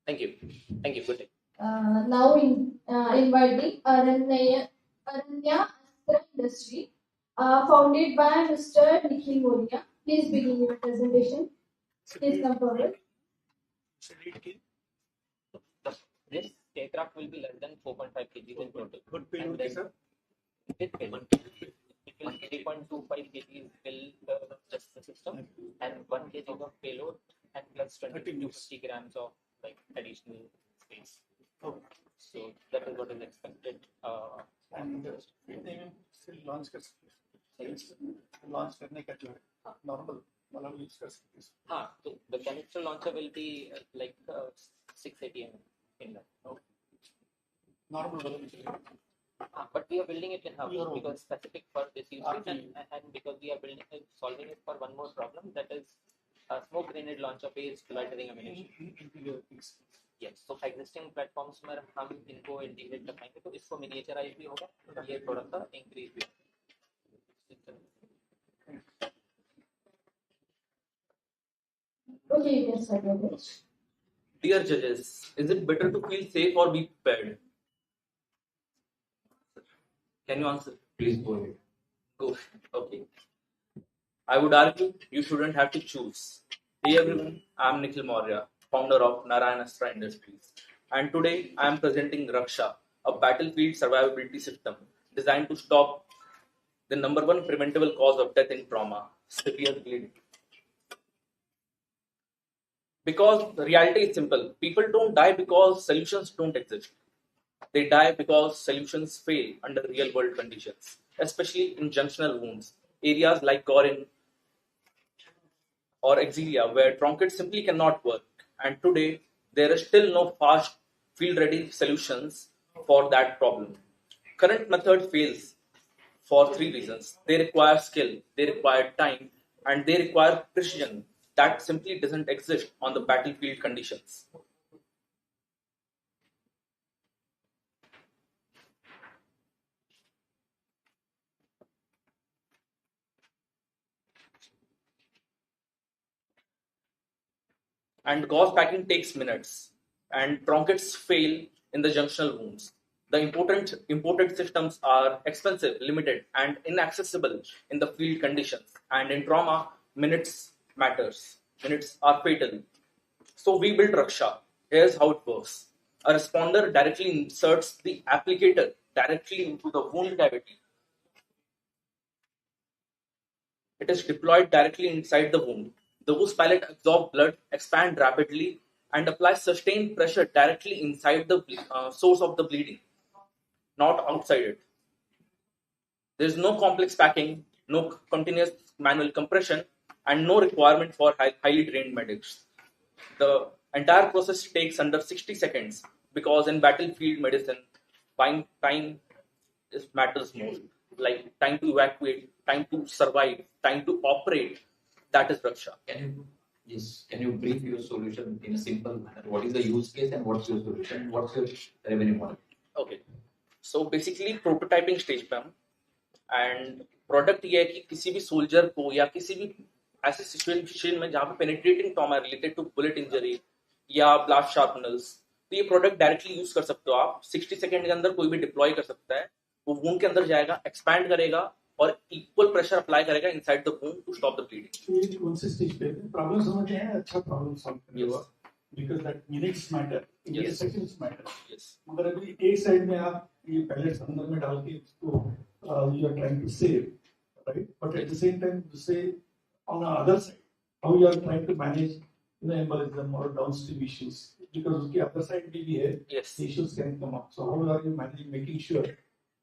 Thank you. Thank you. Good day. Now inviting Aranya Astra Industry, founded by Mr. Nikhil Moria. Please begin your presentation. Please come forward. Yes. aircraft will be less than 4.5 kg in total. Good payload, sir. With payload, it will 3.25 kg will just the system, and 1 kg of payload, and plus 20 to 50 grams of like additional space. Oh. So that is what is expected. And still launch कर सकते हैं. Launch करने का जो है normal वाला use कर सकते हैं. हाँ, so the canister launcher will be like 680 mm in that. Okay. Normal वाला. But we are building it in house because specific for this use case, and because we are building it, solving it for one more problem, that is smoke grenade launcher based loitering ammunition. Yes, so existing platforms में हम इनको integrate कर पाएंगे तो इसको miniaturize भी होगा, ये थोड़ा सा increase भी होगा. Okay, you can start your pitch. Dear judges, is it better to feel safe or be prepared? Can you answer? Please go ahead. Go. Okay. I would argue you shouldn't have to choose. Hey everyone, I am Nikhil Maurya, founder of Narayanastra Industries, and today I am presenting Raksha, a battlefield survivability system designed to stop the number one preventable cause of death in trauma, severe bleeding. Because the reality is simple, people don't die because solutions don't exist. They die because solutions fail under real world conditions, especially in junctional wounds, areas like Gorin or Exilia, where truncate simply cannot work. And today, there is still no fast, field-ready solutions for that problem. Current method fails for three reasons. They require skill, they require time, and they require precision that simply doesn't exist on the battlefield conditions. And gauze packing takes minutes, and truncates fail in the junctional wounds. The imported systems are expensive, limited, and inaccessible in the field conditions. And in trauma, minutes matters. Minutes are fatal. So we built Raksha. Here's how it works. A responder directly inserts the applicator directly into the wound cavity. It is deployed directly inside the wound. The hose pallet absorbs blood, expand rapidly, and applies sustained pressure directly inside the source of the bleeding, not outside it. There is no complex packing, no continuous manual compression, and no requirement for highly trained medics. The entire process takes under 60 seconds because in battlefield medicine, time matters most. Like time to evacuate, time to survive, time to operate. That is Raksha. Can you brief your solution in a simple manner? What is the use case and what's your solution? What's your revenue model? Okay. So basically prototyping stage पे हम and product ये है कि किसी भी soldier को या किसी भी ऐसे situation में जहाँ पे penetrating trauma related to bullet injury या blast sharpeners, तो ये product directly use कर सकते हो आप. 60 सेकंड के अंदर कोई भी deploy कर सकता है. वो wound के अंदर जाएगा, expand करेगा और equal pressure apply करेगा inside the wound to stop the bleeding. ये कौन से stage पे problem समझते हैं अच्छा problem solve करने हुआ because that minutes matter, yes. Seconds matter. Yes. मगर अभी एक side में आप ये pellets अंदर में डाल के उसको you are trying to save, right? But at the same time, you say on the other side how you are trying to manage embolism or downstream issues because उसके other side भी है, yes. Issues can come up. So how are you managing, making sure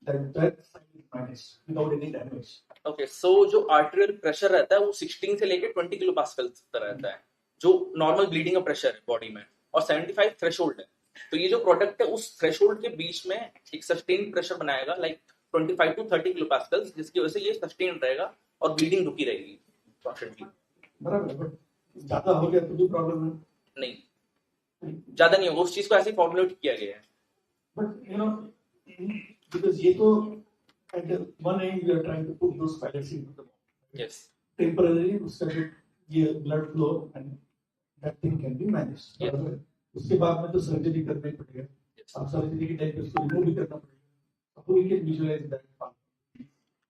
that side is managed without any damage? Okay, so जो arterial pressure रहता है वो 16 से लेके 20 kilo pascal तक रहता है, जो normal bleeding का pressure है body में, और 75 threshold है. तो ये जो product है उस threshold के बीच में एक sustained pressure बनाएगा like 25 to 30 किलो पास्कल, जिसकी वजह से ये sustained रहेगा और bleeding रुकी रहेगी constantly. बराबर, ज़्यादा हो गया तो भी problem है? नहीं, ज़्यादा नहीं होगा, उस चीज को ऐसे formulate किया गया है. But you know, because ये तो at the one end you are trying to put those pellets into the body. Yes. Temporarily उसका जो ये blood flow and that thing can be managed. Yes. उसके बाद में तो surgery करना ही पड़ेगा. अब surgery के टाइम पे उसको remove भी करना पड़ेगा. So we can visualize that part.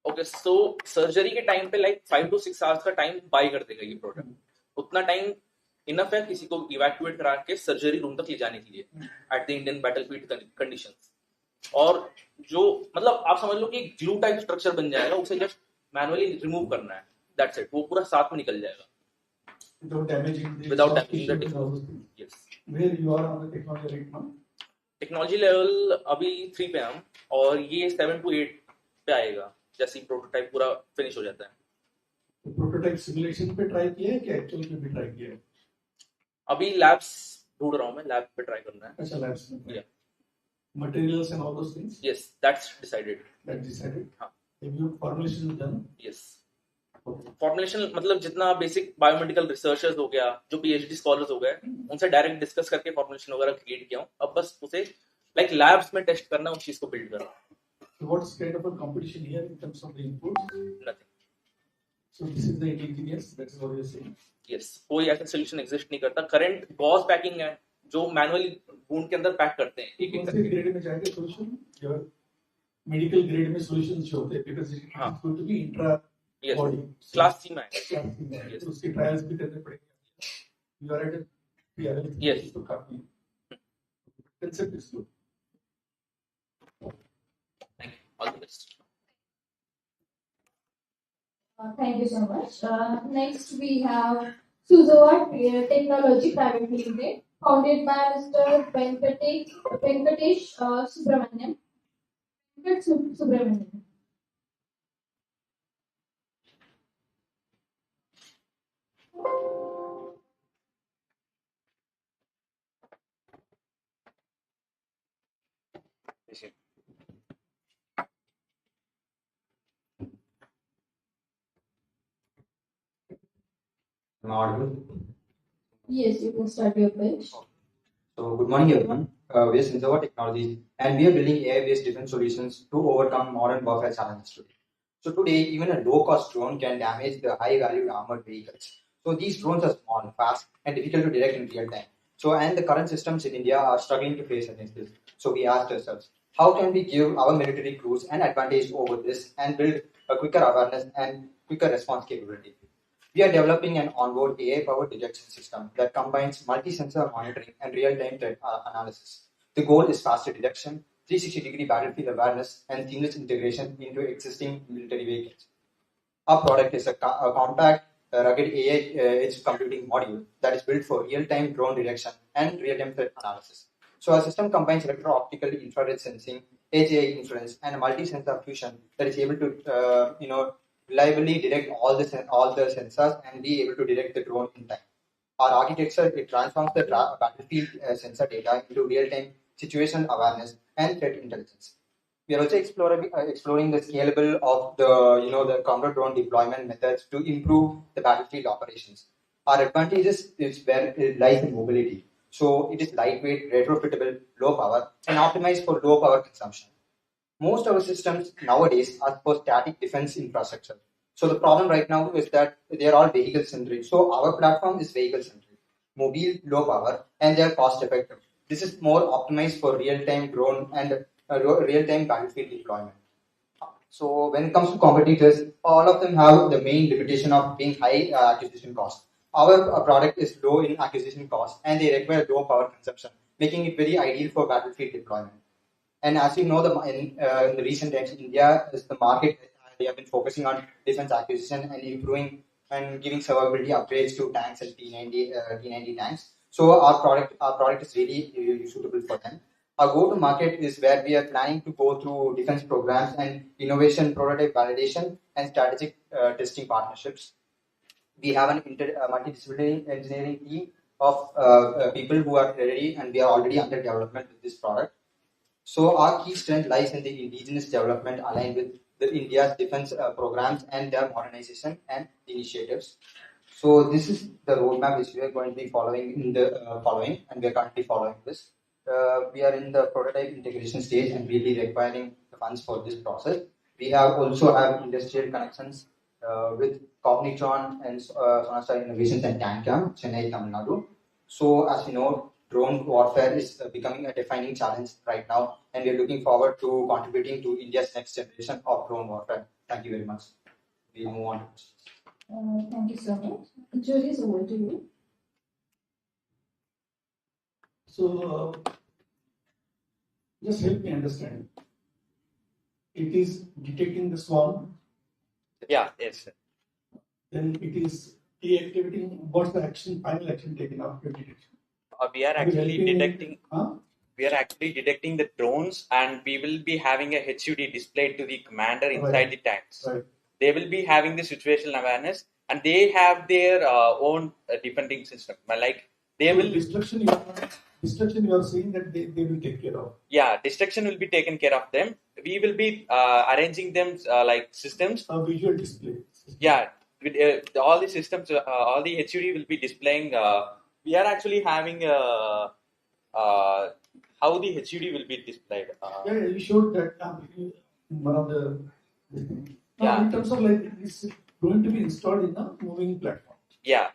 Okay, so surgery के टाइम पे like 5 to 6 hours का time buy कर देगा ये product. उतना time इनफ है किसी को इवैक्यूएट करा के सर्जरी रूम तक ले जाने के लिए at the Indian battlefield conditions. और जो मतलब आप समझ लो कि ग्लू टाइप स्ट्रक्चर बन जाएगा, उसे जस्ट मैनुअली रिमूव करना है, दैट्स इट, वो पूरा साथ में निकल जाएगा without damaging the without soft damaging the tissue and all those technology. things. Yes. Where you are on the technology right now? Technology level अभी 3 पे हम, और ये 7 to 8 पे आएगा जैसे प्रोटोटाइप पूरा फिनिश हो जाता है। तो प्रोटोटाइप सिमुलेशन पे ट्राई किया है कि एक्चुअल पे भी ट्राई किया है? अभी लैब्स ढूंढ रहा हूँ मैं, लैब पे ट्राई करना है। अच्छा, लैब्स में। Yeah. Materials and all those things? Yes, that's decided. That's decided? हाँ. Have you formulation done? Yes. Formulation मतलब जितना बेसिक बायोमेडिकल रिसर्चर्स हो गया, जो पीएचडी स्कॉलर्स हो गए, उनसे डायरेक्ट डिस्कस करके फॉर्मुलेशन वगैरह क्रिएट किया हूँ। अब बस उसे लाइक लैब्स में टेस्ट करना, उस चीज को बिल्ड करना। So what's kind of a competition here in terms of the inputs? Nothing. So this is the indigenous, that's what you're saying? Yes, कोई ऐसा सोल्यूशन एग्जिस्ट नहीं करता। करंट गॉस पैकिंग है जो मैनुअली वुंड के अंदर pack करते हैं। एक कौन से ग्रेड में जाएगा सोल्यूशन? जो मेडिकल ग्रेड में सॉल्यूशंस जो होते हैं, because it is going to be intra body. Class C में है। Yes. तो उसके ट्रायल्स भी करने पड़ेंगे। You are at a PRL. Yes. तो काफी concept is good. Thank you. All the best. Thank you so much. Next we have Suzawatt Technology Private Limited, founded by Mr. Venkatesh Subramaniam. Subramaniam. Am I audible? Yes, you can start your pitch. So, good morning, everyone. We are Suzawatt Technologies, and we are building AI-based defense solutions to overcome modern warfare challenges today. So, today, even a low-cost drone can damage the high-valued armored vehicles. So, these drones are small, fast, and difficult to detect in real time. So, and the current systems in India are struggling to face against this. So, we asked ourselves, how can we give our military crews an advantage over this and build a quicker awareness and quicker response capability? We are developing an onboard AI-powered detection system that combines multi-sensor monitoring and real-time threat analysis. The goal is faster detection, 360-degree battlefield awareness, and seamless integration into existing military vehicles. Our product is a compact, rugged AI edge computing module that is built for real-time drone detection and real-time threat analysis. So our system combines electro-optical infrared sensing, edge AI inference, and a multi-sensor fusion that is able to reliably detect all the sensors and be able to detect the drone in time. Our architecture, it transforms the battlefield sensor data into real-time situation awareness and threat intelligence. We are also exploring the scalable of the counter drone deployment methods to improve the battlefield operations. Our advantages is where it lies in mobility. So it is lightweight, retrofittable, low power, and optimized for low power consumption. Most of our systems nowadays are for static defense infrastructure. So the problem right now is that they are all vehicle centric. So our platform is vehicle centric, mobile, low power, and they are cost effective. This is more optimized for real-time drone and real-time battlefield deployment. So when it comes to competitors, all of them have the main limitation of being high acquisition cost. Our product is low in acquisition cost and they require low power consumption, making it very ideal for battlefield deployment. And as you know, in the recent times, India is the market. They have been focusing on defense acquisition and improving and giving survivability upgrades to tanks and T90 tanks. So our product is really suitable for them. Our go-to-market is where we are planning to go through defense programs and innovation, prototype validation, and strategic testing partnerships. We have an multidisciplinary engineering team of people who are ready, and we are already under development with this product. So our key strength lies in the indigenous development aligned with the India's defense programs and their modernization and initiatives. So this is the roadmap which we are going to be following in the following, and we are currently following this. We are in the prototype integration stage and really requiring the funds for this process. We also have industrial connections with Cognitron and Sonastar Innovations and Tancam, Chennai, Tamil Nadu. So as we know, drone warfare is becoming a defining challenge right now, and we are looking forward to contributing to India's next generation of drone warfare. Thank you very much. We move on. Thank you so much. Julie, over to you. So just help me understand. It is detecting the swarm. Yeah, yes, sir. Then it is deactivating. What's the action? Final action taken after detection? We are actually detecting. We are actually detecting the drones, and we will be having a HUD displayed to the commander inside the tanks. Right. They will be having the situational awareness, and they have their own defending system. Like they So will. Destruction. You are saying that they will take care of. Yeah, destruction will be taken care of them. We will be arranging them like systems. A visual display. Yeah, with, all the systems, all the HUD will be displaying. We are actually having how the HUD will be displayed. Yeah, you showed that in one of the. Yeah. In terms of like it's going to be installed in a moving platform. Yeah.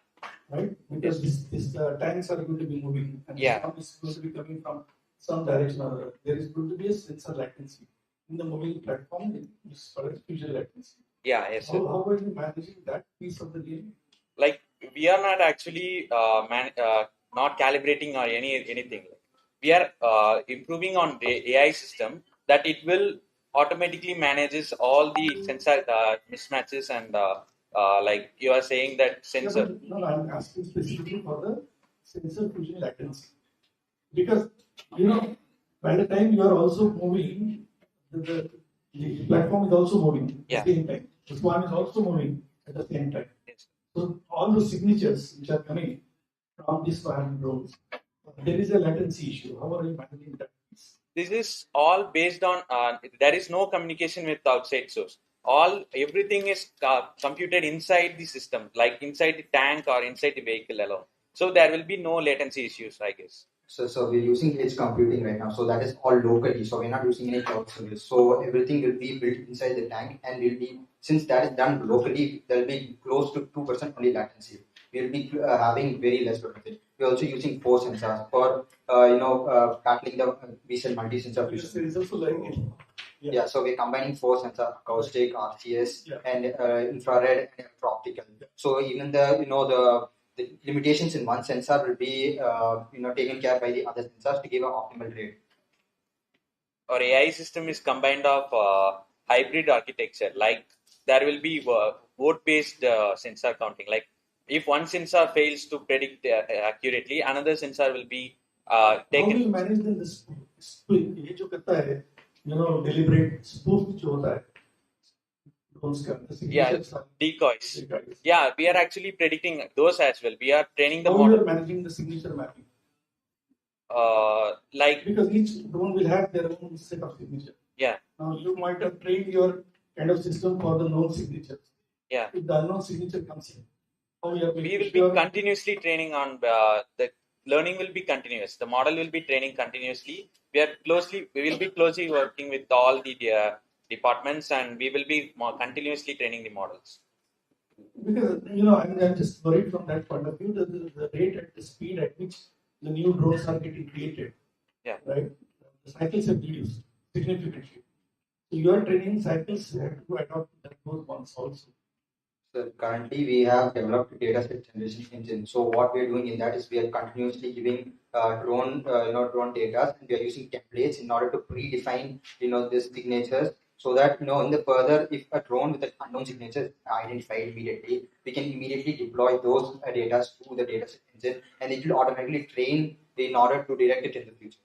Right? Because this tanks are going to be moving and Yeah. sound is going to be coming from some direction or other. There is going to be a sensor latency in the moving platform. This called visual latency. Yeah, yes, sir. How are you managing that piece of the game? Like we are not actually not calibrating or anything. We are improving on the AI system that it will automatically manages all the sensor mismatches and like you are saying that sensor. Yeah, no, I'm asking specifically for the sensor fusion latency. Because, by the time you are also moving, the platform is also moving at the same time. This one is also moving at the same time. Yes. So all the signatures which are coming from these roles, there is a latency issue. How are you managing that? This is all based on there is no communication with outside source. Everything is computed inside the system, like inside the tank or inside the vehicle alone. So there will be no latency issues, I guess. So we're using edge computing right now. So that is all locally. So we're not using any cloud service. So everything will be built inside the tank, and will be, since that is done locally, there will be close to 2% only latency. We'll be having very less latency. We're also using force sensors for battling the we said multi-sensor fusion. Yeah, so we're combining force sensor, acoustic, RCS, and infrared and electro-optical. So even the limitations in one sensor will be taken care by the other sensors to give an optimal rate. Our AI system is combined of hybrid architecture. Like there will be vote-based sensor counting. Like if one sensor fails to predict accurately, another sensor will be taken. How do you manage the split? ये जो करता है, deliberate spoof जो होता है, yeah, decoys. Yeah, we are actually predicting those as well. We are training the How model. you are managing the signature mapping? Like because each drone will have their own set of signature. Yeah. Now you might have trained your kind of system for the known signatures. Yeah. If the unknown signature comes in, how you are we will be continuously training on the learning will be continuous. The model will be training continuously. We will be closely working with all the departments, and we will be more continuously training the models. Because I'm just worried from that point of view. The rate at the speed at which the new drones are getting created. Yeah. Right. The cycles have reduced significantly. So your training cycles have to adopt those ones also. So currently we have developed data set generation engine. So what we are doing in that is we are continuously giving drone data, and we are using templates in order to predefine these signatures, so that in the further, if a drone with an unknown signature is identified immediately, we can immediately deploy those data to the data set engine, and it will automatically train in order to detect it in the future.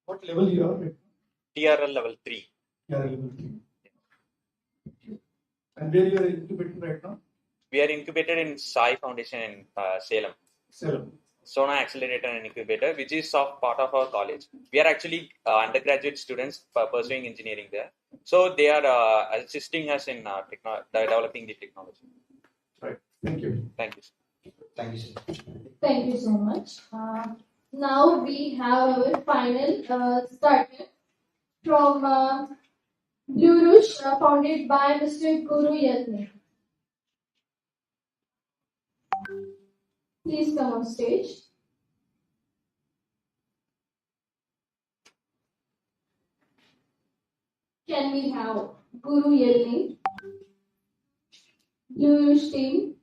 What level you are at? TRL level 3. TRL level 3. And where you are incubating right now? We are incubated in Sai Foundation in Salem. Salem. Sona Accelerator and Incubator, which is part of our college. We are actually undergraduate students pursuing engineering there. So they are assisting us in developing the technology. Right. Thank you. Thank you. Thank you, sir. Thank you so much. Now we have our final starter from Blue Rouge, founded by Mr. Guru Yatni. Please come on stage. Can we have Guru Yatni, Blue Rouge team?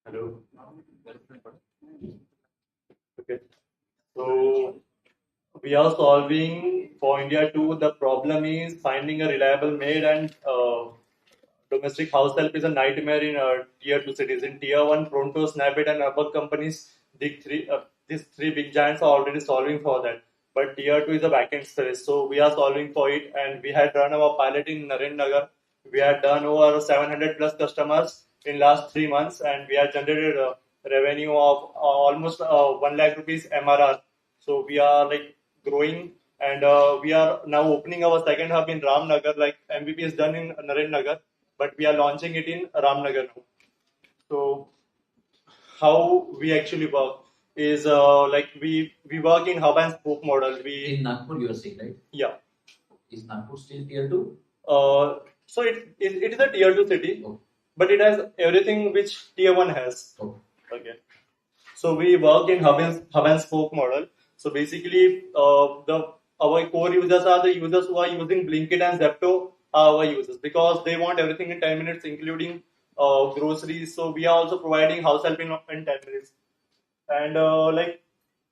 Hello. Okay. So we are solving for India too. The problem is finding a reliable maid, and domestic house help is a nightmare in tier 2 cities. In tier 1, Pronto, Snapit, and other companies, these three big giants are already solving for that. But tier 2 is a backend space, so we are solving for it. And we had run our pilot in Narendra. We had done over 700 plus customers in last 3 months, and we have generated a revenue of almost 1 lakh rupees MRR. So we are like growing, and we are now opening our second hub in Ramnagar. Like MVP is done in Narendra, but we are launching it in Ramnagar now. So how we actually work is like we work in hub and spoke model. We in Nagpur, you are saying, right? Yeah. Is Nagpur still tier 2? So it is a tier 2 city, but it has everything which tier 1 has. Okay. So we work in hub and spoke model. So basically, our core users are the users who are using Blinkit and Zepto are our users because they want everything in 10 minutes, including groceries. So we are also providing house help in 10 minutes. And like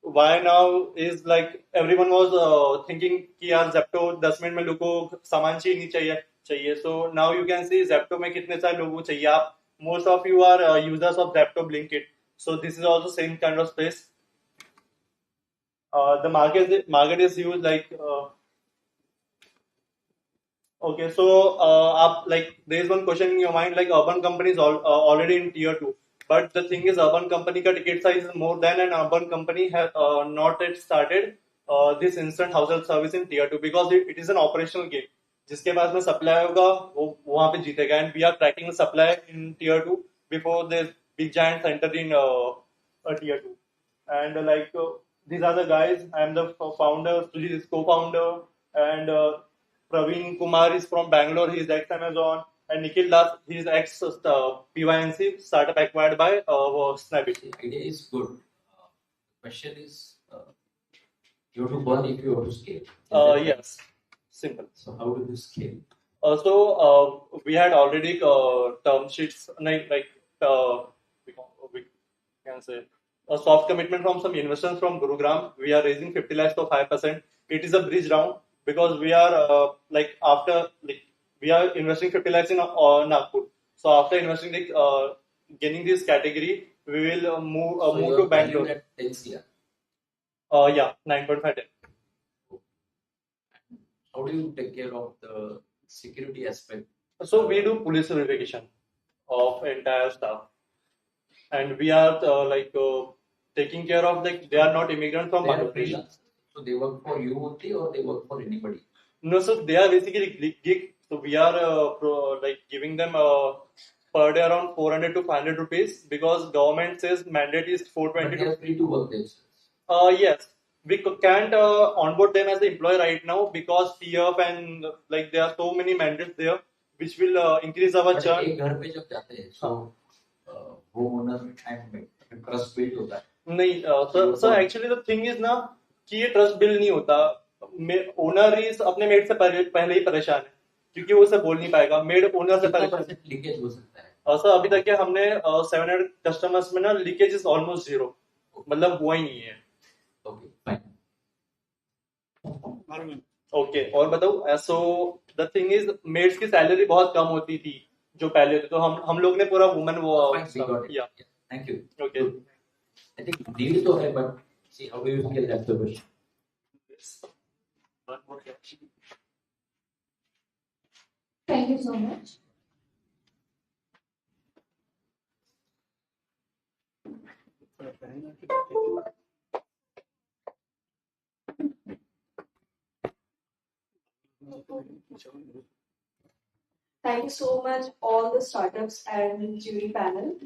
why now is like everyone was thinking कि यार Zepto 10 minute में लोगों को सामान चाहिए नहीं चाहिए. So now you can see Zepto में कितने सारे लोगों को चाहिए आप. Most of you are users of Zepto Blinkit. So this is also same kind of space. The market is huge. Like okay, so like there is one question in your mind, like urban companies already in tier 2, but the thing is urban company ka ticket size is more than an urban company has not yet started this instant household service in tier 2 because it is an operational game. जिसके पास में supply होगा वो वहां पे जीतेगा, and we are cracking the supply in tier 2 before the big giants enter in tier 2. And these are the guys. I am the founder, Sujit is co-founder, and Praveen Kumar is from Bangalore. He is ex-Amazon. And Nikhil Das, he is ex-PYNC, startup acquired by Snapit. The idea is good. Question is, you have to burn if you have to scale. Yes, simple. So how do you scale? We had already term sheets, we can say a soft commitment from some investors from Gurugram. We are raising 50 lakhs for 5%. It is a bridge round because we are we are investing 50 lakhs in Nagpur. So after investing gaining this category, we will move to Bangalore. At 10 CR. Yeah, 9.5. How do you take care of the security aspect? So we do police verification of entire staff, and we are taking care of they are not immigrants from Bangladesh. So they work for you only, or they work for anybody? No, so they are basically gig. So we are giving them per day around 400 to 500 rupees because government says mandate is 420. But they are free to work themselves. Yes, we can't onboard them as an employee right now because PF and there are so many mandates there which will increase our churn. एक घर पे जब जाते हैं, so homeowner and trust build होता है. नहीं, sir actually the thing is ना कि ये ट्रस्ट बिल्ड नहीं होता. ओनर इज अपने मेड से पहले ही परेशान है क्योंकि वो उसे बोल नहीं पाएगा. मेड ओनर से परेशान. लीकेज हो सकता है. सर अभी तक के हमने 700 कस्टमर्स में ना लीकेज इज ऑलमोस्ट 0, मतलब हुआ ही नहीं है. ओके, और बताओ. So the thing is maids की सैलरी बहुत कम होती थी जो पहले थे, तो हम लोग ने पूरा वुमेन वो या. Thank you. Okay, I think deal तो है, but see how do you scale that the question. Thank you so much. Thank you so much, all the startups and jury panel.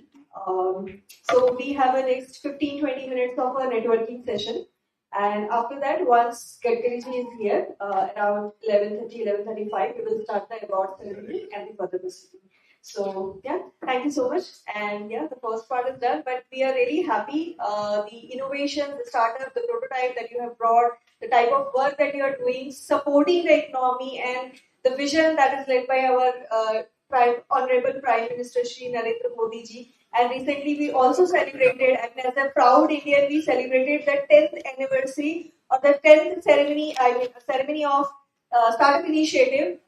So we have a next 15-20 minutes of a networking session. And after that, once Gadkariji is here, around 11:30, 11:35, we will start the award ceremony and the further proceeding. So yeah, thank you so much. And yeah, the first part is done, but we are really happy. The innovation, the startup, the prototype that you have brought, the type of work that you are doing, supporting the economy and the vision that is led by our Honorable Prime Minister Shri Narendra Modi ji. And recently we also celebrated, and as a proud Indian, we celebrated the 10th anniversary or the 10th ceremony of Startup Initiative.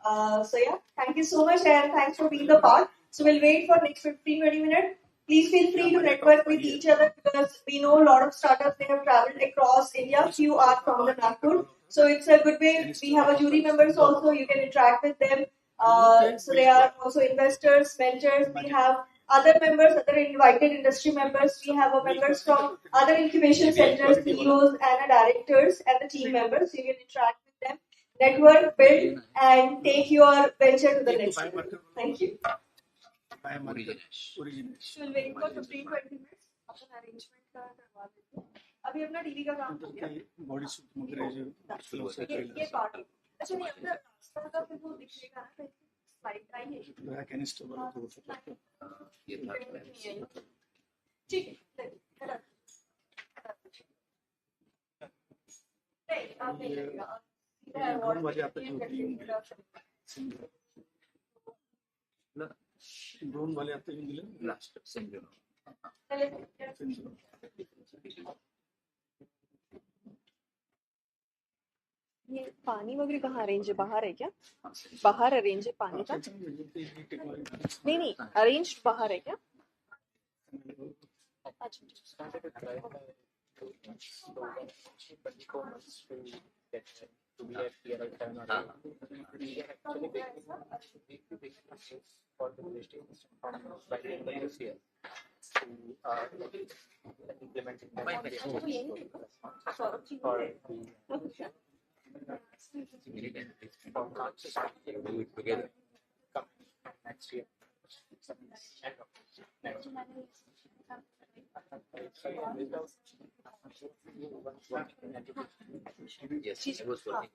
So yeah, thank you so much and thanks for being the part. So we'll wait for next 15-20 minutes. Please feel free to network with each other because we know a lot of startups, they have traveled across India. Few are from the Nagpur. So it's a good way. We have a jury members also. You can interact with them. So they are also investors, mentors. We have other members, other invited industry members. We have members from other incubation centers, CEOs and directors and the team members. So you can interact with them, network, build and take your venture to the next level. Thank you. We'll wait for 15-20 minutes. अपना arrangement का करवा देते हैं. अभी अपना TV का काम हो गया. ये part है. अच्छा नहीं अपना रास्ता का फिर वो दिखेगा ना फिर slide का ही है. ठीक है. नहीं आप नहीं करेगा. ड्रोन वाले आते हैं दिले लास्ट सिंगल ये पानी वगैरह कहाँ अरेंज है? बाहर है क्या? बाहर अरेंज है पानी का? नहीं अरेंज बाहर है क्या? To be at PRL 7 or 8. We are actually making for the ministries by the end of this year to implement it do it together. Come next year.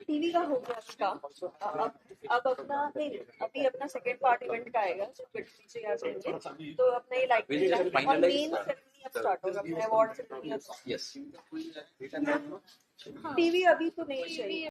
TV का हो गया इसका. अब अपना नहीं अभी अपना सेकंड पार्ट इवेंट का आएगा जो पीछे आ जाएंगे तो अपना ये लाइट और मेन सेरेमनी अब स्टार्ट होगा. अपना अवार्ड सेरेमनी अब. टीवी अभी तो नहीं चाहिए.